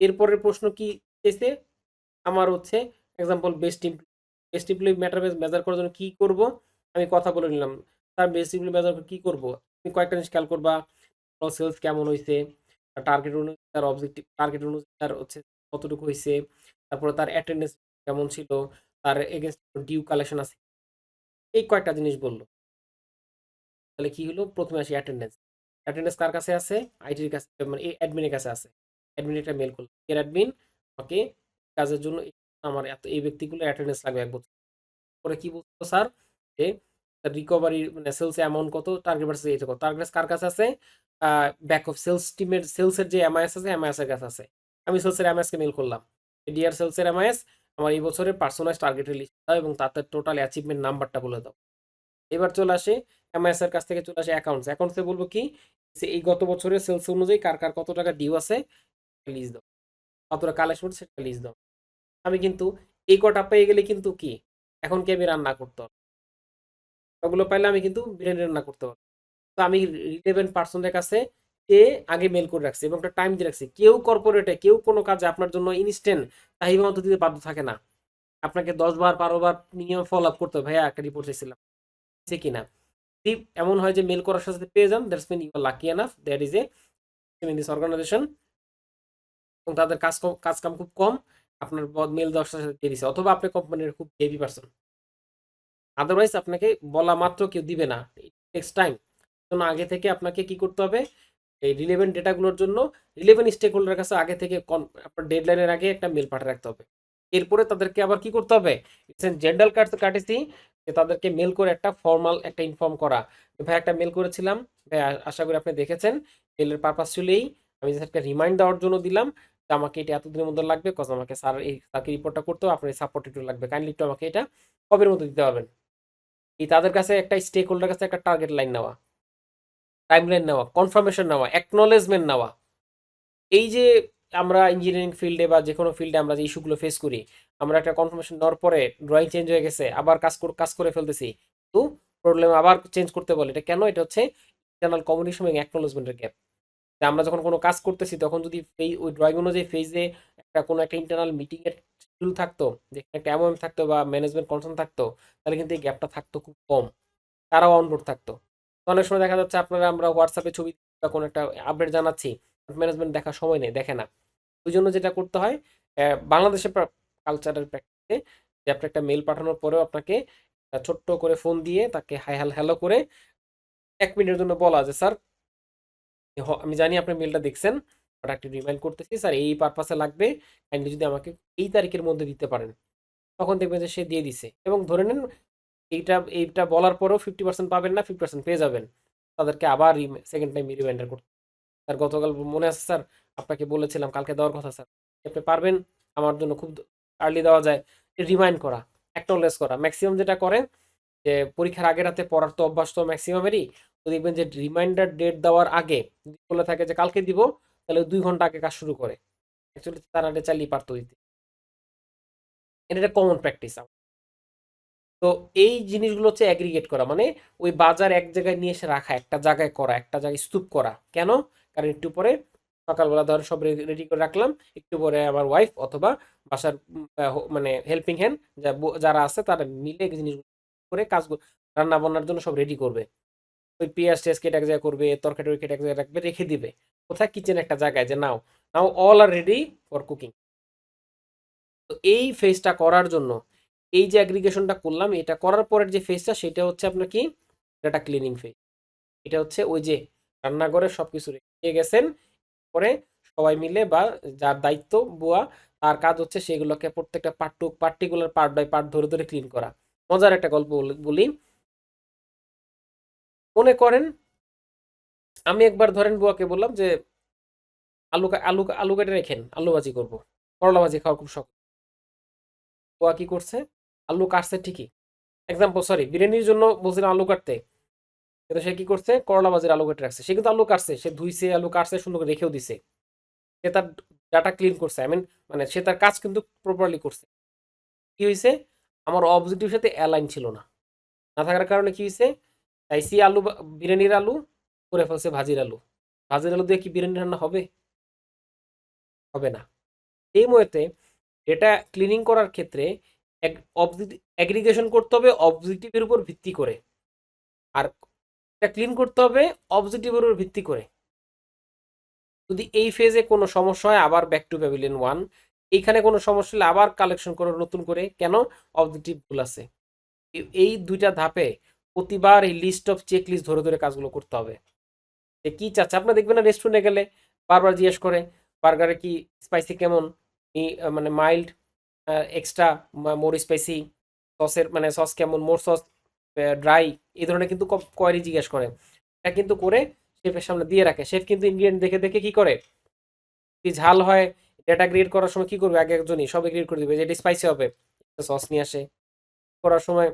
এরপরের প্রশ্ন কি এসে আমার হচ্ছে example best team basically measure করার জন্য কি করব আমি কথা বলে নিলাম। তার বেসিক্যালি মেজার কি করব, তুমি কয়েকটা জিনিস খেয়াল করবা। সেলস কেমন হয়েছে, টার্গেট অনুযায়ী তার অবজেক্টিভ, টার্গেট অনুযায়ী তার হচ্ছে কতটুকু হয়েছে, তারপরে তার অ্যাটেন্ডেন্স কেমন ছিল, তার এগেনস্ট ডিউ কালেকশন আছে, এই কয়েকটা জিনিস বললো। তাহলে কি হলো, প্রথমে আসি অ্যাটেন্ডেন্স। অ্যাটেন্ডেন্স কার কাছে আছে, আইটির কাছে, মানে এই অ্যাডমিনের কাছে আছে। অ্যাডমিন একটা মেল করলো, এর অ্যাডমিন ওকে কাজের জন্য আমার এত এই ব্যক্তিগুলো অ্যাটেন্ডেন্স লাগবে 1 বছর পরে। কি বলতো স্যার যে রিকভারি মানে সেলস অ্যামাউন্ট কত, টার্গেট ভার্সেস এটা কত। টার্গেট কার কাছে আছে, ব্যাক অফ সেলস টিমের, সেলসের যে এমআইএস আছে এমআইএস এর কাছে আছে। আমি সেলসের এমআইএস কে মেল করলাম, ডিআর সেলসের এমআইএস আমার এই বছরের পার্সোনালাইজ টার্গেটের লিস্ট দাও এবং তাতে টোটাল অ্যাচিভমেন্ট নাম্বারটা বলে দাও। এবার চলে আসে এমআইএস এর কাছ থেকে চলে আসে অ্যাকাউন্টস। অ্যাকাউন্টসে বলবো কি যে এই গত বছরের সেলস অনুযায়ী কার কার কত টাকা ডিউ আছে লিস্ট দাও, কতটা কালেকশন সেটা লিস্ট দাও। আমি কিন্তু এই কটা পেয়ে গেলে কিন্তু কি এখন কি আমি রান্না করতে হবে, ওগুলো পাইলে আমি কিন্তু বিরিয়ানি রান্না করতে পারবো। তো আমি রিলেভেন্ট পার্সনের কাছে এ আগে মেল করে রাখছি এবং একটা টাইম দিয়ে রাখছি। কেউ কর্পোরেটে কেউ কোনো কাজে আপনার জন্য ইনস্ট্যান্ট চাহিদা মতো দিতে বাধ্য থাকে না। আপনাকে 10 বার 12 বার মিনিমাম ফলো আপ করতে হবে, ভাইয়া একটা রিপোর্ট চাইছিলাম সে কিনা। যদি এমন হয় যে মেল করার সাথে পেয়ে যান, that's mean you are lucky enough, that is a in this organization, এবং তাদের কাজ কাম খুব কম, আপনার মেল দেওয়ার সাথে সাথে দিয়ে দিছে, অথবা আপনি কোম্পানির খুব হেভি পারসন। আদারওয়াইজ আপনাকে বলা মাত্র কেউ দিবে না, টেক্স টাইম। জন্য আগে থেকে আপনাকে কি করতে হবে, এই রিলেভেন্ট ডেটাগুলোর জন্য রিলেভেন্ট স্টেক হোল্ডারের কাছে আগে থেকে আপনার ডেডলাইনের আগে একটা মেল পাঠিয়ে রাখতে হবে। এরপরে তাদেরকে আবার কি করতে হবে, ইটস এন জেনারেল কার্টেসি যে তাদেরকে মেল করে একটা ফর্মাল একটা ইনফর্ম করা, ভাই একটা মেল করেছিলাম ভাই, আশা করি আপনি দেখেছেন। মেলের পারপাস ছিল এই, আমি একটা রিমাইন্ড দেওয়ার জন্য দিলাম যে আমাকে এটা এতদিনের মধ্যে লাগবে, কজ আমাকে স্যার এই তাকে রিপোর্টটা করতে হবে, আপনার সাপোর্ট একটু লাগবে, কাইন্ডলি একটু আমাকে এটা কবের মধ্যে দিতে পারবেন। এই তাদের কাছে একটা স্টেক হোল্ডার কাছে একটা টার্গেট লাইন নেওয়া, টাইমলাইন নেওয়া, কনফার্মেশন নেওয়া, অ্যাকনলেজমেন্ট নেওয়া। এই যে আমরা ইঞ্জিনিয়ারিং ফিল্ডে বা যে কোনো ফিল্ডে আমরা যে ইস্যুগুলো ফেস করি, আমরা একটা কনফার্মেশন নেওয়ার পরে ড্রয়িং চেঞ্জ হয়ে গেছে, আবার কাজ করে ফেলতেছি, তো প্রবলেম আবার চেঞ্জ করতে বলে। এটা কেন, এটা হচ্ছে ইন্টারনাল কমিউনিকেশন এবং অ্যাকনলেজমেন্টের গ্যাপ। আমরা যখন কোনো কাজ করতেছি তখন যদি ওই ড্রয়িং অনুযায়ী ফেজে কোনো একটা ইন্টারনাল মিটিং এর শিডিউল থাকতো, যেখানে একটা এমওএম থাকতো বা ম্যানেজমেন্ট কনসার্ন থাকতো, তাহলে কিন্তু এই গ্যাপটা থাকতো খুব কম, তারাও অনবোর্ড থাকতো। তো অনেক সময় দেখা যাচ্ছে আমরা হোয়াটসঅ্যাপে ছবি বা কোনো একটা আপডেট জানাচ্ছি, ম্যানেজমেন্ট দেখার সময় নেই, দেখে না। ওই জন্য যেটা করতে হয়, বাংলাদেশের কালচারাল প্র্যাকটিসে, যে আপনি একটা মেল পাঠানোর পরেও আপনাকে ছোট্ট করে ফোন দিয়ে তাকে হাই হ্যালো করে 1 মিনিটের জন্য বলা যে স্যার আমি জানি আপনি মেলটা দেখছেন, বাট একটু রিমাইন্ড করতেছি স্যার এই পারপাসে লাগবে, কাইন্ডলি যদি আমাকে এই তারিখের মধ্যে দিতে পারেন। তখন দেখবেন যে সে দিয়ে দিছে, এবং ধরে নেন এইটা বলার পরেও 50% পাবেন না, 50% পেয়ে যাবেন। তাদেরকে আবার সেকেন্ড টাইম রিমাইন্ডার করতে। স্যার গতকাল মনে আছে স্যার, আপনাকে বলেছিলাম কালকে দেওয়ার কথা স্যার, আপনি পারবেন আমার জন্য, খুব আর্লি দেওয়া যায়। রিমাইন্ড করা, অ্যাকনলেজ করা। ম্যাক্সিমাম যেটা করে যে পরীক্ষার আগের রাতে পড়ার তো অভ্যাস তো ম্যাক্সিমামেরই, তো দেখবেন যে রিমাইন্ডার ডেট দেওয়ার আগে যদি বলে থাকে যে কালকে দিব, তাহলে 2 ঘন্টা আগে কাজ শুরু করে। অ্যাকচুয়ালি তার আগে চালিয়ে পারতো দিতে। এটা একটা কমন প্র্যাকটিস। তো এই জিনিসগুলো হচ্ছে অ্যাগ্রিগেট করা, মানে ওই বাজার এক জায়গায় নিয়ে এসে রাখা, একটা জায়গায় করা, একটা জায়গায় স্তূপ করা। কেন, কারণ একটু পরে সকালবেলা ধরে সব রেডি করে রাখলাম, একটু পরে আমার ওয়াইফ অথবা বাসার মানে হেল্পিং হ্যান্ড যারা আছে তারা মিলে জিনিসগুলো করে কাজগুলো রান্না বান্নার জন্য সব রেডি করবে। ওই পেঁয়াজ টেস কেটে এক জায়গায় করবে, তরকারি কেটে এক জায়গায় রাখবে, রেখে দিবে কোথায়, কিচেন একটা জায়গায়, যে now now all are ready for cooking. তো এই ফেজটা করার জন্য এই যে অ্যাগ্রিগেশনটা করলাম, এটা করার পরের যে ফেজটা সেটা হচ্ছে আপনার কি, ডাটা ক্লিনিং ফেজ। এটা হচ্ছে ওই যে রান্নাঘরে সবকিছু রেখে গেছেন, পরে সবাই মিলে বা যার দায়িত্ব বুয়া, তার কাজ হচ্ছে সেগুলোকে প্রত্যেকটা পার্টিকুলার পার্ট বাই পার্ট ধরে ধরে ক্লিন করা। মজার একটা গল্প বলি। মনে করেন আমি একবার ধরেন বুয়াকে বললাম যে আলু আলু আলু কেটে রেখেন, আলু ভাজি করবো, করলা ভাজি খাওয়ার খুব শখ। বুয়া কি করছে, আলু কাটছে ঠিকই, এক্সাম্পল সরি বিরিয়ানির জন্য বলছিলাম আলু কাটতে, কিন্তু সে কি করছে, করলা ভাজির আলু কেটে রাখছে। সে কিন্তু আলু কাটছে, সে ধুইছে, আলু কাটছে, সুন্দর করে রেখেও দিছে, সে তার ডাটা ক্লিন করছে, আই মিন মানে সে তার কাজ কিন্তু প্রপারলি করছে। কি হয়েছে, আমার অবজেক্টিভের সাথে অ্যালাইন ছিল না, না থাকার কারণে কি হয়েছে, চাইছি আলু বিরিয়ানির আলু, করে ফেলছে ভাজির আলু। ভাজির আলু দিয়ে কি বিরিয়ানি রান্না হবে, হবে না। এই মুহূর্তে এটা ক্লিনিং করার ক্ষেত্রে অ্যাগ্রিগেশন করতে হবে অবজেক্টিভের উপর ভিত্তি করে, আর এটা ক্লিন করতে হবে অবজেক্টিভের উপর ভিত্তি করে। যদি এই ফেজে কোনো সমস্যা হয় আবার ব্যাক টু প্যাভিলিয়ন 1, এইখানে কোনো সমস্যা হলে আবার কালেকশন করো নতুন করে, কেন অবজেক্টিভ ভুল আছে। এই দুইটা ধাপে প্রতিবার এই লিস্ট অফ চেক লিস্ট ধরে ধরে কাজগুলো করতে হবে, যে কি চাচ্ছে। আপনার দেখবেন না রেস্টুরেন্টে গেলে বারবার জিজ্ঞেস করে বার্গারে কি স্পাইসি কেমন, মানে মাইল্ড, এক্সট্রা, মোর স্পাইসি, সসের মানে সস কেমন, মোর সস, ড্রাই, এই ধরনের কিন্তু কোয়ারি জিজ্ঞেস করে। এটা কিন্তু করে শেফের সামনে দিয়ে রাখে। শেফ কিন্তু ইনগ্রিডিয়েন্ট দেখে দেখে কি করে, কি ঝাল হয় ডেটা গ্রেড করার সময় কি করবে, আগে একজনই সব গ্রেড করে দিবে, যেটা স্পাইসি হবে সস নিয়ে আসে। করার সময়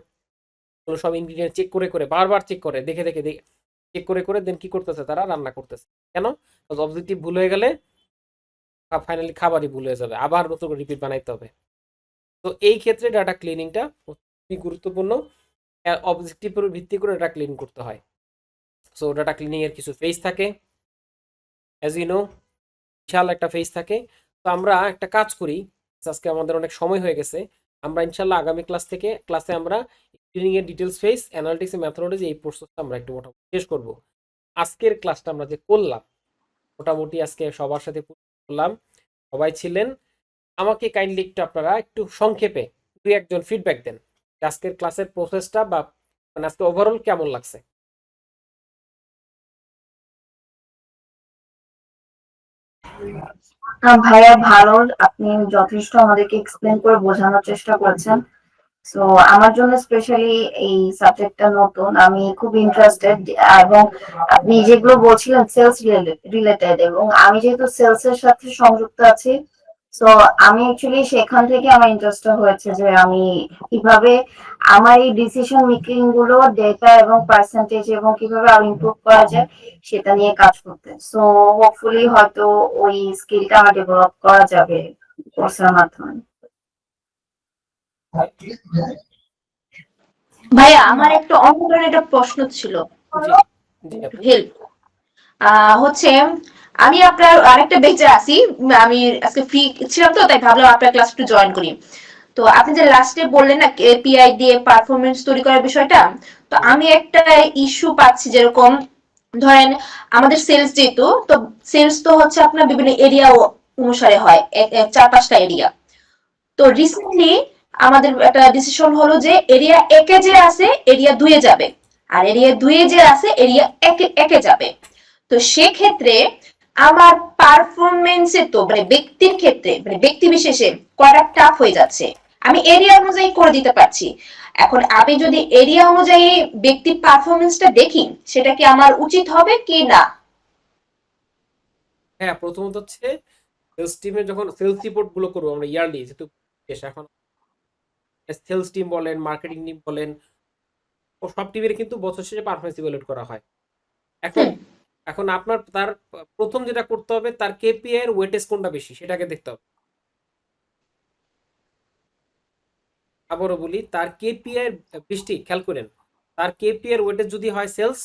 সব ইনগ্রিডিয়েন্ট চেক করে করে বারবার চেক করে, দেখে দেখে চেক করে করে দেন কি করতেছে, তারা রান্না করতেছে। কেন? অবজেক্টিভ ভুল হয়ে গেলে ফাইনালি খাবারই ভুল হয়ে যাবে, আবার নতুন করে রিপিট বানাইতে হবে। তো এই ক্ষেত্রে ডাটা ক্লিনিংটা খুবই গুরুত্বপূর্ণ। অবজেক্টিভের উপর ভিত্তি করে ডাটা ক্লিন করতে হয়। সো ডাটা ক্লিনিং এর কিছু ফেজ থাকে, অ্যাজ ইউ নো, বিশাল একটা ফেজ থাকে। তো আমরা একটা কাজ করি, আজকে আমাদের অনেক সময় হয়ে গেছে, আমরা ইনশাল্লাহ আগামী ক্লাসে আমরা ক্লিনিং এর ডিটেলস ফেজ, অ্যানালিটিক্স এর মেথোডলজি, এই প্রসেসটা আমরা একটু মোটামুটি শেষ করব। আজকের ক্লাসটা আমরা যে করলাম মোটামুটি আজকে সবার সাথে করলাম, সবাই ছিলেন। আমাকে কাইন্ডলি একটু আপনারা একটু সংক্ষেপে দুই একজন ফিডব্যাক দেন আজকের ক্লাসের প্রসেসটা, বা মানে আজকে ওভারঅল কেমন লাগছে। ভাইয়া ভালো, আপনি যথেষ্ট আমাদেরকে এক্সপ্লেন করে বোঝানোর চেষ্টা করেছেন। সো আমার জন্য স্পেশালি এই সাবজেক্টটা নতুন, আমি খুব ইন্টারেস্টেড। এবং আপনি যেগুলো বলছিলেন সেলস রিলেটেড, এবং আমি যেহেতু সেলস এর সাথে সংযুক্ত আছি, সো আমি অ্যাকচুয়ালি সেখান থেকে আমার ইন্টারেস্টটা হয়েছে যে আমি কিভাবে আমার এই ডিসিশন মেকিং গুলো ডেটা এবং পার্সেন্টেজ এবং কিভাবে আরো ইমপ্রুভ করা যায় সেটা নিয়ে কাজ করতে। সো হোপফুলি হয়তো ওই স্কিলটা আমার ডেভেলপ করা যাবে কোর্সের মাধ্যমে। ভাইয়া আমার একটা অন্য ধরনের একটা প্রশ্ন ছিল, জি জি আপু। হেল্প হচ্ছে আমি আপনার আরেকটা বেঁচে আছি, আমি আজকে ফ্রি ছিলাম তো তাই ভাবলাম আপনার ক্লাস একটু জয়েন করি। তো আপনি যে লাস্টে বললেন না এপিআই দিয়ে পারফরমেন্স তৈরি করার বিষয়টা, তো আমি একটা ইস্যু পাচ্ছি, যেরকম ধরেন আমাদের সেলস যেহেতু, তো সেলস তো হচ্ছে আপনার বিভিন্ন এরিয়া অনুসারে হয়, 4-5টা এরিয়া। তো রিসেন্টলি আমাদের একটা ডিসিশন হলো যে এরিয়া একে যে আছে এরিয়া 2-এ যাবে, আর এরিয়া 2-এ যে আছে এরিয়া একে যাবে। তো সেক্ষেত্রে আমার পারফরমেন্সে তো মানে ব্যক্তির ক্ষেত্রে মানে ব্যক্তি বিশেষে করা টাফ হয়ে যাচ্ছে। আমি এরিয়া অনুযায়ী করে দিতে পারছি, এখন আমি যদি এরিয়া অনুযায়ী ব্যক্তির পারফরমেন্সটা দেখি, সেটা কি আমার উচিত হবে কি না? হ্যাঁ, প্রথমত হচ্ছে সেলস টিমে যখন সেলস রিপোর্ট গুলো করবো আমরা ইয়ারলি, যেহেতু এখন সেলস টিম বলেন, মার্কেটিং টিম বলেন, ও সব টিমের কিন্তু বছর শেষে পারফরমেন্স ইভ্যালুয়েট করা হয়। এখন এখন আপনার তার প্রথম যেটা করতে হবে, তার কেপিআই এর ওয়েটেজ কোনটা বেশি সেটাকে দেখতে হবে। আবারও বলি, তার কেপিআই এর বৃষ্টি খেয়াল করেন, তার কেপিআই এর ওয়েটেজ যদি হয় সেলস,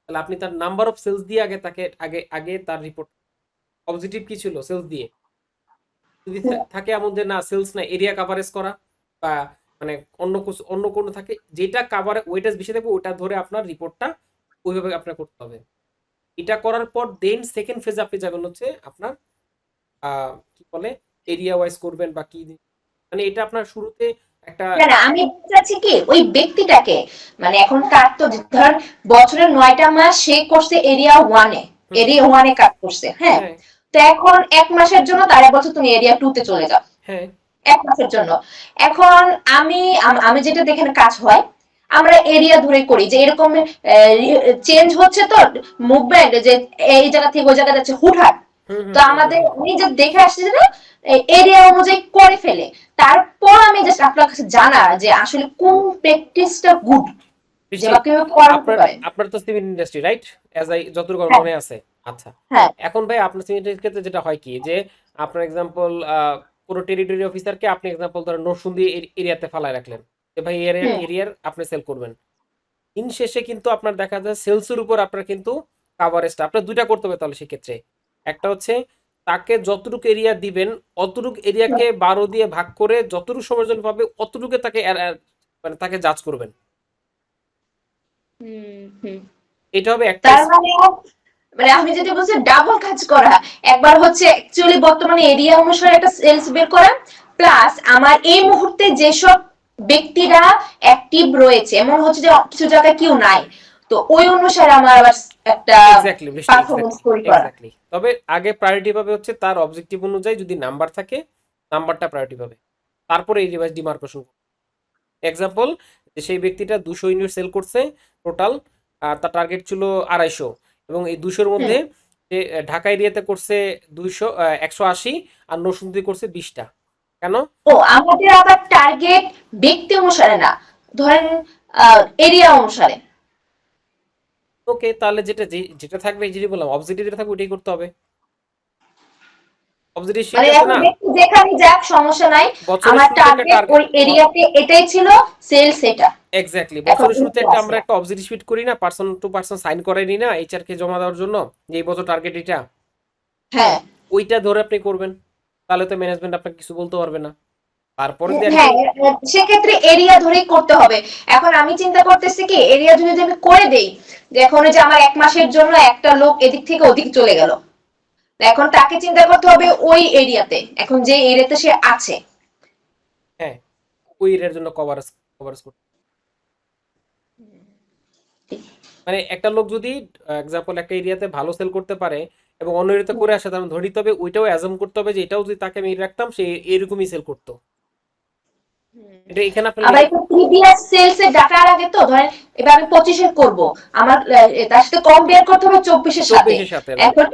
তাহলে আপনি তার নাম্বার অফ সেলস দিয়ে আগে তাকে আগে তার রিপোর্ট পজিটিভ কি ছিল সেলস দিয়ে। যদি থাকে এমন যে না সেলস না, এরিয়া কাভারেজ করা বা মানে অন্য কোনো থাকে, যেটা কাভারে ওয়েটেজ বেশি থাকবে ওটা ধরে আপনার রিপোর্টটা ওইভাবে আপনার করতে হবে। এটা করার পর দেন সেকেন্ড ফেজে আপনি যাবেন হচ্ছে আপনার কি বলে এরিয়া ওয়াইজ করবেন বা কি, মানে এটা আপনার শুরুতে একটা না না, আমি বলতে চাচ্ছি কি ওই ব্যক্তিটাকে, মানে এখন তার তো ধর বছরের 9টা মাস সে করছে এরিয়া 1-এ, এরিয়া 1-এ কাজ করছে, হ্যাঁ। হ্যাঁ তো এখন 1 মাসের জন্য তার বছর তুমি এরিয়া 2-তে চলে যাও, হ্যাঁ 1 মাসের জন্য। এখন আমি যেটা দেখে কাজ হয়, আমরা এরিয়া ধরে করি যে এরকম চেঞ্জ হচ্ছে তো মুভমেন্ট, যে এই জায়গা থেকে ওই জায়গা যাচ্ছে হুটহাট। তো আমাদের উনি যে দেখে আসছে যে এরিয়া অনুযায়ী করে ফেলে, তারপর আমি জাস্ট আপনার কাছে জানা যে আসলে কোন প্র্যাকটিসটা গুড, যেটা কেউ করা যেতে আপনার পারে। আপনার তো civil industry right, as I যতটুকু আমার হ্যাঁ মনে আছে। আচ্ছা, হ্যাঁ এখন ভাই আপনার সিভিল ইন্ডাস্ট্রির ক্ষেত্রে যেটা হয় কি, যে আপনার এক্সাম্পল পুরো টেরিটরি অফিসারকে আপনি এক্সাম্পল ধরেন নরসুন্দি এরিয়াতে ফালায় রাখলেন, যে ভাই এরিয়ার আপনি সেল করবেন। দিন শেষে কিন্তু আপনার দেখা যায় সেলসের উপর আপনার কিন্তু কাভারেজটা আপনার দুইটা করতে হবে। তাহলে সেক্ষেত্রে একটা হচ্ছে তাকে যতটুকু এরিয়া দিবেন অতটুকু এরিয়াকে 12 দিয়ে ভাগ করে যতটুকু সময়ের জন্য পাবে অতটুকু তাকে মানে তাকে জাজ করবেন। এটা হবে একটা তার মানে আমি যেটা বলছি ডাবল কাজ করা, একবার হচ্ছে অ্যাকচুয়ালি বর্তমানে এরিয়া অনুসারে একটা সেলস বের করা, প্লাস আমার এই মুহূর্তে যেসব ব্যক্তিরা অ্যাক্টিভ রয়েছে, এমন হচ্ছে যে কিছু জায়গায় কেউ নাই, তো ওই অনুসারে আমার আবার একটা এক্স্যাক্টলি পারফরমেন্স তৈরি করা। এক্স্যাক্টলি। তবে আগে প্রায়োরিটি পাবে হচ্ছে তার অবজেক্টিভ অনুযায়ী, যদি নাম্বার থাকে নাম্বারটা প্রায়োরিটি পাবে, তারপরে এই ডিভাইস ডিমার্কেশন। এক্সাম্পল, যে সেই ব্যক্তিটা 200 ইউনিট সেল করছে টোটাল, আর তার টার্গেট ছিল 250, এবং এই 200-র মধ্যে সে ঢাকা এরিয়াতে করছে 180 আর নরসিংদী করছে 20টা। কেন? ও আমাদের আবার টার্গেট ব্যক্তি অনুসারে না, ধরেন এরিয়া অনুসারে। ওকে, তাহলে যেটা থাকবে, যেটা বললাম অবজেক্টিভ যেটা থাকবে ওটাই করতে হবে। অবজেক্টিভ মানে শিট আছে এখন না, ব্যক্তি যেখানে যাক সমস্যা নাই, বছরের আমার শুরুতে একটা টার্গেট ওই এরিয়াতে এটাই ছিল, সেলস এটা। এক্স্যাক্টলি, এখন বছরের শুরুতে এটা একটা আছে। আমরা একটা অবজেক্টিভ শিট করি না, পার্সন টু পার্সন সাইন করাই না এইচআর কে জমা দেওয়ার জন্য, যে এই বছর টার্গেট এটা, হ্যাঁ ওইটা ধরে আপনি করবেন, তাহলে তো ম্যানেজমেন্ট আপনাকে কিছু বলতে পারবে না। তারপরে দিয়ে হ্যাঁ, সেক্ষেত্রে এরিয়া ধরেই করতে হবে। এখন আমি চিন্তা করতেছি কি, এরিয়া যদি আমি করে দেই, যে এখন ওই যে আমার 1 মাসের জন্য একটা লোক এদিক থেকে ওদিক চলে গেল, এখন তাকে চিন্তা করতে হবে ওই এরিয়াতে, এখন যে এরিয়াতে সে আছে। হ্যাঁ, ওই এরিয়ার জন্য কভারেজ করতে, মানে একটা লোক যদি এক্সাম্পল একটা এরিয়াতে ভালো সেল করতে পারে এবং অন্য এরিয়াতে করে আসে, তাহলে ধরে নিতে হবে ওইটাও অ্যাজাম করতে হবে যে এটাও যদি তাকে আমি রাখতাম সে এরকমই সেল করতো। এটা এখানে আপনি আবার একটু প্রিভিয়াস সেলস এর ডাটার আগে, তো ধরেন এবার আমি 25 এর করব, আমার তার সাথে কম্পেয়ার করতে হবে 24 এর সাথে। 24 এর সাথে, এখন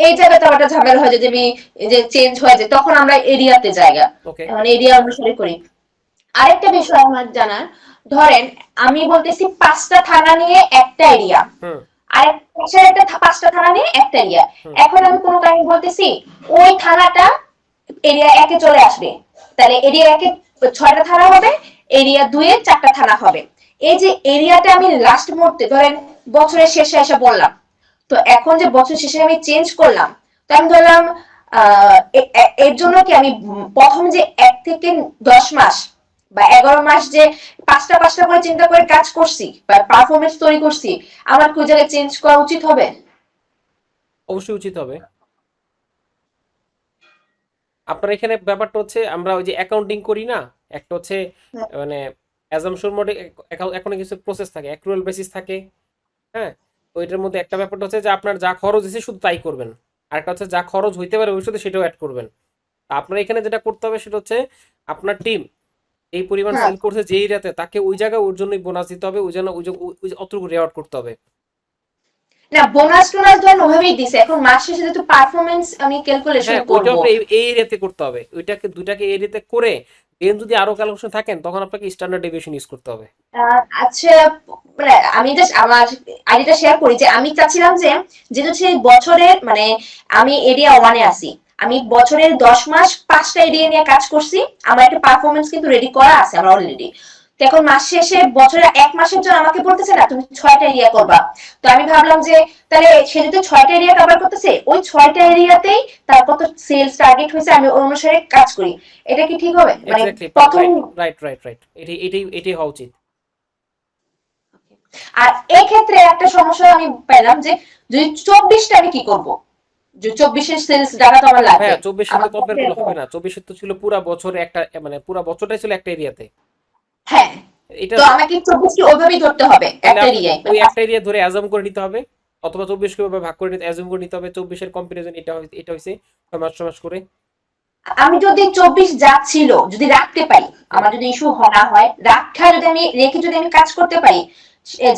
এই জায়গাতে আমার একটা ঝামেলা হয়, যে আমি এই যে চেঞ্জ হয়ে যায়, তখন আমরা এরিয়াতে জায়গা, ওকে, মানে এরিয়া অনুসারে করি। আরেকটা বিষয় আমার জানার, ধরেন আমি বলতেছি 5টা থানা নিয়ে একটা এরিয়া, হুম, আর একটা 5টা থানা নিয়ে একটা এরিয়া। এখন আমি কোনো কারণে বলতেছি ওই থানাটা এরিয়া 1 এ চলে আসবে, তাহলে এরিয়া 1 এ 6টা থানা হবে, এরিয়া 2 এ 4টা থানা হবে। এই যে এরিয়াটা আমি লাস্ট মুহূর্তে ধরেন বছরের শেষে এসে বললাম, তো এখন যে বছর শেষে আমি চেঞ্জ করলাম, তো আমি ধরলাম এর জন্য কি আমি প্রথম যে 1 থেকে 10 মাস বা 11 মাস যে 5টা করে চিন্তা করে কাজ করছি বা পারফরমেন্স তৈরি করছি, আমার কোন জায়গায় চেঞ্জ করা উচিত হবে? অবশ্যই উচিত হবে। আপনার এখানে ব্যাপারটা হচ্ছে আমরা ওই যে অ্যাকাউন্টিং করি না, একটা হচ্ছে মানে অ্যাজাম্পশন মোডে এখন কিছু প্রসেস থাকে, অ্যাক্রুয়াল বেসিস থাকে। হ্যাঁ, তো এটার মধ্যে একটা ব্যাপারটা হচ্ছে যে আপনার যা খরচ হয়েছে শুধু তাই করবেন, আর একটা হচ্ছে যা খরচ হইতে পারে ভবিষ্যতে সেটাও অ্যাড করবেন। আপনার এখানে যেটা করতে হবে সেটা হচ্ছে আপনার টিম এই পরিমাণ সেল করছে যেই রাতে, তাকে ওই জায়গায় ওর জন্যই বোনাস দিতে হবে, ওই জন্য অতটুকু রেওয়ার্ড করতে হবে। না, বোনাস টোনাস ধরেন ওভাবেই দিছে, এখন মাস শেষে যেহেতু পারফরমেন্স আমি ক্যালকুলেশন হ্যাঁ, করব। ওইটা আপনি এই এরিয়াতে করতে হবে, ওইটাকে দুইটাকে এরিয়াতে করে দেন যদি আরো ক্যালকুলেশন থাকেন তখন আপনাকে স্ট্যান্ডার্ড ডেভিয়েশন ইউজ করতে হবে। আচ্ছা, মানে আমি জাস্ট আমার আইডিয়াটা শেয়ার করি, যে আমি চাচ্ছিলাম যে যেহেতু সেই বছরের মানে আমি এরিয়া 1 এ আছি, আমি বছরের 10 মাস 5টা এরিয়া নিয়ে কাজ করছি, আমার একটা পারফরমেন্স কিন্তু রেডি করা আছে আমার অলরেডি। তো এখন মাস শেষে বছরের 1 মাসের জন্য আমাকে বলতেছে না তুমি 6টা এরিয়া করবা, তো আমি ভাবলাম যে তাহলে সে যদি 6টা এরিয়া কভার করতেছে, ওই 6টা এরিয়াতেই তার কত সেলস টার্গেট হয়েছে আমি ওই অনুসারে কাজ করি, এটা কি ঠিক হবে? মানে এক্স্যাক্টলি, প্রথম রাইট, এটাই হওয়া উচিত। আর এই ক্ষেত্রে একটা সমস্যা আমি পেলাম, যে যদি 24টা আমি কি করব, যে 24 এর সেলস ডাটা তো আমার লাগবে। হ্যাঁ, 24 সাথে কম্পেয়ার করলে হবে না, 24 তো ছিল পুরো বছরে একটা, মানে পুরো বছরটাই ছিল একটা এরিয়াতে। হ্যাঁ, এটা তো আমাকে 24 কে ওইভাবেই ধরতে হবে একটা এরিয়ায়। ওই একটা এরিয়া ধরে অ্যাজাম করে নিতে হবে, অথবা 24 কে ভাগ করে নিতে অ্যাজাম করে নিতে হবে 24 এর কম্পারিজন এটা হইছে 6 মাস করে। আমি যদি 24 যাচ্ছিল যদি রাখতে পারি, আমার যদি ইস্যু না হয়, রাখা যদি আমি রেখে যদি আমি কাজ করতে পারি,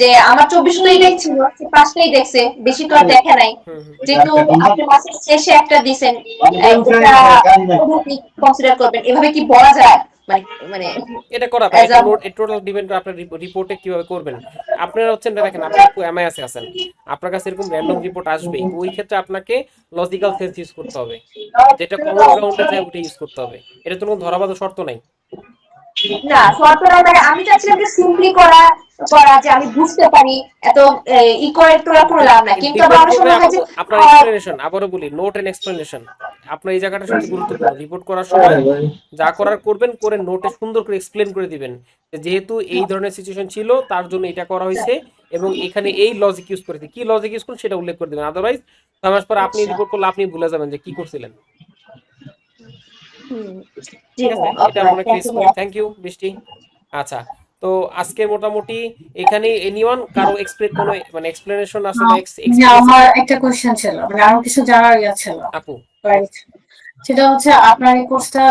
যে আমার 24টাই দেখছিল, 5টাই দেখছে, বেশি তো আর দেখে নাই, যেহেতু আপনি মাসের শেষে একটা দিবেন, কনসিডার করবেন, এভাবে কি বলা যায়? মানে মানে এটা করা টোটাল ডিপেন্ড করে আপনার রিপোর্টে কিভাবে করবেন। আপনারা হচ্ছেন দেখেন, আপনি এমআইএসে আছেন, আপনার কাছে এরকম র্যান্ডম রিপোর্ট আসবে, ওই ক্ষেত্রে আপনাকে লজিক্যাল সেন্স ইউজ করতে হবে, যেটা কমন গ্রাউন্ডে যায় ওটা ইউজ করতে হবে, এটা তো কোনো ধরাবাঁধা শর্ত নাই। না শর্ত না, মানে আমি চাচ্ছিলাম যে সিম্পলি করা করা যে আমি বুঝতে পারি, এত ই করে তোরা করে লাভ না, কিন্তু আবার ডিপেন্ড অনেক করবে সময় হয় যে আপনার এক্সপ্লেনেশন। আবারও বলি, নোট এন্ড এক্সপ্লেনেশন আপনার এই জায়গাটা সবচেয়ে গুরুত্বপূর্ণ। রিপোর্ট করার সময় যা করার করবেন, করে নোটে সুন্দর করে এক্সপ্লেন করে দিবেন যে যেহেতু এই ধরনের সিচুয়েশন ছিল তার জন্য এটা করা হয়েছে এবং এখানে এই লজিক ইউজ করেছে, কি লজিক ইউজ করুন সেটা উল্লেখ করে দিবেন। আদারওয়াইজ 6 মাস পর আপনি রিপোর্ট করলে আপনি ভুলে যাবেন যে কি করছিলেন। জি ঠিক আছে, ভাইয়া, এটা ওকে আমরা ভাইয়া, অনেক থ্যাংক ফেস ইউ করি। ভাইয়া। থ্যাংক ইউ বৃষ্টি। আচ্ছা, তো আজকে মোটামুটি এখানে এনিওয়ান কারো এক্সপেক্ট কোনো মানে এক্সপ্লেনেশন আছে বা যে এক্সপিরিয়েন্স আমার আছে? একটা কোয়েশ্চেন ছিল, মানে আরো কিছু জানার ইয়া ছিল, আপু Right. সেটা হচ্ছে আপনার এই কোর্সটা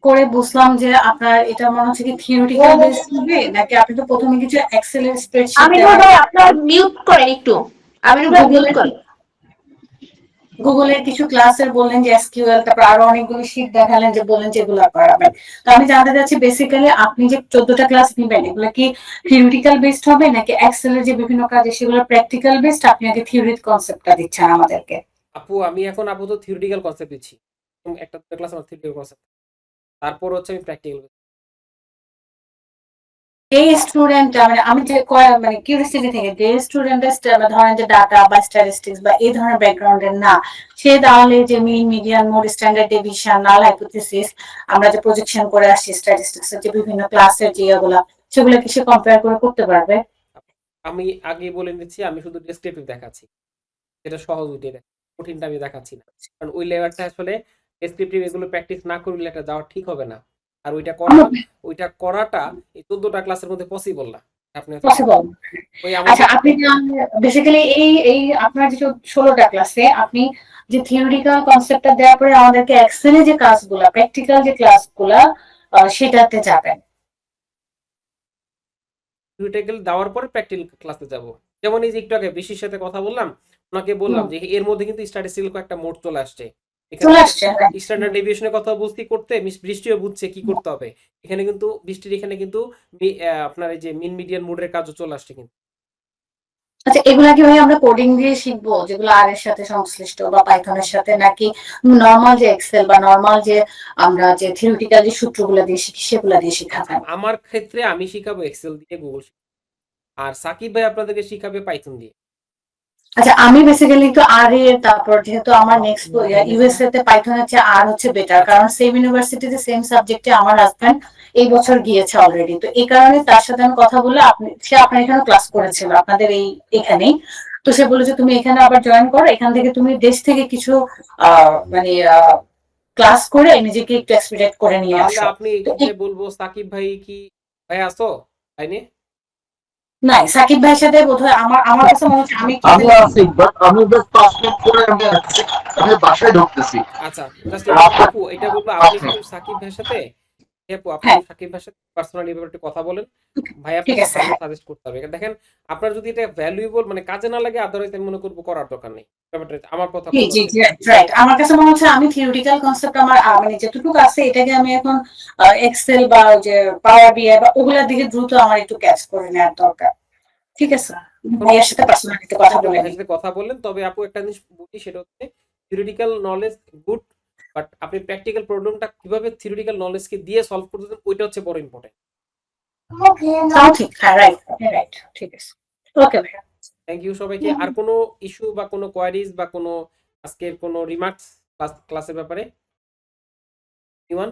করে বুঝলাম যে আপনার এটা মনে হচ্ছে কি থিওরিটিক্যাল বেস হবে, নাকি আপনি তো প্রথমে কিছু এক্সেল এর স্প্রেডশিট আমিনুল ভাই আপনার মিউট করেন একটু, আমিনুল ভাই মিউট করেন। গুগলের কিছু ক্লাসের বললেন যে এসকিউএল, তারপর আরো অনেকগুলো শীট দেখালেন যে বললেন যে এগুলো করাবেন। তো আমি জানতে চাচ্ছি বেসিক্যালি আপনি যে 14টা ক্লাস নিবেন এগুলো কি থিওরিটিক্যাল বেসড হবে, নাকি এক্সেল এর যে বিভিন্ন কাজ সেগুলো প্র্যাকটিক্যাল বেসড, আপনি আগে থিওরির কনসেপ্টটা দিচ্ছেন আমাদেরকে? আপু আমি এখন আপাতত থিওরিটিক্যাল কনসেপ্ট দিচ্ছি। একটা ক্লাস আমার থিওরিটিক্যাল কনসেপ্ট, তারপর হচ্ছে আমি প্র্যাকটিক্যাল। এই স্টুডেন্ট মানে আমি যে মানে কিউরিয়াসিটি থেকে যে স্টুডেন্ট ধরেন যে ডাটা বা স্ট্যাটিস্টিক্স বা এই ধরনের ব্যাকগ্রাউন্ডের না, সে তাহলে যে mean median mode standard deviation null hypothesis আমরা যে প্রজেকশন করে আসছি স্ট্যাটিস্টিক্স এর যে বিভিন্ন ক্লাসের যে ইয়েগুলা, সেগুলো কি সে কম্পেয়ার করে করতে পারবে? আমি আগে বলে নিচ্ছি, আমি শুধু ডেসক্রিপটিভ দেখাচ্ছি, যেটা সহজ ওইটাই কঠিনটা আমি দেখাচ্ছি না। কারণ ওই লেয়ারটা আসলে ডেসক্রিপটিভ এগুলো প্র্যাকটিস না করলে এটা যাওয়া ঠিক হবে না। আর ওইটা করাটা এই 14টা ক্লাসের মধ্যে পসিবল না। আপনি পসিবল। ওই আচ্ছা, আমাদের আপনি বেসিক্যালি এই এই আপনার যে 16টা ক্লাসে আপনি যে থিওরিটিক্যাল কনসেপ্টটা দেওয়ার পরে আমাদেরকে এক্সেলে যে ক্লাসগুলা প্র্যাকটিক্যাল যে ক্লাসগুলা সেটাতে যাবেন। থিওরিটিক্যাল দেওয়ার পরে প্র্যাকটিক্যাল ক্লাসে যাব। যেমন এই যে একটু আগে বৃষ্টির সাথে কথা বললাম, ওনাকে বললাম যে এর মধ্যে কিন্তু স্ট্যাটিস্টিক্যাল একটা মোড চলে আসছে। এখানে চলে আসছে। স্ট্যান্ডার্ড ডেভিয়েশনের কথা বুঝতে করতে বৃষ্টিও বুঝছে কি করতে হবে। এখানে কিন্তু বৃষ্টির এখানে কিন্তু আপনার এই যে মিন মিডিয়ান মোডের কাজও চলে আসছে কিন্তু। আচ্ছা, এগুলা কি ভাই আমরা কোডিং দিয়ে শিখবো, যেগুলো আর এর সাথে সংশ্লিষ্ট বা পাইথনের সাথে, নাকি নরমাল যে এক্সেল বা নরমাল যে আমরা যে থিওরিটিক্যাল যে সূত্রগুলো দিয়ে শিখি সেগুলো দিয়ে শেখাবেন? আমার ক্ষেত্রে আমি শিখাবো এক্সেল দিয়ে, গুগল, আর সাকিব ভাই আপনাদেরকে শিখাবে পাইথন দিয়ে। আচ্ছা, আমি বেসিক্যালি একটু আর এর, তারপর যেহেতু আমার নেক্সট ইউএসএ তে পাইথনের চেয়ে আর হচ্ছে বেটার, কারণ সেম ইউনিভার্সিটিতে সেম সাবজেক্টে আমার হাজবেন্ড এই বছর গিয়েছে অলরেডি। তো এই কারণে তার সাথে আমি কথা বলে সে আপনার এখানে ক্লাস করেছিল আপনাদের এখানেই। তো সে বলে যে তুমি এখানে আবার জয়েন করো, এখান থেকে তুমি দেশ থেকে কিছু মানে ক্লাস করে নিজেকে একটু এক্সপিরিয়েন্স করে নিয়ে তাহলে আসো। আপনি তো এখানে বলবো সাকিব ভাই কি ভাই আসো তাই নি? নাই, সাকিব ভাইয়ের সাথে বোধহয় আমার আমার কাছে মনে হচ্ছে আমি আমি আছি, বাট আমি জাস্ট 5 মিনিট পরে আমি বাসায় ঢুকতেছি। আচ্ছা, জাস্ট আপু এটা বলবো আপনি একটু সাকিব ভাইয়ের সাথে, আপু আপনি হ্যাঁ, সাকিব ভাইয়ের সাথে পার্সোনালি ব্যাপারে একটু কথা বলেন। ভাই ঠিক আপনাকে আছে। ভালো হ্যাঁ, সাজেস্ট করতে হবে। দেখেন আপনার যদি এটা ভ্যালুয়েবল মানে কাজে না লাগে, আদারওয়াইজ আমি মনে করবো করার দরকার নেই। ব্যাপারটা আমার কথা জি জি জি, রাইট। আমার কাছে মনে হচ্ছে আমি থিওরিটিক্যাল কনসেপ্ট আমার মানে যেটুকু আছে এটাকে আমি এখন এক্সেল বা ওই যে পাওয়ার বিআই বা ওগুলার দিকে দ্রুত আমার একটু ক্যাচ করে নেওয়ার দরকার। ঠিক আছে, ভাইয়ের সাথে পার্সোনালি কথা বলে ভাইয়ের নিই। সাথে কথা বললেন। তবে আপু একটা জিনিস বলি, সেটা হচ্ছে থিওরিটিক্যাল নলেজ গুড, বাট আপনি প্র্যাকটিক্যাল প্রবলেমটা কিভাবে থিওরিটিক্যাল নলেজকে দিয়ে সলভ করতেছেন ওইটা হচ্ছে বড় ইম্পর্টেন্ট। তাও ঠিক, হ্যাঁ রাইট, রাইট, ঠিক আছে। ওকে ভাইয়া। থ্যাংক ইউ সবাইকে। আর কোনো ইস্যু বা কোনো কোয়ারিজ বা কোনো আজকের কোনো রিমার্কস ক্লাসের ব্যাপারে? এনিওয়ান?